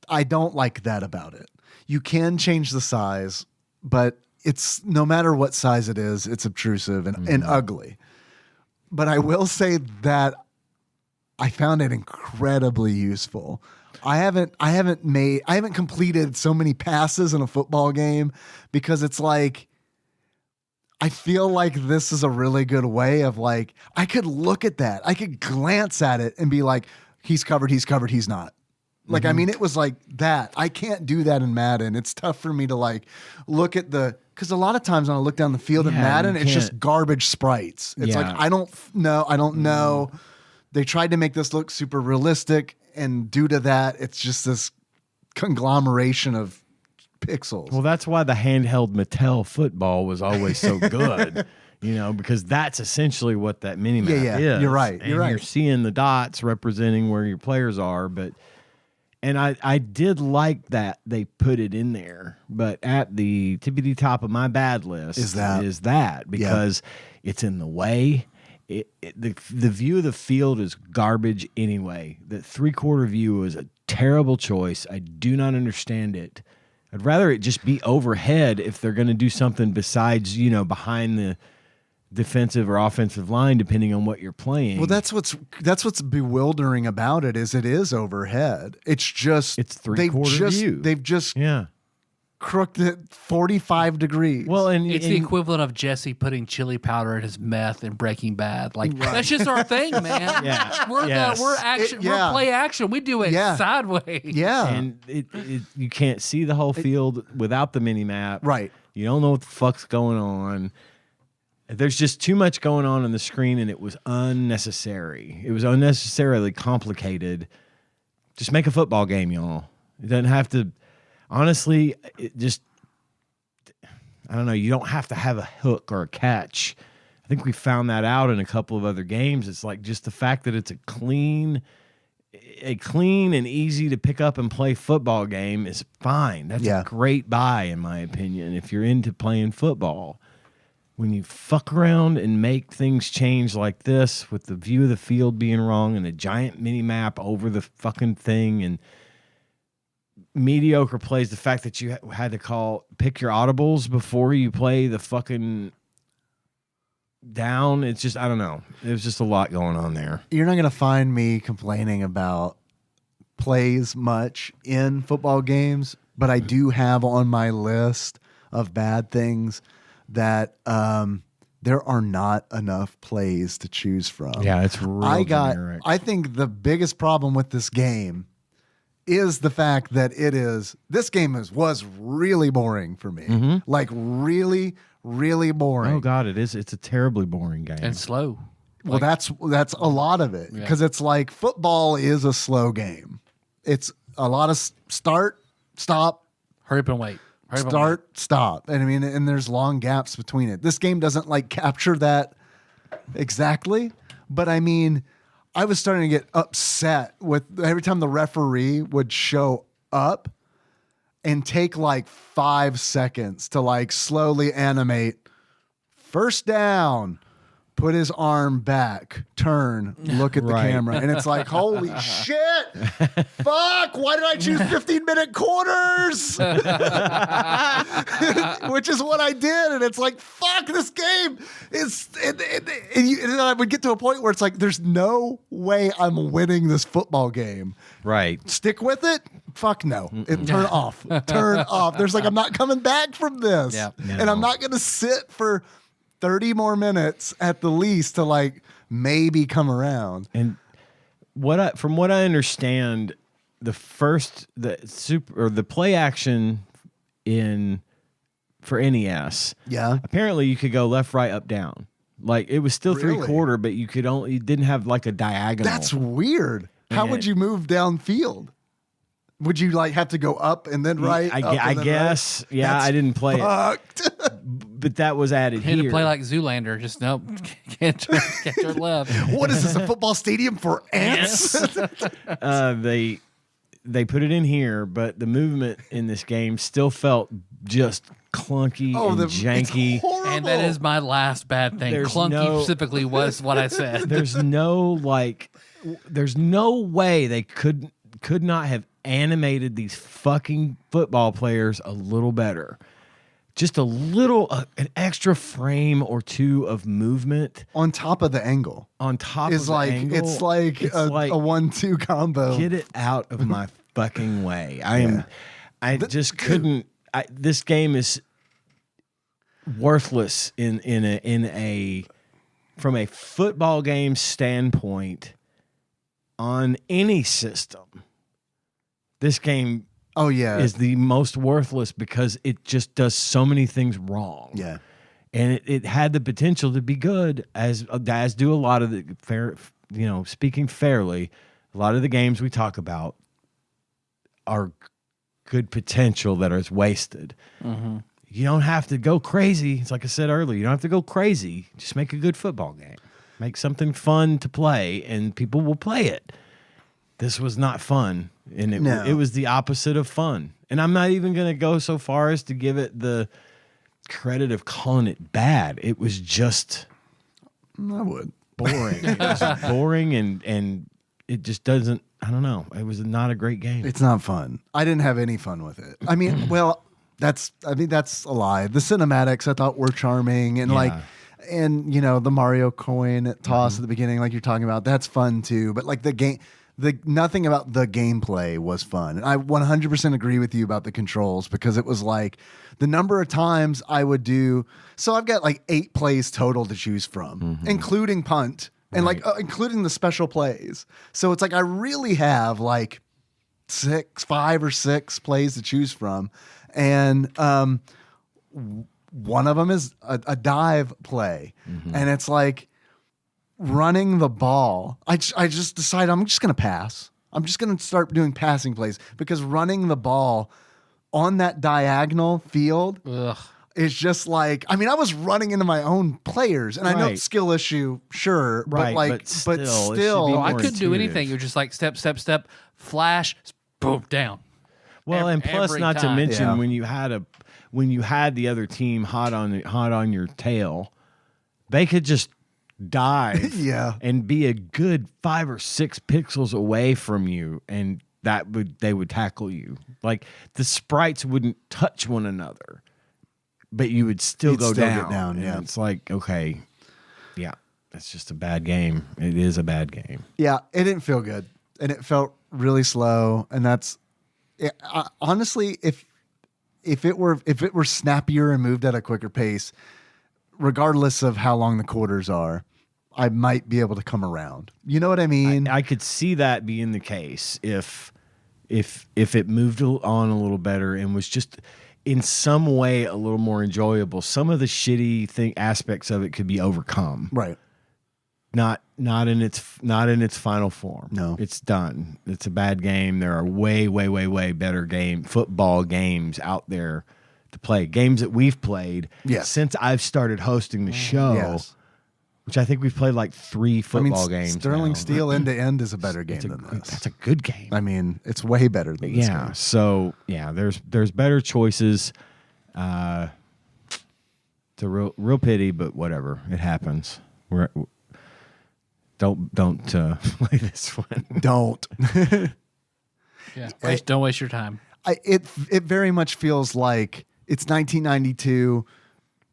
Speaker 2: I don't like that about it. You can change the size, but it's no matter what size it is, it's obtrusive and ugly. But I will say that I found it incredibly useful. I haven't completed so many passes in a football game because it's like I feel like this is a really good way of like I could look at that. I could glance at it and be like, he's covered, he's not. Like, I mean, it was like that. I can't do that in Madden. It's tough for me to like look at because a lot of times when I look down the field in
Speaker 1: Yeah,
Speaker 2: Madden,
Speaker 1: you
Speaker 2: it's just
Speaker 1: can't.
Speaker 2: garbage sprites. It's
Speaker 1: Yeah.
Speaker 2: like, I don't know. They tried to make this look super realistic. And due to that, it's just this conglomeration of pixels.
Speaker 1: Well, that's why the handheld Mattel football was always so good. Because that's essentially what that mini map
Speaker 2: Yeah,
Speaker 1: is.
Speaker 2: you're right,
Speaker 1: And
Speaker 2: you're right.
Speaker 1: You're seeing the dots representing where your players are, and I did like that they put it in there, but at the tippity top of my bad list
Speaker 2: Is that.
Speaker 1: because it's in the way. The view of the field is garbage anyway. The 3/4 view is a terrible choice. I do not understand it. I'd rather it just be overhead if they're going to do something besides, behind the defensive or offensive line, depending on what you're playing.
Speaker 2: Well, that's what's bewildering about it is overhead. It's just
Speaker 1: It's 3/4 view.
Speaker 2: They've just
Speaker 1: Yeah.
Speaker 2: crooked it 45 degrees.
Speaker 1: Well, and
Speaker 3: It's the equivalent of Jesse putting chili powder in his meth in Breaking Bad. Like that's just our thing, man.
Speaker 1: Yeah.
Speaker 3: We're
Speaker 1: Yes.
Speaker 3: we're action.
Speaker 2: Yeah.
Speaker 3: We're play action. We do it
Speaker 2: Yeah.
Speaker 3: sideways.
Speaker 2: yeah,
Speaker 1: and you can't see the whole field without the mini map.
Speaker 2: right.
Speaker 1: You don't know what the fuck's going on. There's just too much going on the screen, and it was unnecessary. It was unnecessarily complicated. Just make a football game, y'all. It doesn't have to. Honestly, I don't know. You don't have to have a hook or a catch. I think we found that out in a couple of other games. It's like just the fact that it's a clean and easy to pick up and play football game is fine. That's
Speaker 2: Yeah.
Speaker 1: a great buy, in my opinion, if you're into playing football. When you fuck around and make things change like this with the view of the field being wrong and a giant mini map over the fucking thing and mediocre plays, the fact that you had to pick your audibles before you play the fucking down, it's just, I don't know. There's just a lot going on there.
Speaker 2: You're not going to find me complaining about plays much in football games, but I do have on my list of bad things that there are not enough plays to choose from.
Speaker 1: Yeah, it's real generic.
Speaker 2: I think the biggest problem with this game is the fact that this game was really boring for me. Like really, really boring.
Speaker 1: Oh God, it is. It's a terribly boring game.
Speaker 3: And slow.
Speaker 2: Well, that's a lot of it because it's like football is a slow game. It's a lot of start, stop,
Speaker 3: Hurry up and wait. Hurry up and wait.
Speaker 2: start, stop. And I mean, and there's long gaps between it. This game doesn't like capture that exactly, but I mean, I was starting to get upset with every time the referee would show up and take like 5 seconds to like slowly animate first down, put his arm back, turn, look at the
Speaker 1: Right.
Speaker 2: camera. And it's like, holy shit, fuck, why did I choose 15-minute quarters? Which is what I did. And it's like, fuck, this game is, and then I would get to a point where it's like, there's no way I'm winning this football game.
Speaker 1: right.
Speaker 2: Stick with it? Fuck no. Turn off. Turn off. There's like, I'm not coming back from this.
Speaker 3: Yeah.
Speaker 2: And I'm not going to sit for 30 more minutes at the least to like maybe come around.
Speaker 1: And from what I understand, the play action for NES, apparently you could go left, right, up, down. Like it was still
Speaker 2: Really?
Speaker 1: 3/4, but you didn't have like a diagonal.
Speaker 2: That's weird. How would you move downfield? Would you like have to go up and then right?
Speaker 1: I guess. Right? Yeah, I didn't play it. But that was added
Speaker 3: You had
Speaker 1: here.
Speaker 3: to play like Zoolander. Just nope, can't turn left.
Speaker 2: What is this, a football stadium for ants?
Speaker 1: They put it in here, but the movement in this game still felt just clunky and janky.
Speaker 2: It's horrible.
Speaker 3: And that is my last bad thing. Clunky specifically was what I said.
Speaker 1: There's no way they could not have animated these fucking football players a little better. Just a little, an extra frame or two of movement
Speaker 2: on top of the angle.
Speaker 1: On top of the angle.
Speaker 2: It's like a 1-2 combo.
Speaker 1: Get it out of my fucking way. I just couldn't. This game is worthless in a from a football game standpoint on any system. This game is the most worthless because it just does so many things wrong.
Speaker 2: Yeah.
Speaker 1: And it had the potential to be good, as do a lot of the speaking fairly, a lot of the games we talk about are good potential that is wasted. Mm-hmm. You don't have to go crazy. It's like I said earlier, you don't have to go crazy. Just make a good football game. Make something fun to play, and people will play it. This was not fun, and it was the opposite of fun. And I'm not even going to go so far as to give it the credit of calling it bad. It was just
Speaker 2: I would
Speaker 1: boring. It was boring, and it just doesn't. I don't know. It was not a great game.
Speaker 2: It's not fun. I didn't have any fun with it. I mean, that's a lie. The cinematics I thought were charming, and the Mario coin toss at the beginning, like you're talking about, that's fun too. But like the game. Nothing about the gameplay was fun. And I 100% agree with you about the controls, because it was like the number of times I would do. So I've got like 8 plays total to choose from, including punt and including the special plays. So it's like I really have like 5 or 6 plays to choose from. And one of them is a dive play. And it's like, running the ball, I just decided I'm just going to pass. I'm just going to start doing passing plays, because running the ball on that diagonal field is just like, I mean, I was running into my own players, and I know it's skill issue, sure, but still,
Speaker 3: I couldn't do anything. You're just like step, flash, boom, down.
Speaker 1: Well, and plus, not to mention when you had the other team hot on your tail, they could just dive and be a good 5 or 6 pixels away from you, and they would tackle you. Like the sprites wouldn't touch one another, but you would still go down.
Speaker 2: Get down.
Speaker 1: And it's like, okay, that's just a bad game. It is a bad game.
Speaker 2: Yeah, it didn't feel good, and it felt really slow. And that's honestly, if it were snappier and moved at a quicker pace, regardless of how long the quarters are, I might be able to come around. You know what I mean?
Speaker 1: I could see that being the case if it moved on a little better and was just in some way a little more enjoyable. Some of the shitty aspects of it could be overcome.
Speaker 2: Right.
Speaker 1: Not in its final form.
Speaker 2: No.
Speaker 1: It's done. It's a bad game. There are way better football games out there to play. Games that we've played since I've started hosting the show.
Speaker 2: Yes.
Speaker 1: Which I think we've played like 3 football games.
Speaker 2: Sterling Steel end to end is a better game than this.
Speaker 1: That's a good game.
Speaker 2: I mean, it's way better than this game.
Speaker 1: So there's better choices. It's a real pity, but whatever. It happens. Don't play this one.
Speaker 2: Don't.
Speaker 3: Don't waste your time.
Speaker 2: It very much feels like it's 1992.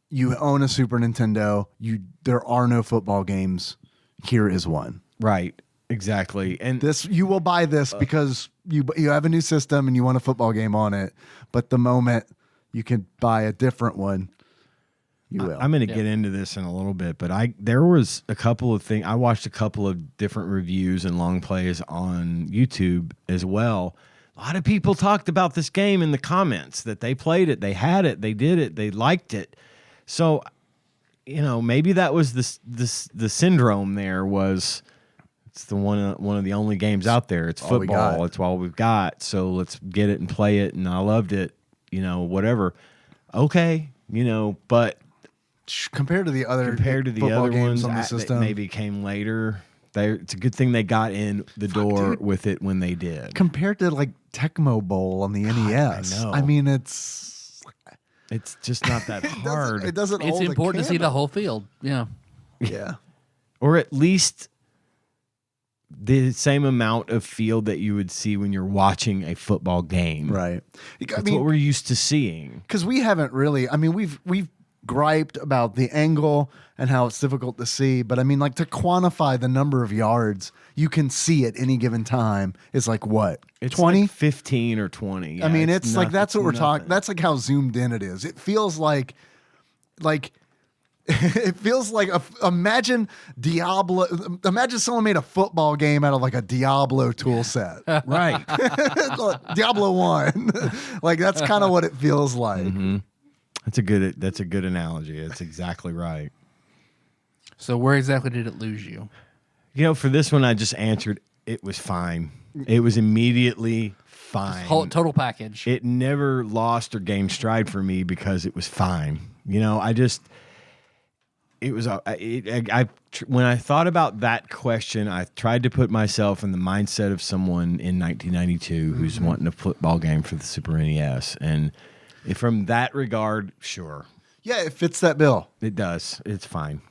Speaker 2: You own a Super Nintendo. There are no football games. Here is one.
Speaker 1: Right. Exactly. And
Speaker 2: you will buy this because you have a new system and you want a football game on it. But the moment you can buy a different one, You will.
Speaker 1: I'm going to get into this in a little bit, but there was a couple of things. I watched a couple of different reviews and long plays on YouTube as well. A lot of people talked about this game in the comments, that they played it, they had it, they did it, they liked it. So, maybe that was the syndrome there was it's the one of the only games out there. It's football. It's all we've got. So let's get it and play it. And I loved it, whatever. Okay, but
Speaker 2: compared to the other
Speaker 1: ones
Speaker 2: on the system,
Speaker 1: that maybe came later. It's a good thing they got in the door with it when they did.
Speaker 2: Compared to like Tecmo Bowl on the NES,
Speaker 1: I know.
Speaker 2: I mean, it's
Speaker 1: just not that hard.
Speaker 2: It doesn't.
Speaker 3: It's important to see the whole field. Yeah.
Speaker 2: Yeah.
Speaker 1: Or at least the same amount of field that you would see when you're watching a football game.
Speaker 2: Right.
Speaker 1: That's what we're used to seeing.
Speaker 2: Because we haven't really. I mean, we've griped about the angle and how it's difficult to see, but I mean, like, to quantify the number of yards you can see at any given time is like what?
Speaker 1: It's
Speaker 2: 20?
Speaker 1: like 15 or 20.
Speaker 2: I mean, it's like that's what we're talking. That's like how zoomed in it is. It feels like it feels like imagine Diablo. Imagine someone made a football game out of like a Diablo tool set,
Speaker 1: right?
Speaker 2: Diablo 1. Like, that's kind of what it feels like.
Speaker 1: Mm-hmm. That's a good analogy. That's exactly right.
Speaker 3: So where exactly did it lose you?
Speaker 1: For this one, I just answered it was fine. It was immediately fine.
Speaker 3: Total package.
Speaker 1: It never lost or gained stride for me because it was fine. When I thought about that question, I tried to put myself in the mindset of someone in 1992 who's wanting a football game for the Super NES. And from that regard, sure.
Speaker 2: Yeah, it fits that bill.
Speaker 1: It does. It's fine.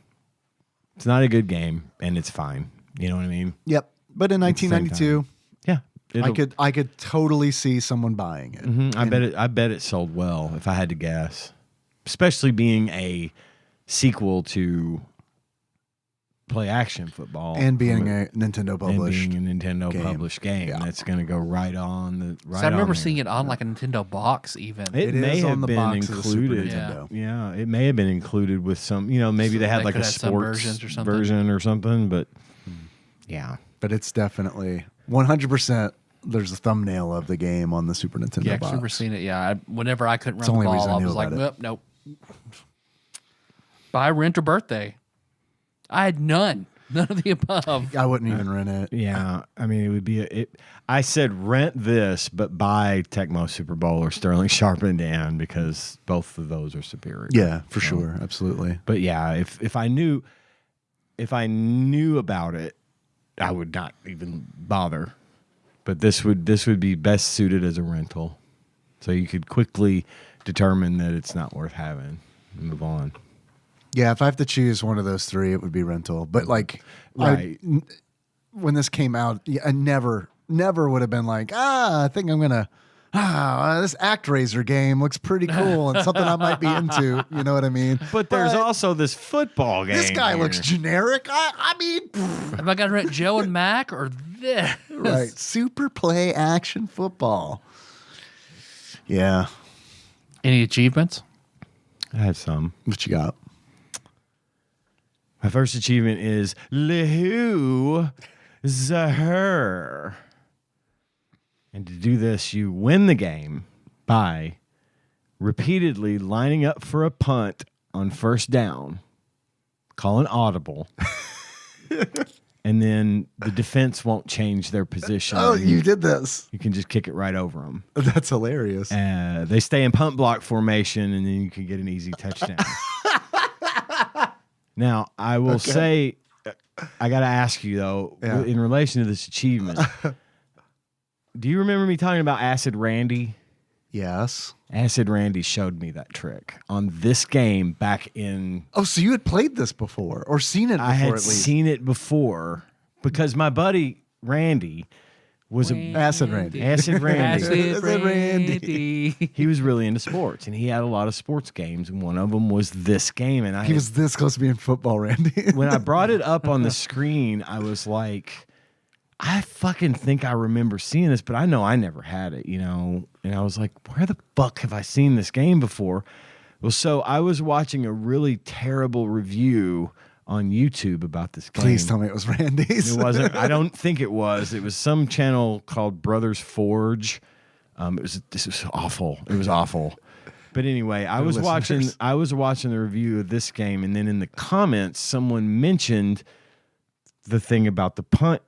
Speaker 1: It's not a good game, and it's fine. You know what I mean?
Speaker 2: Yep. But in 1992,
Speaker 1: yeah,
Speaker 2: I could totally see someone buying it.
Speaker 1: Mm-hmm. I bet it sold well, if I had to guess. Especially being a sequel to Play Action Football
Speaker 2: and being a Nintendo published
Speaker 1: game.
Speaker 2: Yeah.
Speaker 1: That's going to go right on the right.
Speaker 3: So I remember seeing it on like a Nintendo box. Even
Speaker 1: it may have been
Speaker 2: box
Speaker 1: included. Yeah, it may have been included with some. Maybe they had like a sports version or something. But yeah,
Speaker 2: but it's definitely 100%. There's a thumbnail of the game on the Super Nintendo box.
Speaker 3: I remember seeing it. Yeah, whenever I couldn't run the ball, I was like, nope. Buy, rent, or birthday. I had none of the above.
Speaker 2: I wouldn't even rent it.
Speaker 1: Yeah, I mean, it would be. I said rent this, but buy Tecmo Super Bowl or Sterling Sharp and Dan because both of those are superior.
Speaker 2: Yeah, for sure, absolutely.
Speaker 1: But yeah, if I knew about it, I would not even bother. But this would be best suited as a rental, so you could quickly determine that it's not worth having and move on.
Speaker 2: Yeah, if I have to choose one of those three, it would be rental. But like,
Speaker 1: right.
Speaker 2: When this came out, I never would have been like, I think I'm gonna. This ActRaiser game looks pretty cool and something I might be into. You know what I mean?
Speaker 1: But there's also this football game.
Speaker 2: This guy looks generic. I mean,
Speaker 3: have I got to rent Joe and Mac or this?
Speaker 2: Right, Super Play Action Football. Yeah.
Speaker 3: Any achievements?
Speaker 1: I have some.
Speaker 2: What you got?
Speaker 1: My first achievement is Lehu Zahur. And to do this, you win the game by repeatedly lining up for a punt on first down, call an audible, and then the defense won't change their position.
Speaker 2: Oh, you did this.
Speaker 1: You can just kick it right over them.
Speaker 2: That's hilarious.
Speaker 1: They stay in punt block formation, and then you can get an easy touchdown. Now, I will say, I got to ask you, though, in relation to this achievement, do you remember me talking about Acid Randy?
Speaker 2: Yes.
Speaker 1: Acid Randy showed me that trick on this game back in...
Speaker 2: Oh, so you had played this before or seen it before,
Speaker 1: I had
Speaker 2: at least?
Speaker 1: seen it before because my buddy Randy was
Speaker 2: Acid Randy.
Speaker 1: Acid Randy.
Speaker 3: Acid Randy.
Speaker 1: He was really into sports, and he had a lot of sports games, and one of them was this game. And
Speaker 2: he was this close to being football, Randy.
Speaker 1: When I brought it up on the screen, I was like, I fucking think I remember seeing this, but I know I never had it, And I was like, where the fuck have I seen this game before? Well, so I was watching a really terrible review on YouTube about this game.
Speaker 2: Please tell me it was Randy's.
Speaker 1: It wasn't. I don't think it was. It was some channel called Brothers Forge. This was awful. It was awful. But anyway, I was watching the review of this game, and then in the comments, someone mentioned the thing about the punt.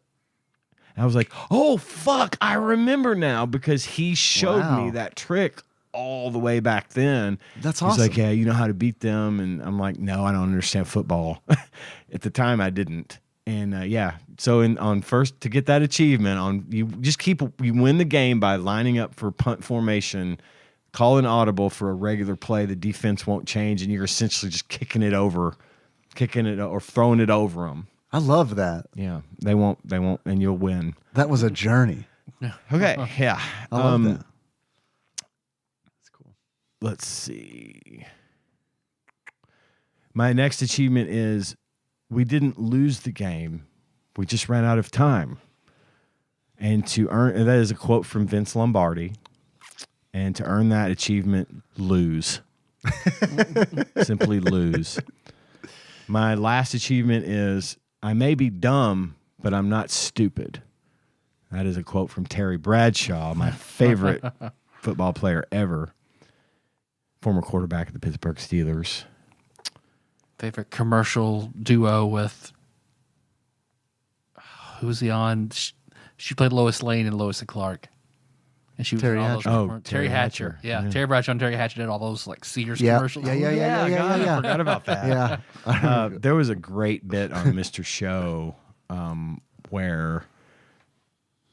Speaker 1: And I was like, "Oh fuck! I remember now," because he showed me that trick all the way back then.
Speaker 2: That's
Speaker 1: He's
Speaker 2: awesome.
Speaker 1: like, "Yeah, you know how to beat them," and I'm like, "No, I don't understand football." At the time, I didn't. And so on first to get that achievement, you win the game by lining up for punt formation, call an audible for a regular play. The defense won't change, and you're essentially just kicking it or throwing it over them.
Speaker 2: I love that.
Speaker 1: Yeah, they won't, and you'll win.
Speaker 2: That was a journey.
Speaker 1: Okay, yeah,
Speaker 2: I love that.
Speaker 1: That's cool. Let's see. My next achievement is we didn't lose the game. We just ran out of time. And that is a quote from Vince Lombardi. And to earn that achievement, lose. Simply lose. My last achievement is I may be dumb, but I'm not stupid. That is a quote from Terry Bradshaw, my favorite football player ever. Former quarterback of the Pittsburgh Steelers.
Speaker 3: Favorite commercial duo with who's he on? She played Lois Lane and Lois and Clark, and she was
Speaker 2: Terry
Speaker 3: in all
Speaker 2: Hatcher.
Speaker 3: those
Speaker 1: Oh,
Speaker 3: Terry Hatcher. Yeah, Terry Bradshaw and Terry Hatcher did all those like Sears commercials.
Speaker 2: Yeah.
Speaker 1: I forgot about that.
Speaker 2: Yeah.
Speaker 1: There was a great bit on Mr. Show where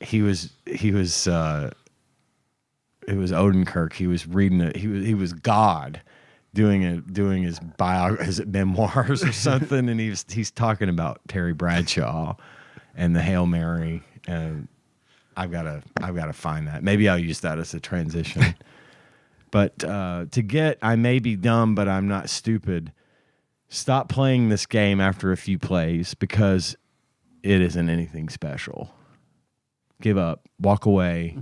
Speaker 1: it was Odenkirk. He was reading he was God doing his memoirs or something, and he's talking about Terry Bradshaw and the Hail Mary, and I've got to find that. Maybe I'll use that as a transition. But to get I may be dumb, but I'm not stupid. Stop playing this game after a few plays because it isn't anything special. Give up, walk away,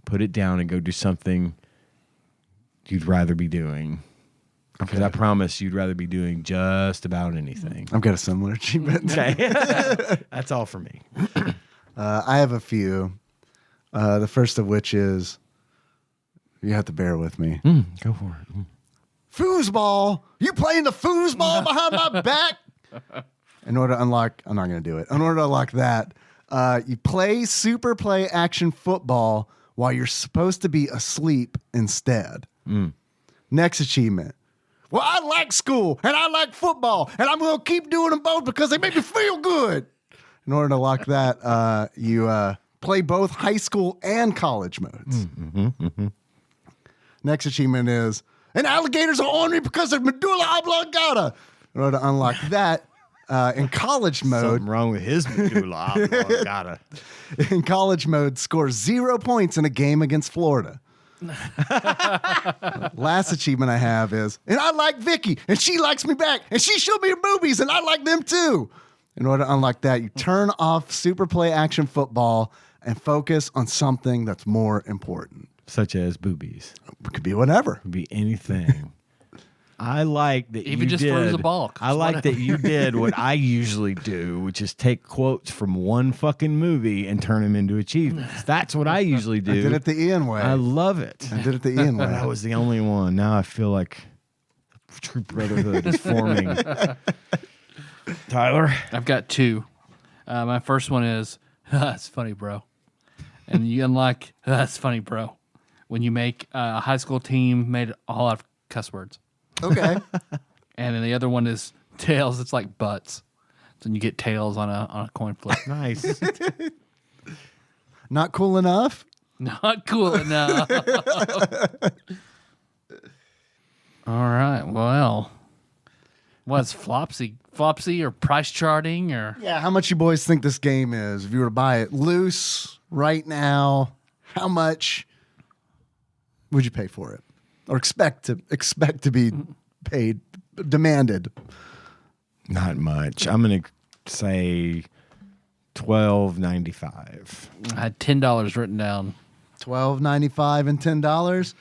Speaker 1: put it down, and go do something you'd rather be doing. Because I promise you'd rather be doing just about anything.
Speaker 2: I've got a similar achievement.
Speaker 1: Okay. That's all for me.
Speaker 2: I have a few. The first of which is, you have to bear with me.
Speaker 1: Go for it.
Speaker 2: Foosball! You playing the foosball behind my back? In order to unlock, I'm not going to do it. In order to unlock that, you play super play action football while you're supposed to be asleep instead. Next achievement. Well, I like school and I like football and I'm going to keep doing them both because they make me feel good. In order to unlock that, you play both high school and college modes. Next achievement is, and alligators are on me because they're medulla oblongata. In order to unlock that, in college mode,
Speaker 1: Something wrong with his medulla oblongata.
Speaker 2: in college mode, score 0 points in a game against Florida. Last achievement I have is, and I like Vicky, and she likes me back, and she showed me her boobies, and I like them too. In order to unlock that, you turn off super play action football and focus on something that's more important.
Speaker 1: Such as boobies.
Speaker 2: It could be whatever.
Speaker 1: Could be anything. I like that
Speaker 3: Even
Speaker 1: you
Speaker 3: just
Speaker 1: did.
Speaker 3: throws the ball.
Speaker 1: I like that you did what I usually do, which is take quotes from one fucking movie and turn them into achievements. That's what I usually do.
Speaker 2: I did it the Ian way.
Speaker 1: I love it.
Speaker 2: I did it the Ian way.
Speaker 1: That was the only one. Now I feel like true brotherhood is forming. Tyler?
Speaker 3: I've got two. My first one is, that's funny, bro. And you unlock, that's funny, bro. When you make a high school team made all out of cuss words.
Speaker 2: Okay.
Speaker 3: And then the other one is tails. It's like butts. So you get tails on a coin flip.
Speaker 1: Nice.
Speaker 2: Not cool enough?
Speaker 3: Not cool enough. All right. Well, what's Flopsy or price charting or?
Speaker 2: Yeah, how much you boys think this game is? If you were to buy it loose right now, how much would you pay for it? Or expect to be paid, demanded?
Speaker 1: Not much. I'm going to say $12.95.
Speaker 3: I had $10 written down.
Speaker 2: $12.95 and $10.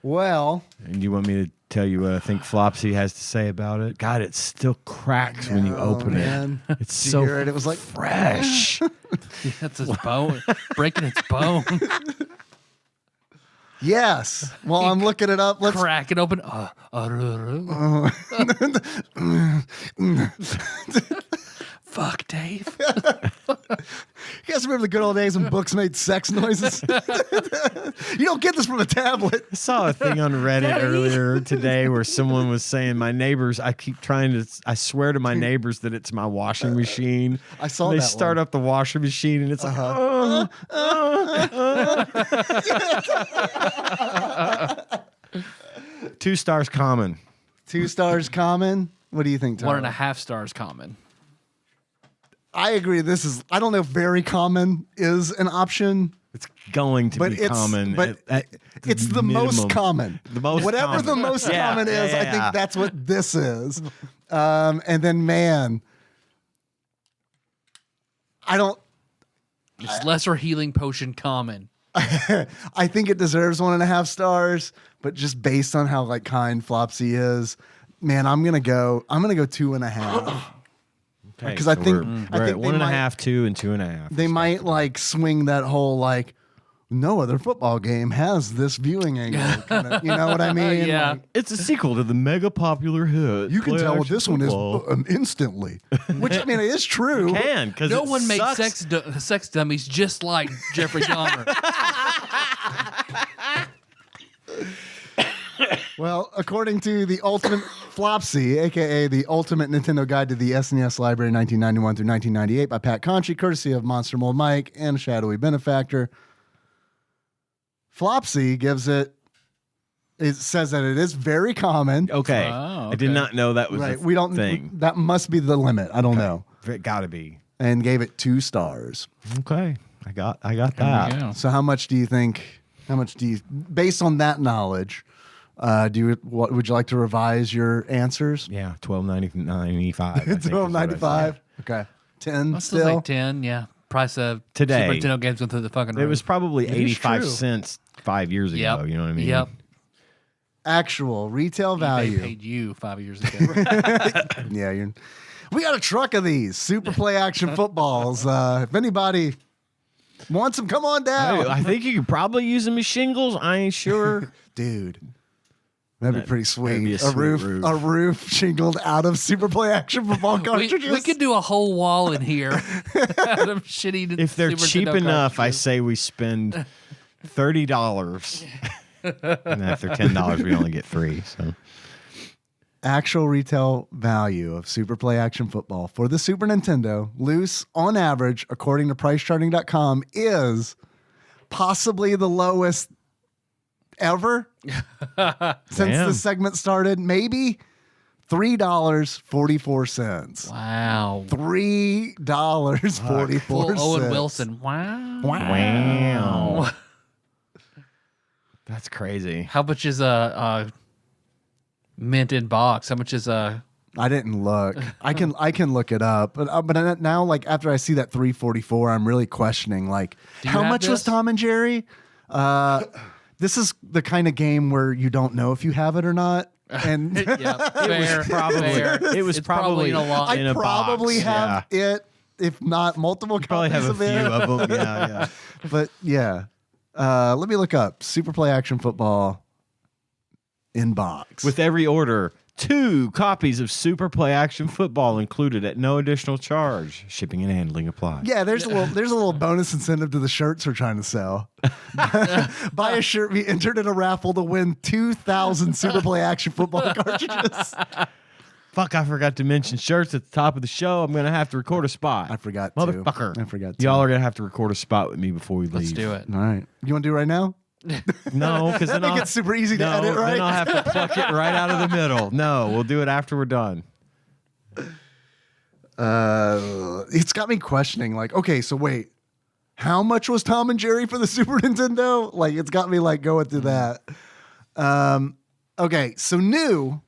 Speaker 2: Well,
Speaker 1: And you want me to tell you what I think Flopsy has to say about it. God, it still cracks when you open
Speaker 2: man.
Speaker 1: it. It's
Speaker 2: Did you
Speaker 1: so
Speaker 2: hear it? It was like
Speaker 1: fresh.
Speaker 3: That's its bone, breaking its bone,
Speaker 2: yes. Well, I'm looking it up. Let's
Speaker 3: crack it open. Fuck, Dave.
Speaker 2: You guys remember the good old days when books made sex noises? You don't get this from a tablet.
Speaker 1: I saw a thing on Reddit earlier today where someone was saying, my neighbors, I swear to my neighbors that it's my washing machine.
Speaker 2: I saw
Speaker 1: They
Speaker 2: that
Speaker 1: start
Speaker 2: one.
Speaker 1: up the washing machine and it's like, 2 stars common.
Speaker 2: 2 stars common. What do you think, Tyler?
Speaker 3: 1.5 stars common.
Speaker 2: I agree. I don't know if very common is an option.
Speaker 1: It's going to
Speaker 2: But
Speaker 1: be
Speaker 2: it's
Speaker 1: common.
Speaker 2: but
Speaker 1: at
Speaker 2: it's the most
Speaker 1: minimum.
Speaker 2: common.
Speaker 1: The most
Speaker 2: Whatever
Speaker 1: common.
Speaker 2: the most
Speaker 1: Yeah,
Speaker 2: common is,
Speaker 1: yeah,
Speaker 2: I
Speaker 1: yeah.
Speaker 2: think that's what this is. And then, man, I don't.
Speaker 3: It's lesser healing potion common.
Speaker 2: I think it deserves 1.5 stars, but just based on how like kind Flopsy is, man, I'm gonna go 2.5.
Speaker 1: Okay,
Speaker 2: 'Cause I think-
Speaker 1: we're
Speaker 2: I
Speaker 1: at
Speaker 2: think they
Speaker 1: 1.5, 2, and 2.5.
Speaker 2: They might like swing that whole like no other football game has this viewing angle. Kinda, you know what I mean?
Speaker 3: Yeah.
Speaker 2: Like,
Speaker 1: It's a sequel to the mega popular hit.
Speaker 2: you can
Speaker 1: Play
Speaker 2: tell what
Speaker 1: Action
Speaker 2: this one
Speaker 1: Football.
Speaker 2: is instantly, which I mean it is true.
Speaker 1: Can because
Speaker 3: No one makes sex dummies just like Jeffrey Dahmer.
Speaker 2: Well, according to the Ultimate Flopsy, aka the Ultimate Nintendo Guide to the SNES Library 1991 through 1998 by Pat Conchi, courtesy of Monster Mold Mike and Shadowy Benefactor, Flopsy gives it. It says that it is very common.
Speaker 1: Okay.
Speaker 3: Oh,
Speaker 1: I did
Speaker 3: okay.
Speaker 1: not know that was
Speaker 2: Right,
Speaker 1: a
Speaker 2: we don't.
Speaker 1: thing.
Speaker 2: That must be the limit. I don't know.
Speaker 1: It gotta be.
Speaker 2: And gave it 2 stars.
Speaker 1: Okay. I got that.
Speaker 3: Yeah.
Speaker 2: So how much do you think? How much do you, based on that knowledge, would you like to revise your answers?
Speaker 1: Yeah, $12.95.
Speaker 2: $12.95. Okay, 10
Speaker 3: I'll still
Speaker 2: still.
Speaker 3: say 10, yeah. Price of
Speaker 1: Today.
Speaker 3: Super Nintendo games went through the fucking
Speaker 1: It
Speaker 3: roof.
Speaker 1: was probably
Speaker 2: is
Speaker 1: 85
Speaker 2: true.
Speaker 1: cents 5 years ago.
Speaker 3: Yep.
Speaker 1: You know what I mean?
Speaker 3: Yep.
Speaker 2: Actual retail
Speaker 3: eBay
Speaker 2: value.
Speaker 3: paid you 5 years ago.
Speaker 2: Yeah, we got a truck of these Super Play Action Footballs. If anybody wants them, come on down,
Speaker 1: I think you could probably use them as shingles. I ain't sure.
Speaker 2: dude. That'd be pretty sweet.
Speaker 1: be a sweet roof.
Speaker 2: A roof shingled out of Super Play Action Football cartridges.
Speaker 3: we could do a whole wall in here out of shitty
Speaker 1: If they're
Speaker 3: Super
Speaker 1: cheap
Speaker 3: Nintendo
Speaker 1: enough, I
Speaker 3: cartridges.
Speaker 1: say we spend $30. And if they're $10, we only get 3. So
Speaker 2: Actual retail value of Super Play Action Football for the Super Nintendo, loose on average, according to PriceCharting.com, is possibly the lowest ever since
Speaker 1: Damn.
Speaker 2: the segment started. Maybe $3.44.
Speaker 3: Wow.
Speaker 2: $3.44.
Speaker 3: Full Owen Wilson. Wow.
Speaker 1: wow. That's crazy.
Speaker 3: How much is a mint in box? How much is a
Speaker 2: I didn't look. I can look it up, but now like after I see that 344, I'm really questioning like
Speaker 3: Do you
Speaker 2: how
Speaker 3: have
Speaker 2: much was
Speaker 3: this?
Speaker 2: Tom and Jerry? This is the kind of game where you don't know if you have it or not, and
Speaker 3: yeah, fair, fair.
Speaker 1: It was
Speaker 3: It's
Speaker 1: probably
Speaker 3: in a lot.
Speaker 1: in
Speaker 2: I
Speaker 1: a
Speaker 2: probably
Speaker 1: box,
Speaker 2: have it, if not multiple
Speaker 1: Probably
Speaker 2: copies
Speaker 1: have a
Speaker 2: of
Speaker 1: few
Speaker 2: it.
Speaker 1: of them. Yeah, yeah.
Speaker 2: But yeah, let me look up Super Play Action Football in box.
Speaker 1: With every order, 2 copies of Super Play Action Football included at no additional charge. Shipping and handling applied.
Speaker 2: yeah, there's a little bonus incentive to the shirts we're trying to sell. Buy a shirt, be entered in a raffle to win 2,000 Super Play Action Football cartridges.
Speaker 1: Fuck, I forgot to mention shirts at the top of the show. I'm going to have to record a spot.
Speaker 2: I forgot to.
Speaker 1: Motherfucker.
Speaker 2: I forgot to.
Speaker 1: Y'all are going to have to record a spot with me before we leave.
Speaker 3: Let's do it.
Speaker 2: All right. You want to do it right now?
Speaker 1: No, because then
Speaker 2: Make
Speaker 1: I'll,
Speaker 2: it super easy to
Speaker 1: no,
Speaker 2: edit, right?
Speaker 1: then I'll have to pluck it right out of the middle. No, we'll do it after we're done.
Speaker 2: It's got me questioning, like, okay, so wait, how much was Tom and Jerry for the Super Nintendo? Like, it's got me like going through that. Okay, so new.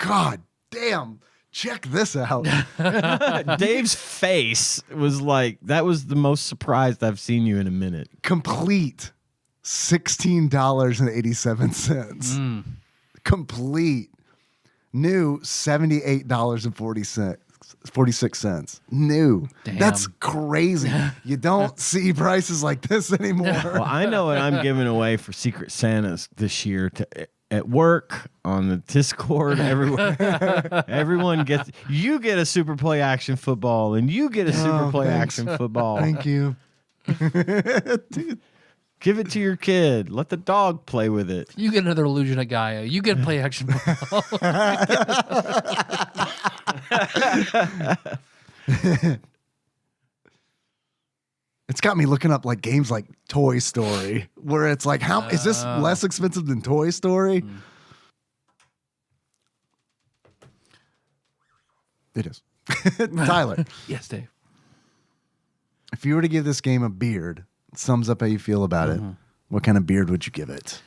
Speaker 2: God damn, check this out.
Speaker 1: Dave's face was like, that was the most surprised I've seen you in a minute.
Speaker 2: Complete $16.87. Complete. New, $78.46. New.
Speaker 3: Damn.
Speaker 2: That's crazy. You don't see prices like this anymore.
Speaker 1: Well, I know what I'm giving away for Secret Santas this year at work, on the Discord, everywhere. Everyone gets. You get a Super Play Action Football, and you get a Super Play
Speaker 2: thanks.
Speaker 1: Action Football.
Speaker 2: Thank you.
Speaker 1: Dude, give it to your kid. Let the dog play with it.
Speaker 3: You get another Illusion of Gaia. You get play action football.
Speaker 2: It's got me looking up like games like Toy Story, where it's like, how is this less expensive than Toy Story? It is. Tyler,
Speaker 3: Yes, Dave.
Speaker 2: if you were to give this game a beard, it sums up how you feel about it. What kind of beard would you give it?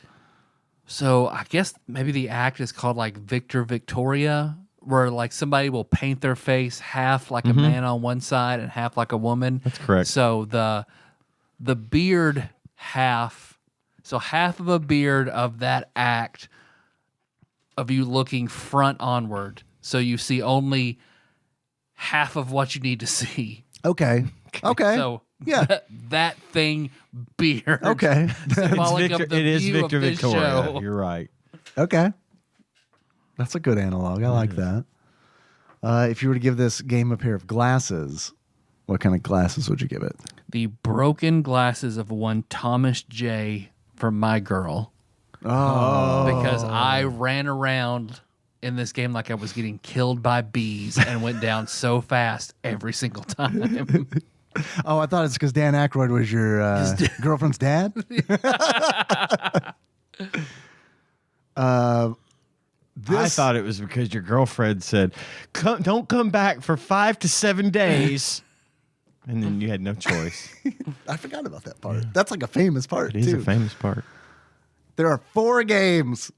Speaker 3: So I guess maybe the act is called like Victor Victoria, where like somebody will paint their face half like a man on one side and half like a woman.
Speaker 1: That's correct.
Speaker 3: So the beard half, so half of a beard of that act of you looking front onward, so you see only half of what you need to see.
Speaker 2: Okay. Okay.
Speaker 3: So
Speaker 2: yeah.
Speaker 3: that thing beard.
Speaker 2: Okay.
Speaker 3: Symbolic of the
Speaker 1: It is
Speaker 3: view
Speaker 1: Victor
Speaker 3: of this
Speaker 1: Victoria.
Speaker 3: show.
Speaker 1: You're right.
Speaker 2: Okay. That's a good analog. I like that. If you were to give this game a pair of glasses, what kind of glasses would you give it?
Speaker 3: The broken glasses of one Thomas J. from My Girl.
Speaker 2: Oh.
Speaker 3: Because I ran around in this game like I was getting killed by bees and went down so fast every single time.
Speaker 2: Oh, I thought it's because Dan Aykroyd was your girlfriend's dad.
Speaker 1: I thought it was because your girlfriend said, don't come back for 5 to 7 days. And then you had no choice.
Speaker 2: I forgot about that part. That's like a famous part,
Speaker 1: It is
Speaker 2: too.
Speaker 1: a famous part.
Speaker 2: There are 4 games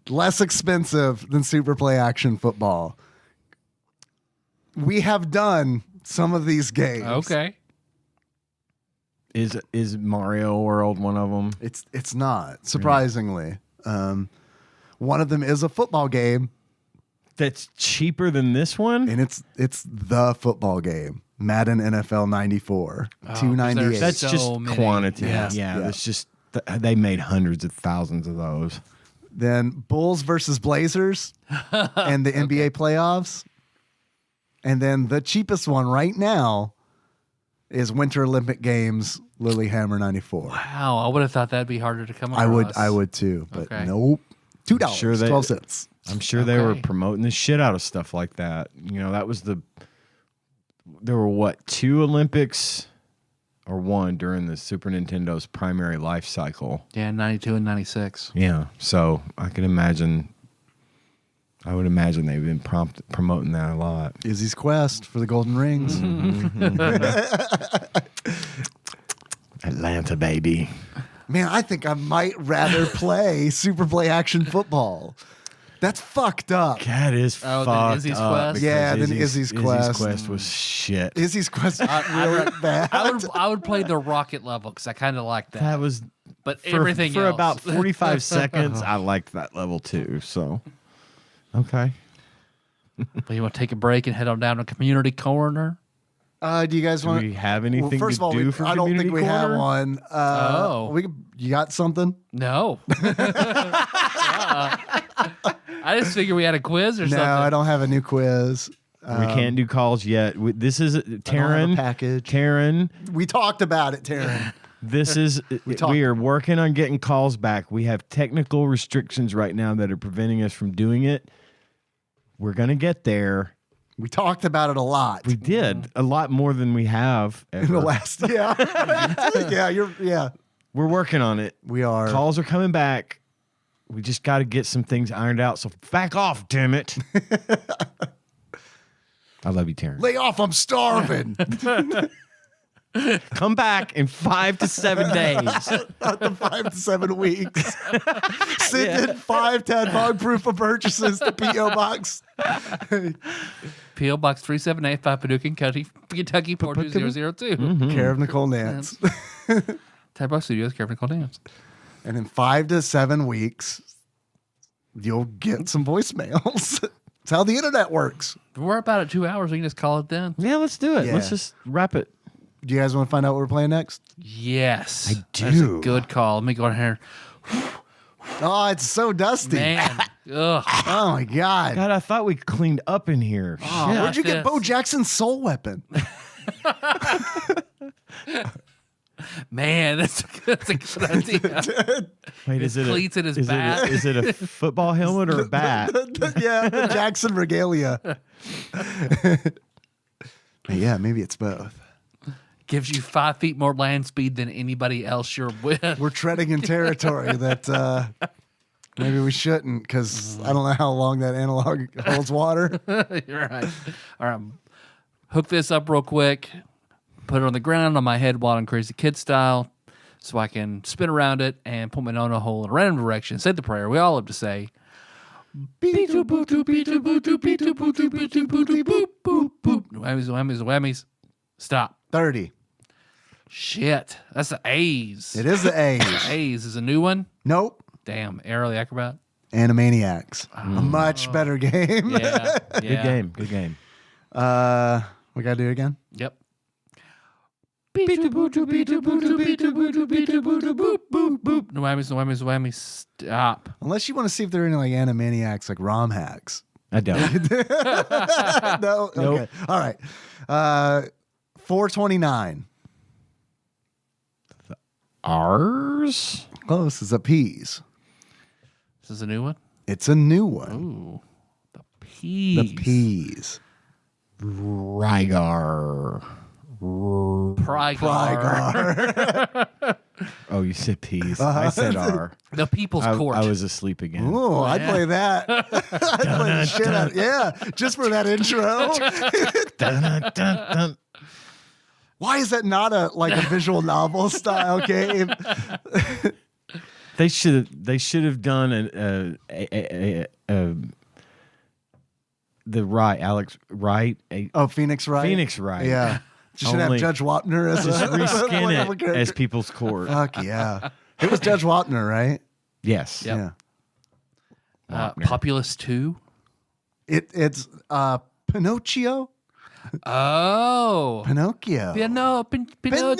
Speaker 2: less expensive than Super Play Action Football. We have done some of these games.
Speaker 3: Okay.
Speaker 1: Is Mario World one of them?
Speaker 2: It's not, surprisingly. One of them is a football game,
Speaker 1: That's cheaper than this one?
Speaker 2: and it's the football game. Madden NFL 94, $298.
Speaker 1: That's
Speaker 3: so
Speaker 1: just
Speaker 3: many.
Speaker 1: quantity.
Speaker 2: Yes,
Speaker 1: Yeah,
Speaker 2: yeah.
Speaker 1: that's just they made hundreds of thousands of those.
Speaker 2: Then Bulls versus Blazers and the NBA playoffs. And then the cheapest one right now is Winter Olympic Games Lilyhammer 94.
Speaker 3: Wow, I would have thought that'd be harder to come across.
Speaker 2: I would too, but
Speaker 3: Okay.
Speaker 2: nope. $2,
Speaker 1: Sure they-
Speaker 2: 12 cents.
Speaker 1: I'm sure they were
Speaker 3: Okay.
Speaker 1: promoting the shit out of stuff like that. You know, that was there were what, 2 Olympics or 1 during the Super Nintendo's primary life cycle.
Speaker 3: Yeah, 92 and 96.
Speaker 1: Yeah. So I would imagine they've been promoting that a lot.
Speaker 2: Izzy's Quest for the Golden Rings.
Speaker 1: Atlanta, baby.
Speaker 2: Man, I think I might rather play Super Play Action Football. That's fucked up.
Speaker 1: That is
Speaker 3: Oh,
Speaker 1: fucked
Speaker 3: then Izzy's
Speaker 1: up
Speaker 3: Quest?
Speaker 1: because
Speaker 2: Yeah, then Izzy's Quest.
Speaker 1: Izzy's Quest was shit.
Speaker 2: Izzy's Quest is really bad.
Speaker 3: I would play the rocket level because I kind of like that.
Speaker 1: That was
Speaker 3: but
Speaker 1: for,
Speaker 3: everything
Speaker 1: for
Speaker 3: else.
Speaker 1: about 45 seconds. I liked that level too. So, okay.
Speaker 3: But you want to take a break and head on down to community corner?
Speaker 2: Do you guys
Speaker 1: Do
Speaker 2: want?
Speaker 1: we have anything
Speaker 2: first
Speaker 1: to
Speaker 2: of all,
Speaker 1: do for
Speaker 2: I don't think
Speaker 1: Community
Speaker 2: we have
Speaker 1: Corner?
Speaker 2: one. You got something?
Speaker 3: No. I just figured we had a quiz or
Speaker 2: No,
Speaker 3: something.
Speaker 2: I don't have a new quiz.
Speaker 1: We can't do calls yet. This is Taryn.
Speaker 2: package.
Speaker 1: Taryn,
Speaker 2: We talked about it, Taryn.
Speaker 1: this is
Speaker 2: talked.
Speaker 1: we are working on getting calls back. We have technical restrictions right now that are preventing us from doing it. We're gonna get there.
Speaker 2: We talked about it a lot
Speaker 1: We did a lot more than we have ever.
Speaker 2: in the last. Yeah,
Speaker 1: We're working on it.
Speaker 2: we are.
Speaker 1: Calls are coming back. We just got to get some things ironed out. So back off, damn it. I love you, Taryn.
Speaker 2: Lay off! I'm starving.
Speaker 1: Come back in 5 to 7 days.
Speaker 2: Not the 5 to 7 weeks. Send in 5 TADPOG proof of purchases to P.O. Box.
Speaker 3: P.O. Box 3785 Paducah, Kentucky 42002.
Speaker 2: Care of Nicole Nance.
Speaker 3: TADPOG Studios, Care for Nicole Dance.
Speaker 2: And in 5 to 7 weeks, you'll get some voicemails. That's how the internet works.
Speaker 3: We're about at 2 hours. We can just call it then.
Speaker 1: Yeah, let's do it.
Speaker 2: Yeah.
Speaker 1: Let's just wrap it.
Speaker 2: Do you guys want to find out what we're playing next?
Speaker 3: Yes.
Speaker 1: I
Speaker 3: That's a
Speaker 1: do.
Speaker 3: good call. Let me go in here.
Speaker 2: Oh, it's so dusty.
Speaker 3: Man. Ugh.
Speaker 2: Oh, my God.
Speaker 1: God, I thought we cleaned up in here.
Speaker 3: Oh,
Speaker 1: Shit.
Speaker 2: Where'd you get
Speaker 3: this.
Speaker 2: Bo Jackson's soul weapon?
Speaker 3: Man, that's a good idea.
Speaker 1: Wait, is it
Speaker 3: cleats in his
Speaker 1: is
Speaker 3: bat.
Speaker 1: Is it a football helmet or a bat?
Speaker 2: Yeah, the Jackson regalia. Yeah, maybe it's both.
Speaker 3: Gives you 5 feet more land speed than anybody else you're with.
Speaker 2: We're treading in territory that maybe we shouldn't, because I don't know how long that analog holds water.
Speaker 3: You're right. All right. Hook this up real quick. Put it on the ground on my head while I'm crazy kid style so I can spin around it and put my nose in a hole in a random direction. Say the prayer we all love to say. Whammies, whammies, whammies. Stop.
Speaker 2: 30.
Speaker 3: Shit. That's the A's.
Speaker 2: It is the A's.
Speaker 3: A's is a new one.
Speaker 2: Nope.
Speaker 3: Damn. Arrow the Acrobat.
Speaker 2: Animaniacs. A much better game.
Speaker 3: Yeah.
Speaker 1: Good game. Good game.
Speaker 2: We got to do it again?
Speaker 3: Yep. No whammies, no whammies, no whammies. Stop.
Speaker 2: Unless you want to see if there are any like Animaniacs, like ROM hacks.
Speaker 1: I don't.
Speaker 2: No?
Speaker 1: Nope.
Speaker 2: Okay. All right. 429.
Speaker 1: Ours?
Speaker 2: Close. It's a P's.
Speaker 3: This is a new one?
Speaker 2: It's a new one.
Speaker 3: Ooh. The P's.
Speaker 2: The P's.
Speaker 1: Rygar.
Speaker 3: Prygar.
Speaker 1: Oh, you said peas. I said R.
Speaker 3: The People's Court.
Speaker 1: I was asleep again.
Speaker 2: Oh, I'd play that. I'd play the shit out. Yeah, just for that intro.
Speaker 1: Dun, dun, dun.
Speaker 2: Why is that not a visual novel style game?
Speaker 1: They should have done the Wright, Alex Wright.
Speaker 2: Phoenix Wright.
Speaker 1: Phoenix Wright.
Speaker 2: Yeah. You should have
Speaker 1: Only-
Speaker 2: Judge Wapner as
Speaker 1: Just reskin
Speaker 2: one of the
Speaker 1: it
Speaker 2: characters.
Speaker 1: as People's Court.
Speaker 2: Fuck yeah. It was Judge Wapner, right?
Speaker 1: Yes.
Speaker 3: Yep.
Speaker 2: Yeah.
Speaker 3: Populous 2.
Speaker 2: It's Pinocchio.
Speaker 3: Oh.
Speaker 2: Pinocchio.
Speaker 3: Pinocchio.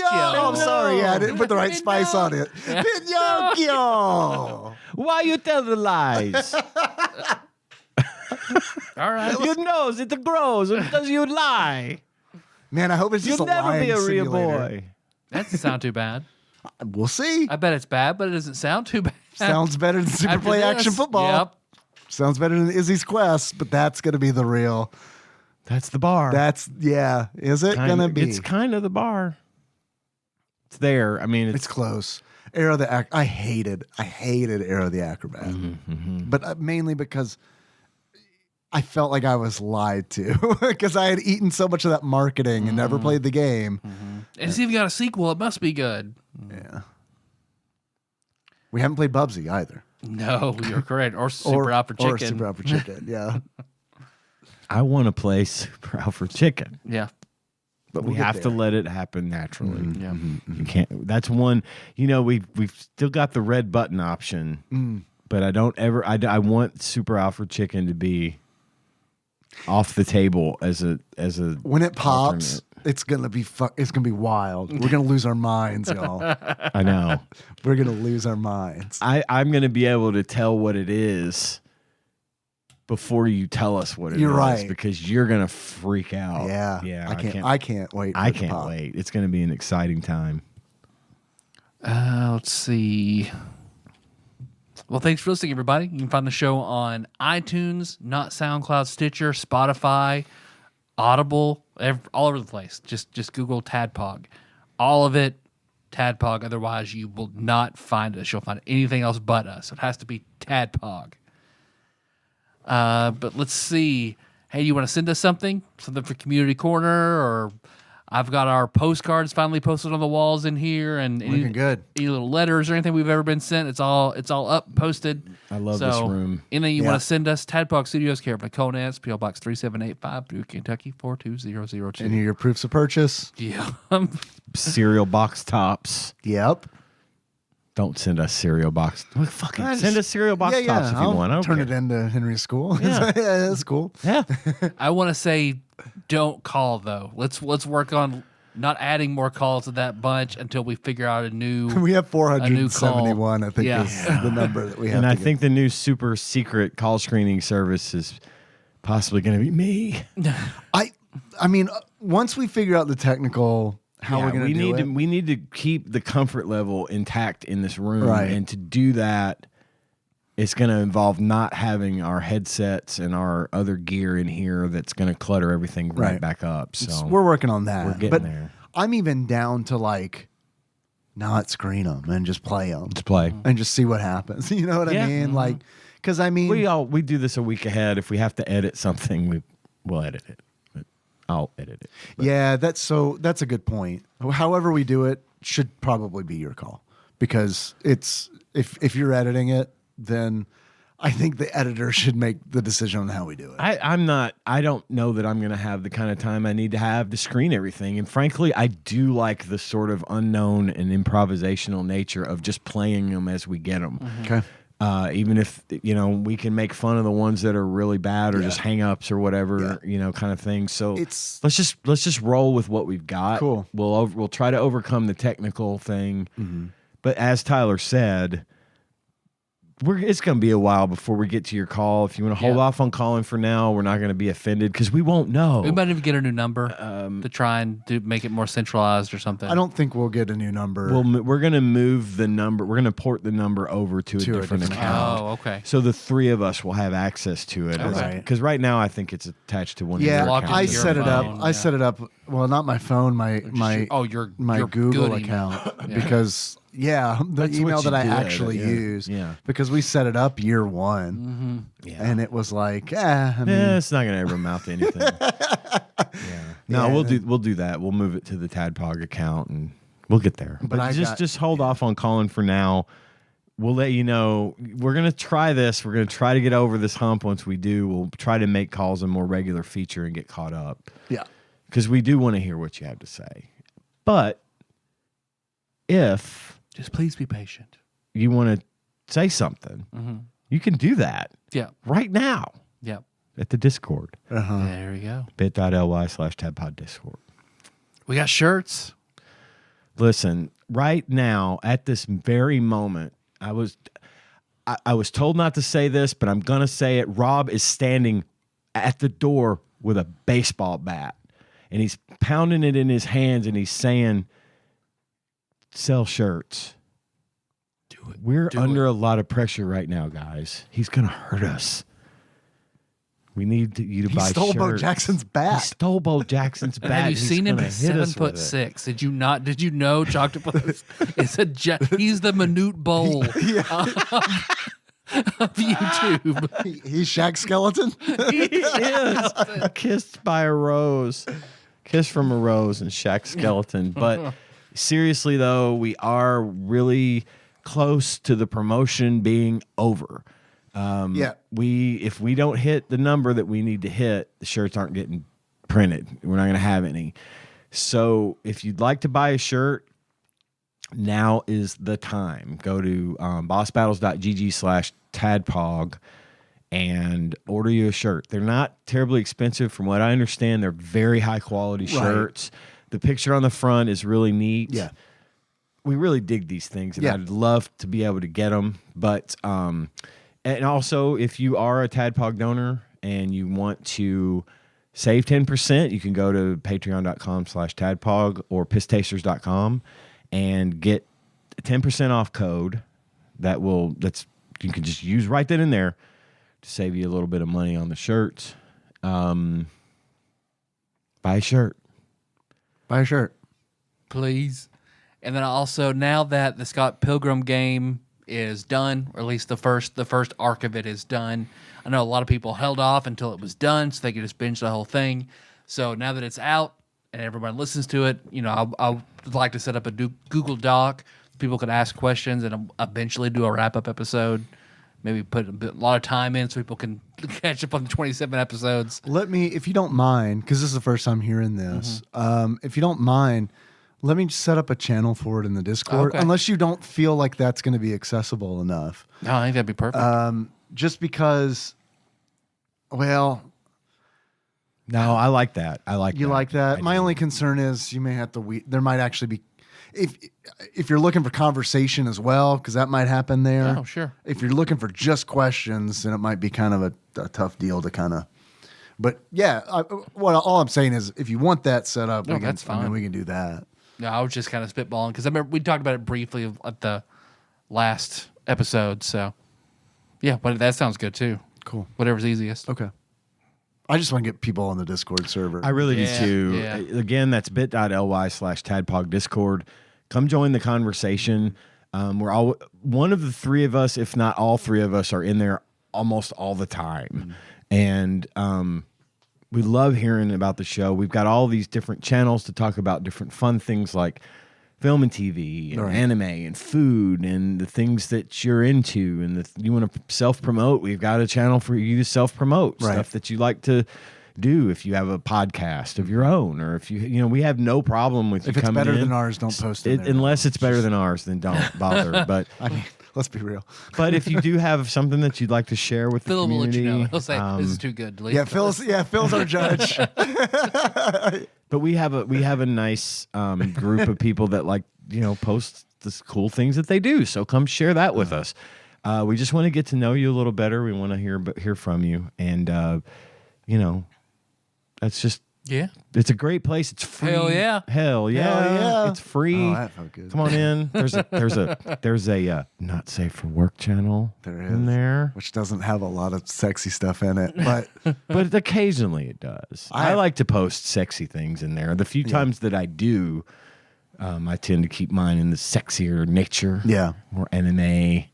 Speaker 2: Oh, I'm sorry. Yeah, I didn't put the right spice on it. Pinocchio.
Speaker 1: Why you tell the lies?
Speaker 3: All right.
Speaker 1: Your nose, it grows because you lie.
Speaker 2: Man, I hope it's just
Speaker 1: You'll
Speaker 2: a
Speaker 1: never
Speaker 2: lying
Speaker 1: be a real
Speaker 2: simulator.
Speaker 1: boy.
Speaker 3: That doesn't sound too bad.
Speaker 2: We'll see.
Speaker 3: I bet it's bad, but it doesn't sound too bad.
Speaker 2: Sounds better than Super
Speaker 3: After
Speaker 2: Play
Speaker 3: this,
Speaker 2: Action Football.
Speaker 3: Yep.
Speaker 2: Sounds better than Izzy's Quest, but that's going to be the real.
Speaker 1: That's the bar.
Speaker 2: Is it going to be?
Speaker 1: It's kind of the bar. It's there. I mean,
Speaker 2: It's close. Arrow the I hated Arrow the Acrobat, but mainly because I felt like I was lied to because I had eaten so much of that marketing and never played the game.
Speaker 3: And it's even got a sequel. It must be good.
Speaker 2: Yeah, we haven't played Bubsy either,
Speaker 3: No, you're correct. Or Super Alpha Chicken.
Speaker 2: or Super Alpha Chicken. Yeah,
Speaker 1: I want to play Super Alpha Chicken,
Speaker 3: Yeah.
Speaker 1: but
Speaker 2: We'll
Speaker 1: we
Speaker 2: get
Speaker 1: have to
Speaker 2: there.
Speaker 1: let it happen naturally.
Speaker 3: Yeah.
Speaker 1: You can't. That's one. We've still got the red button option, but I don't ever. I want Super Alpha Chicken to be off the table as a
Speaker 2: when it pops,
Speaker 1: alternate.
Speaker 2: it's gonna be it's gonna be wild. We're gonna lose our minds, y'all.
Speaker 1: I know.
Speaker 2: We're gonna lose our minds.
Speaker 1: I'm going to be able to tell what it is before you tell us what it is.
Speaker 2: You're right.
Speaker 1: Because you're going to freak out.
Speaker 2: Yeah, I can't wait. For
Speaker 1: I
Speaker 2: it to
Speaker 1: can't
Speaker 2: pop.
Speaker 1: wait. It's going to be an exciting time.
Speaker 3: Let's see. Well, thanks for listening, everybody. You can find the show on iTunes, not SoundCloud, Stitcher, Spotify, Audible, all over the place. Just Google TADPOG. All of it, TADPOG. Otherwise, you will not find us. You'll find anything else but us. It has to be TADPOG. But let's see. Hey, you want to send us something for Community Corner, or I've got our postcards finally posted on the walls in here, and
Speaker 2: Looking good.
Speaker 3: Any little letters or anything we've ever been sent. It's all up, posted.
Speaker 1: I love this room.
Speaker 3: Anything you
Speaker 2: Yeah.
Speaker 3: want to send us? TADPOG Studios, care of Nicole Nance, PO Box 3785, Duke, Kentucky 42002.
Speaker 2: Any of your proofs of purchase?
Speaker 3: Yeah.
Speaker 1: Cereal box tops.
Speaker 2: Yep.
Speaker 1: Don't send us cereal box. Well, fucking
Speaker 2: I
Speaker 1: send us cereal box tops if you
Speaker 2: I'll
Speaker 1: want. I don't
Speaker 2: turn
Speaker 1: care.
Speaker 2: it into Henry's school.
Speaker 1: Yeah.
Speaker 2: Yeah, that's cool.
Speaker 1: Yeah.
Speaker 3: I want to say, don't call though. Let's work on not adding more calls to that bunch until we figure out a new.
Speaker 2: We have
Speaker 3: a new call.
Speaker 2: 471, I think,
Speaker 3: Yeah.
Speaker 2: is the number that we have.
Speaker 1: And I
Speaker 2: to
Speaker 1: think the new super secret call screening service is possibly going to be me.
Speaker 2: I mean, once we figure out the technical how
Speaker 1: Yeah,
Speaker 2: we're going
Speaker 1: we
Speaker 2: to do
Speaker 1: need
Speaker 2: it,
Speaker 1: to we need to keep the comfort level intact in this room,
Speaker 2: Right.
Speaker 1: and to do that, it's going to involve not having our headsets and our other gear in here. That's going to clutter everything right back up. So
Speaker 2: we're working on that.
Speaker 1: we're getting
Speaker 2: but
Speaker 1: there.
Speaker 2: I'm even down to like not screen them and just play them
Speaker 1: Let's play.
Speaker 2: and just see what happens. You know what I
Speaker 1: Yeah.
Speaker 2: mean? Like, because I mean,
Speaker 1: We do this a week ahead. If we have to edit something, we'll edit it. But I'll edit it. But
Speaker 2: yeah, that's a good point. However we do it should probably be your call, because it's if you're editing it, then I think the editor should make the decision on how we do it.
Speaker 1: I don't know that I'm going to have the kind of time I need to have to screen everything. And frankly, I do like the sort of unknown and improvisational nature of just playing them as we get them.
Speaker 2: Okay.
Speaker 1: Even if, we can make fun of the ones that are really bad or just hang-ups or whatever, kind of thing. So let's just roll with what we've got.
Speaker 2: Cool.
Speaker 1: We'll try to overcome the technical thing. Mm-hmm. But as Tyler said, it's going to be a while before we get to your call. If you want to hold off on calling for now, we're not going to be offended because we won't know.
Speaker 3: We might even get a new number to try and make it more centralized or something.
Speaker 2: I don't think we'll get a new number.
Speaker 1: We're going to move the number. We're going to port the number over to a different account.
Speaker 3: Oh, okay.
Speaker 1: So the three of us will have access to it.
Speaker 2: Okay.
Speaker 1: Because right now I think it's attached to one of your
Speaker 3: Lock
Speaker 1: accounts.
Speaker 3: into
Speaker 2: I set
Speaker 3: your
Speaker 2: it up.
Speaker 3: phone,
Speaker 2: I set it up. Well, not my phone. My
Speaker 3: your
Speaker 2: Google
Speaker 3: good email.
Speaker 2: account
Speaker 3: Yeah.
Speaker 2: because the
Speaker 1: That's
Speaker 2: email
Speaker 1: what
Speaker 2: that I
Speaker 1: you did,
Speaker 2: actually
Speaker 1: yeah.
Speaker 2: use.
Speaker 1: Yeah.
Speaker 2: Because we set it up year one, and it was like, I mean,
Speaker 1: It's not going to ever amount to anything. No, we'll do that. We'll move it to the TADPOG account and we'll get there. But just hold off on calling for now. We'll let you know. We're going to try this. We're going to try to get over this hump. Once we do, we'll try to make calls a more regular feature and get caught up.
Speaker 2: yeah.
Speaker 1: Because we do want to hear what you have to say. But if
Speaker 3: Just please be patient.
Speaker 1: you want to say something, you can do that
Speaker 3: Yeah.
Speaker 1: right now
Speaker 3: Yeah.
Speaker 1: at the Discord.
Speaker 3: There we go.
Speaker 1: bit.ly/TADPOD Discord.
Speaker 3: We got shirts.
Speaker 1: Listen, right now, at this very moment, I was told not to say this, but I'm going to say it. Rob is standing at the door with a baseball bat, and he's pounding it in his hands, and he's saying, sell shirts.
Speaker 3: Do it.
Speaker 1: We're under a lot of pressure right now, guys. He's going to hurt us. We need you to
Speaker 2: He
Speaker 1: buy
Speaker 2: stole
Speaker 1: shirts.
Speaker 2: Bo Jackson's
Speaker 1: He
Speaker 2: bat.
Speaker 1: stole Bo Jackson's bat.
Speaker 3: Have you
Speaker 1: He's
Speaker 3: seen him?
Speaker 1: gonna
Speaker 3: He's
Speaker 1: hit us
Speaker 3: 7'6".
Speaker 1: with it.
Speaker 3: Did you not? Did you know Octopus is he's the minute bowl of YouTube.
Speaker 2: He's Shaq Skeleton.
Speaker 1: He is kissed by a rose, kiss from a rose, and Shaq Skeleton. But seriously, though, we are really close to the promotion being over. If we don't hit the number that we need to hit, the shirts aren't getting printed. We're not going to have any. So if you'd like to buy a shirt, now is the time. Go to bossbattles.gg/TADPOG and order you a shirt. They're not terribly expensive from what I understand. They're very high quality shirts. The picture on the front is really neat.
Speaker 2: Yeah.
Speaker 1: We really dig these things, and
Speaker 2: Yeah.
Speaker 1: I'd love to be able to get them. But and also, if you are a TADPOG donor and you want to save 10%, you can go to patreon.com/TADPOG or pisstasters.com and get a 10% off code that's you can just use right then and there to save you a little bit of money on the shirts. Buy a shirt.
Speaker 2: Buy a shirt.
Speaker 3: Please. And then also, now that the Scott Pilgrim game is done, or at least the first arc of it is done, I know a lot of people held off until it was done so they could just binge the whole thing. So now that it's out and everybody listens to it, I would like to set up a Google Doc. People could ask questions and eventually do a wrap-up episode. Maybe put a lot of time in so people can catch up on the 27 episodes.
Speaker 2: Let me, if you don't mind, because this is the first time hearing this, if you don't mind, Let me set up a channel for it in the Discord,
Speaker 3: Okay.
Speaker 2: unless you don't feel like that's going to be accessible enough.
Speaker 3: No, I think that'd be perfect.
Speaker 2: Just because, well,
Speaker 1: No, I like that. I like
Speaker 2: you
Speaker 1: that.
Speaker 2: like that.
Speaker 1: I
Speaker 2: My
Speaker 1: do.
Speaker 2: only concern is you may have to. There might actually be, if you're looking for conversation as well, because that might happen there.
Speaker 3: Oh, sure.
Speaker 2: If you're looking for just questions, then it might be kind of a tough deal to kind of. But yeah, all I'm saying is, if you want that set up,
Speaker 3: No,
Speaker 2: we can,
Speaker 3: that's fine.
Speaker 2: we can do that.
Speaker 3: No, I was just kind of spitballing because I remember we talked about it briefly at the last episode. So, yeah, but that sounds good too.
Speaker 2: Cool.
Speaker 3: Whatever's easiest.
Speaker 2: Okay. I just want to get people on the Discord server.
Speaker 1: I really
Speaker 3: Yeah,
Speaker 1: do too.
Speaker 3: yeah.
Speaker 1: Again, that's bit.ly/TADPOG Discord. Come join the conversation. We're all one of the three of us, if not all three of us, are in there almost all the time, and we love hearing about the show. We've got all these different channels to talk about different fun things like film and TV and
Speaker 2: Right.
Speaker 1: anime and food and the things that you're into and you want to self-promote. We've got a channel for you to self-promote
Speaker 2: Right.
Speaker 1: stuff that you like to do if you have a podcast of your own, or if we have no problem with
Speaker 2: If
Speaker 1: you
Speaker 2: it's
Speaker 1: coming
Speaker 2: better
Speaker 1: in.
Speaker 2: than ours, don't post it.
Speaker 1: Unless it's better than ours, then don't bother. But
Speaker 2: I mean, let's be real.
Speaker 1: but if you do have something that you'd like to share with the
Speaker 3: Phil will let
Speaker 1: community,
Speaker 3: you know. He'll say this is too good. Delete
Speaker 2: Yeah,
Speaker 3: it.
Speaker 2: Phil's our judge.
Speaker 1: but we have a nice group of people that post the cool things that they do. So come share that with us. We just want to get to know you a little better. We want to hear from you, and that's just.
Speaker 3: Yeah.
Speaker 1: It's a great place. It's free.
Speaker 3: Hell yeah.
Speaker 1: Hell yeah.
Speaker 2: Hell yeah.
Speaker 1: It's free.
Speaker 2: Oh, that felt good.
Speaker 1: Come on in. There's a not safe for work channel
Speaker 2: There
Speaker 1: in
Speaker 2: is.
Speaker 1: there.
Speaker 2: Which doesn't have a lot of sexy stuff in it, but
Speaker 1: But occasionally it does. I like to post sexy things in there. The few times that I do, I tend to keep mine in the sexier nature.
Speaker 2: Yeah.
Speaker 1: More anime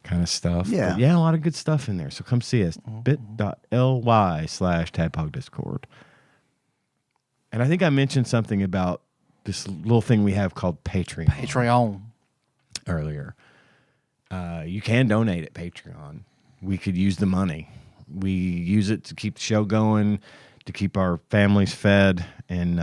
Speaker 1: kind of stuff.
Speaker 2: Yeah.
Speaker 1: But yeah, a lot of good stuff in there. So come see us. bit.ly/TADPOG Discord. And I think I mentioned something about this little thing we have called Patreon
Speaker 3: Patreon.
Speaker 1: earlier. You can donate at Patreon. We could use the money. We use it to keep the show going, to keep our families fed, and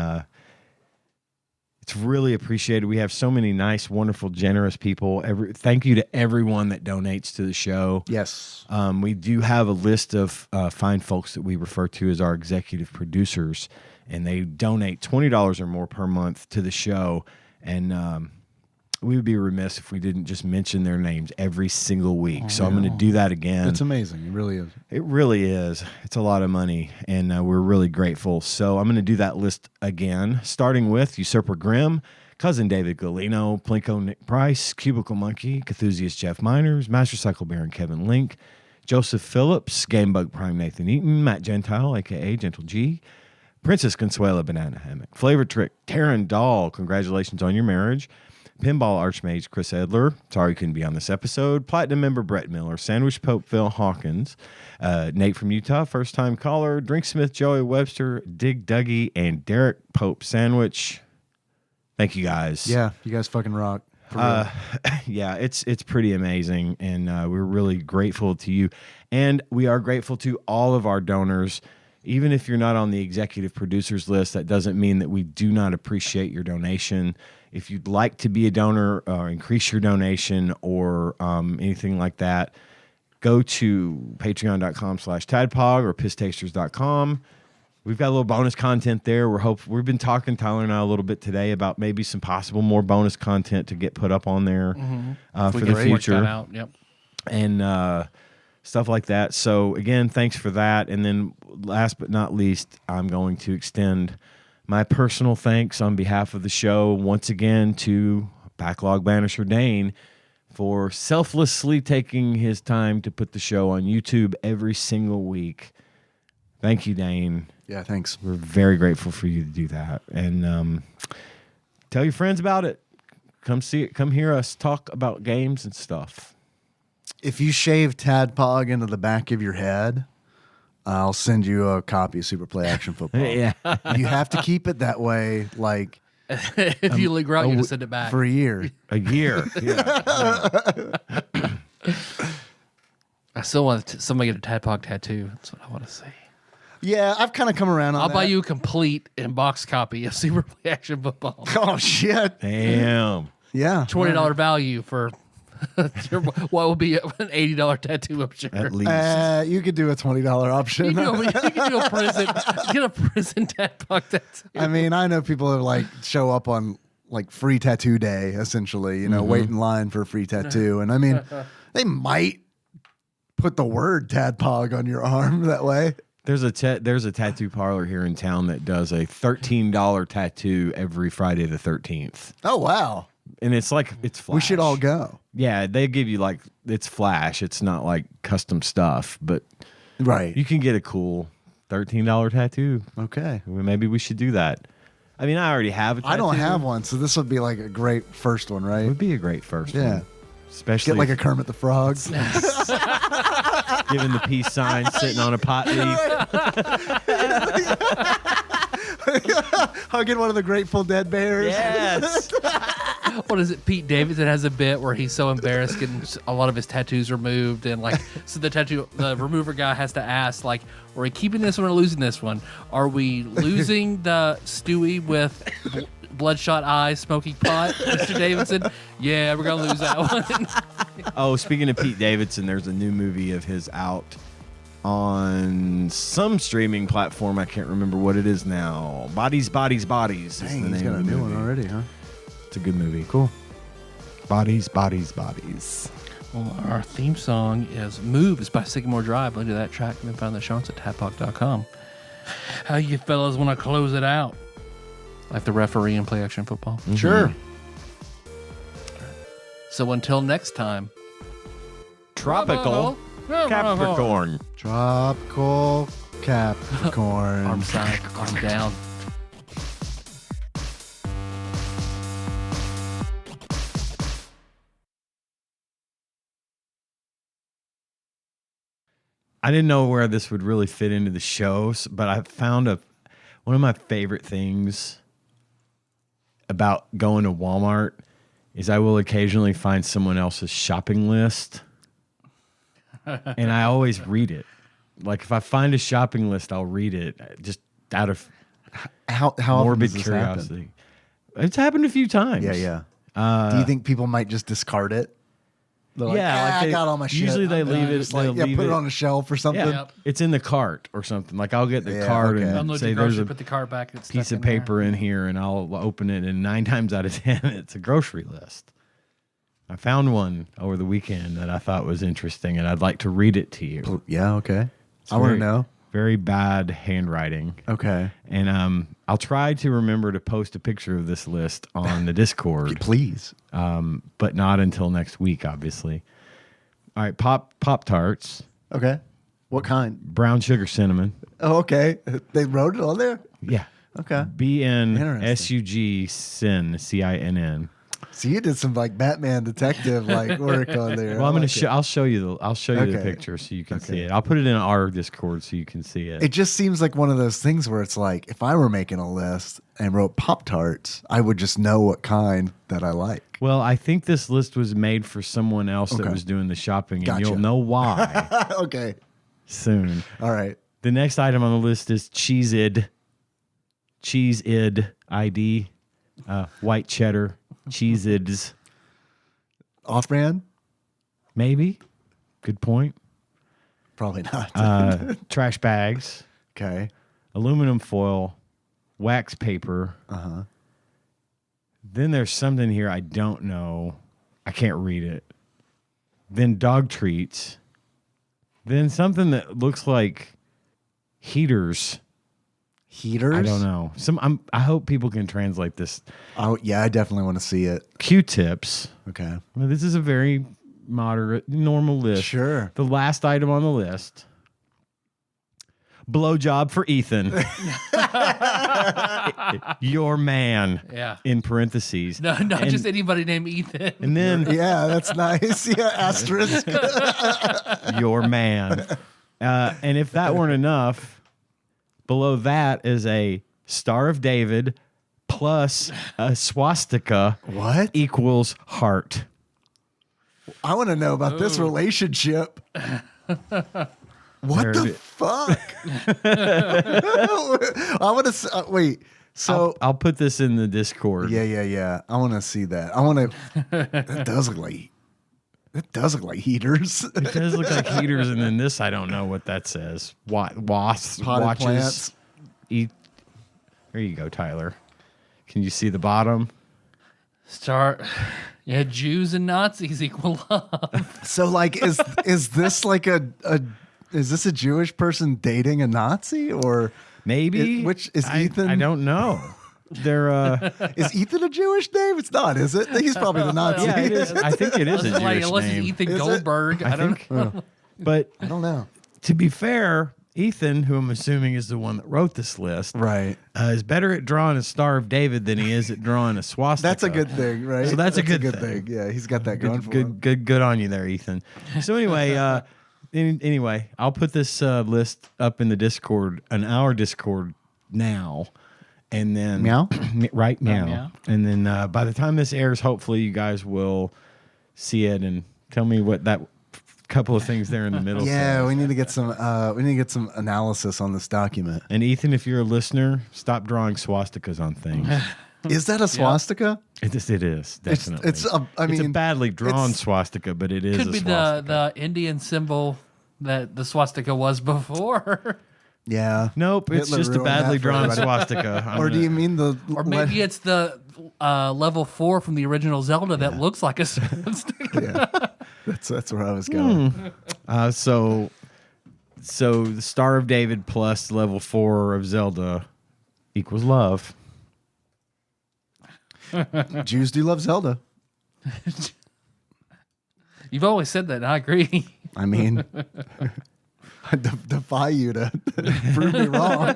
Speaker 1: it's really appreciated. We have so many nice, wonderful, generous people. Thank you to everyone that donates to the show.
Speaker 2: yes.
Speaker 1: We do have a list of fine folks that we refer to as our executive producers, and they donate $20 or more per month to the show. And we would be remiss if we didn't just mention their names every single week. So I'm going to do that again.
Speaker 2: It's amazing. It really is.
Speaker 1: It really is. It's a lot of money, and we're really grateful. So I'm going to do that list again, starting with Usurper Grimm, Cousin David Galino, Plinko Nick Price, Cubicle Monkey, Cthusiast Jeff Miners, Master Cycle Baron Kevin Link, Joseph Phillips, Gamebug Prime Nathan Eaton, Matt Gentile, a.k.a. Gentle G, Princess Consuela Banana Hammock, Flavor Trick, Taryn Dahl, congratulations on your marriage, Pinball Archmage Chris Edler, sorry you couldn't be on this episode, Platinum member Brett Miller, Sandwich Pope Phil Hawkins, Nate from Utah, first time caller, Drinksmith Joey Webster, Dig Dougie, and Derek Pope Sandwich. Thank you guys.
Speaker 2: Yeah, you guys fucking rock. For real.
Speaker 1: Yeah, it's pretty amazing, and we're really grateful to you. And we are grateful to all of our donors. Even if you're not on the executive producers list, that doesn't mean that we do not appreciate your donation. If you'd like to be a donor or increase your donation or anything like that, go to patreon.com/tadpog or pisstasters.com. We've got a little bonus content there. We've been talking, Tyler and I, a little bit today about maybe some possible more bonus content to get put up on there for
Speaker 3: We
Speaker 1: the
Speaker 3: can work
Speaker 1: future.
Speaker 3: that out. Yep.
Speaker 1: And stuff like that. So again, thanks for that. And then last but not least, I'm going to extend my personal thanks on behalf of the show once again to Backlog Banisher Dane for selflessly taking his time to put the show on YouTube every single week. Thank you, Dane.
Speaker 2: Yeah, thanks.
Speaker 1: We're very grateful for you to do that. And tell your friends about it. Come see it. Come hear us talk about games and stuff.
Speaker 2: If you shave Tadpog into the back of your head, I'll send you a copy of Super Play Action Football.
Speaker 1: Yeah.
Speaker 2: You have to keep it that way, like
Speaker 3: If you leave out, you just send it back.
Speaker 2: for a year.
Speaker 1: A year. Yeah.
Speaker 3: I still want somebody to get a Tadpog tattoo. That's what I want to see.
Speaker 2: Yeah, I've kind of come around on
Speaker 3: I'll
Speaker 2: that.
Speaker 3: buy you a complete in box copy of Super Play Action Football.
Speaker 2: Oh, shit.
Speaker 1: Damn.
Speaker 2: Yeah.
Speaker 3: $20 value for what will be an $80 tattoo, I'm sure.
Speaker 1: At least.
Speaker 2: You could do a $20 option.
Speaker 3: You can do a prison, get a prison TADPOG tattoo.
Speaker 2: I mean, I know people who like show up on like free tattoo day, essentially, you know, wait in line for a free tattoo. And I mean, they might put the word TADPOG on your arm that way.
Speaker 1: There's a tattoo parlor here in town that does a $13 tattoo every Friday the 13th.
Speaker 2: Oh, wow.
Speaker 1: And it's like, it's flash.
Speaker 2: We should all go.
Speaker 1: Yeah, they give you like, it's flash. It's not like custom stuff, but
Speaker 2: Right.
Speaker 1: you can get a cool $13 tattoo.
Speaker 2: Okay.
Speaker 1: Maybe we should do that. I mean, I already have a tattoo.
Speaker 2: I don't have one, so this would be like a great first one,
Speaker 1: It
Speaker 2: right?
Speaker 1: would be a great first
Speaker 2: Yeah.
Speaker 1: one. Especially
Speaker 2: Get like a Kermit the Frog.
Speaker 1: giving the peace sign, sitting on a pot leaf.
Speaker 2: Hugging one of the Grateful Dead bears.
Speaker 1: Yes.
Speaker 3: What is it? Pete Davidson has a bit where he's so embarrassed getting a lot of his tattoos removed, and like, so the remover guy has to ask, like, are we keeping this one or losing this one? Are we losing the Stewie with bloodshot eyes, smoking pot, Mr. Davidson? Yeah, we're gonna lose that one.
Speaker 1: Oh, speaking of Pete Davidson, there's a new movie of his out on some streaming platform. I can't remember what it is now. Bodies, Bodies, Bodies. is
Speaker 2: Dang,
Speaker 1: the
Speaker 2: he's
Speaker 1: name
Speaker 2: got a
Speaker 1: of the
Speaker 2: new one
Speaker 1: movie.
Speaker 2: already, huh?
Speaker 1: It's a good movie. Cool. Bodies, Bodies, Bodies.
Speaker 3: Well, our theme song is Moves by Sycamore Drive. Look at that track. You can find the show notes at tadpog.com. How you fellas want to close it out? Like the referee in Play Action Football?
Speaker 2: Sure.
Speaker 3: So until next time.
Speaker 1: Tropical Capricorn.
Speaker 2: Tropical Capricorn.
Speaker 3: Arm side, arm down.
Speaker 1: I didn't know where this would really fit into the shows, but I found one of my favorite things about going to Walmart is I will occasionally find someone else's shopping list, and I always read it. Like if I find a shopping list, I'll read it just out of
Speaker 2: How often
Speaker 1: morbid
Speaker 2: does this
Speaker 1: curiosity. It's happened a few times.
Speaker 2: happen? Yeah. Do you think people might just discard it? They're like,
Speaker 1: Yeah, like
Speaker 2: I
Speaker 1: they-
Speaker 2: got all my shit.
Speaker 1: usually they
Speaker 2: I'm
Speaker 1: leave
Speaker 2: done."
Speaker 1: it-
Speaker 2: Just like,
Speaker 1: they'll leave
Speaker 2: put it
Speaker 1: it-
Speaker 2: on a shelf or something.
Speaker 1: Yeah,
Speaker 3: Yep.
Speaker 1: it's in the cart or something. Like I'll get the
Speaker 2: Yeah,
Speaker 1: cart
Speaker 2: okay.
Speaker 1: and
Speaker 3: Unload
Speaker 1: say
Speaker 3: your
Speaker 1: there's
Speaker 3: grocery,
Speaker 1: a
Speaker 3: put the card back. It's
Speaker 1: piece
Speaker 3: stuck
Speaker 1: of
Speaker 3: in there.
Speaker 1: paper in here, and I'll open it, and 9 times out of 10, it's a grocery list. I found one over the weekend that I thought was interesting, and I'd like to read it to you.
Speaker 2: Yeah, okay.
Speaker 1: It's
Speaker 2: I want to
Speaker 1: very-
Speaker 2: know.
Speaker 1: Very bad handwriting.
Speaker 2: Okay.
Speaker 1: And I'll try to remember to post a picture of this list on the Discord,
Speaker 2: Please.
Speaker 1: but not until next week, obviously. All right, Pop-Tarts,
Speaker 2: Okay. What kind?
Speaker 1: brown sugar cinnamon.
Speaker 2: Oh, okay. They wrote it on there?
Speaker 1: Yeah.
Speaker 2: Okay.
Speaker 1: BNSUG Sin, CINN.
Speaker 2: So you did some like Batman detective like work on there.
Speaker 1: Well,
Speaker 2: I
Speaker 1: I'm gonna
Speaker 2: like
Speaker 1: show. I'll show you the. I'll show you the
Speaker 2: Okay.
Speaker 1: picture so you can
Speaker 2: Okay.
Speaker 1: see it. I'll put it in our Discord so you can see it.
Speaker 2: It just seems like one of those things where it's like, if I were making a list and wrote Pop-Tarts, I would just know what kind that I like.
Speaker 1: Well, I think this list was made for someone else that
Speaker 2: Okay.
Speaker 1: was doing the shopping, and
Speaker 2: Gotcha.
Speaker 1: you'll know why
Speaker 2: Okay.
Speaker 1: soon.
Speaker 2: All right.
Speaker 1: The next item on the list is Cheez-Id ID, white cheddar, Cheez-Ids.
Speaker 2: Off-brand?
Speaker 1: Maybe. Good point.
Speaker 2: Probably not.
Speaker 1: Trash bags,
Speaker 2: Okay.
Speaker 1: aluminum foil, wax paper. Then there's something here I don't know. I can't read it. Then dog treats. Then something that looks like heaters.
Speaker 2: Heaters?
Speaker 1: I don't know. I hope people can translate this.
Speaker 2: Oh, yeah, I definitely want to see it.
Speaker 1: Q-tips.
Speaker 2: Okay.
Speaker 1: Well, this is a very moderate, normal list.
Speaker 2: Sure.
Speaker 1: The last item on the list. Blowjob for Ethan. Your man.
Speaker 3: Yeah.
Speaker 1: In parentheses.
Speaker 3: No, not
Speaker 1: And-
Speaker 3: just anybody named Ethan.
Speaker 1: And then
Speaker 2: Yeah, that's nice. Yeah, asterisk.
Speaker 1: your man. And if that weren't enough, below that is a Star of David plus a swastika
Speaker 2: What?
Speaker 1: equals heart.
Speaker 2: I want to know about this relationship. What
Speaker 1: There
Speaker 2: the
Speaker 1: it-
Speaker 2: fuck? I want to wait. So
Speaker 1: I'll put this in the Discord.
Speaker 2: yeah. I want to see that. I want to. That does look like. It does look like heaters.
Speaker 1: It does look like heaters, and then this, I don't know what that says. Wasps,
Speaker 2: Potted
Speaker 1: watches,
Speaker 2: plants.
Speaker 1: eat. There you go, Tyler. Can you see the bottom?
Speaker 3: Yeah, Jews and Nazis equal love.
Speaker 2: So like, is this like is this a Jewish person dating a Nazi or
Speaker 1: Maybe.
Speaker 2: which is
Speaker 1: I
Speaker 2: Ethan?
Speaker 1: don't know. They're
Speaker 2: Is Ethan a Jewish name? It's not, is it? He's probably the Nazi.
Speaker 1: yeah, it is. I think it is a Jewish
Speaker 3: Unless it's
Speaker 1: name.
Speaker 3: Ethan
Speaker 2: Is it?
Speaker 3: Goldberg. I don't know.
Speaker 1: But
Speaker 2: I don't know.
Speaker 1: to be fair, Ethan, who I'm assuming is the one that wrote this list,
Speaker 2: Right.
Speaker 1: is better at drawing a Star of David than he is at drawing a swastika.
Speaker 2: That's a good thing, right?
Speaker 1: So that's a good thing.
Speaker 2: Yeah, he's got that going for him.
Speaker 1: Good on you there, Ethan. So anyway, anyway, I'll put this list up in the Discord, our Discord now, and then
Speaker 2: Meow?
Speaker 1: right meow.
Speaker 3: Meow.
Speaker 1: And then by the time this airs, hopefully you guys will see it and tell me what that couple of things there in the middle.
Speaker 2: Yeah,
Speaker 1: says.
Speaker 2: we need to get some analysis on this document.
Speaker 1: And Ethan, if you're a listener, stop drawing swastikas on things.
Speaker 2: Is that a swastika?
Speaker 1: It is definitely.
Speaker 2: It's a
Speaker 1: it's a badly drawn
Speaker 2: it's-
Speaker 1: swastika, but it is
Speaker 3: Could
Speaker 1: a
Speaker 3: be
Speaker 1: swastika.
Speaker 3: the Indian symbol that the swastika was before.
Speaker 2: Yeah.
Speaker 1: Nope, it's
Speaker 2: Hitler
Speaker 1: just a
Speaker 2: ruined
Speaker 1: badly
Speaker 2: that for
Speaker 1: drawn
Speaker 2: everybody.
Speaker 1: swastika.
Speaker 2: Or do you mean the
Speaker 3: Or maybe it's the level 4 from the original Zelda that looks like a swastika.
Speaker 2: Yeah. That's where I was going.
Speaker 1: So the Star of David plus level 4 of Zelda equals love.
Speaker 2: Jews do love Zelda.
Speaker 3: You've always said that, and I agree.
Speaker 2: I mean, I defy you to prove me wrong.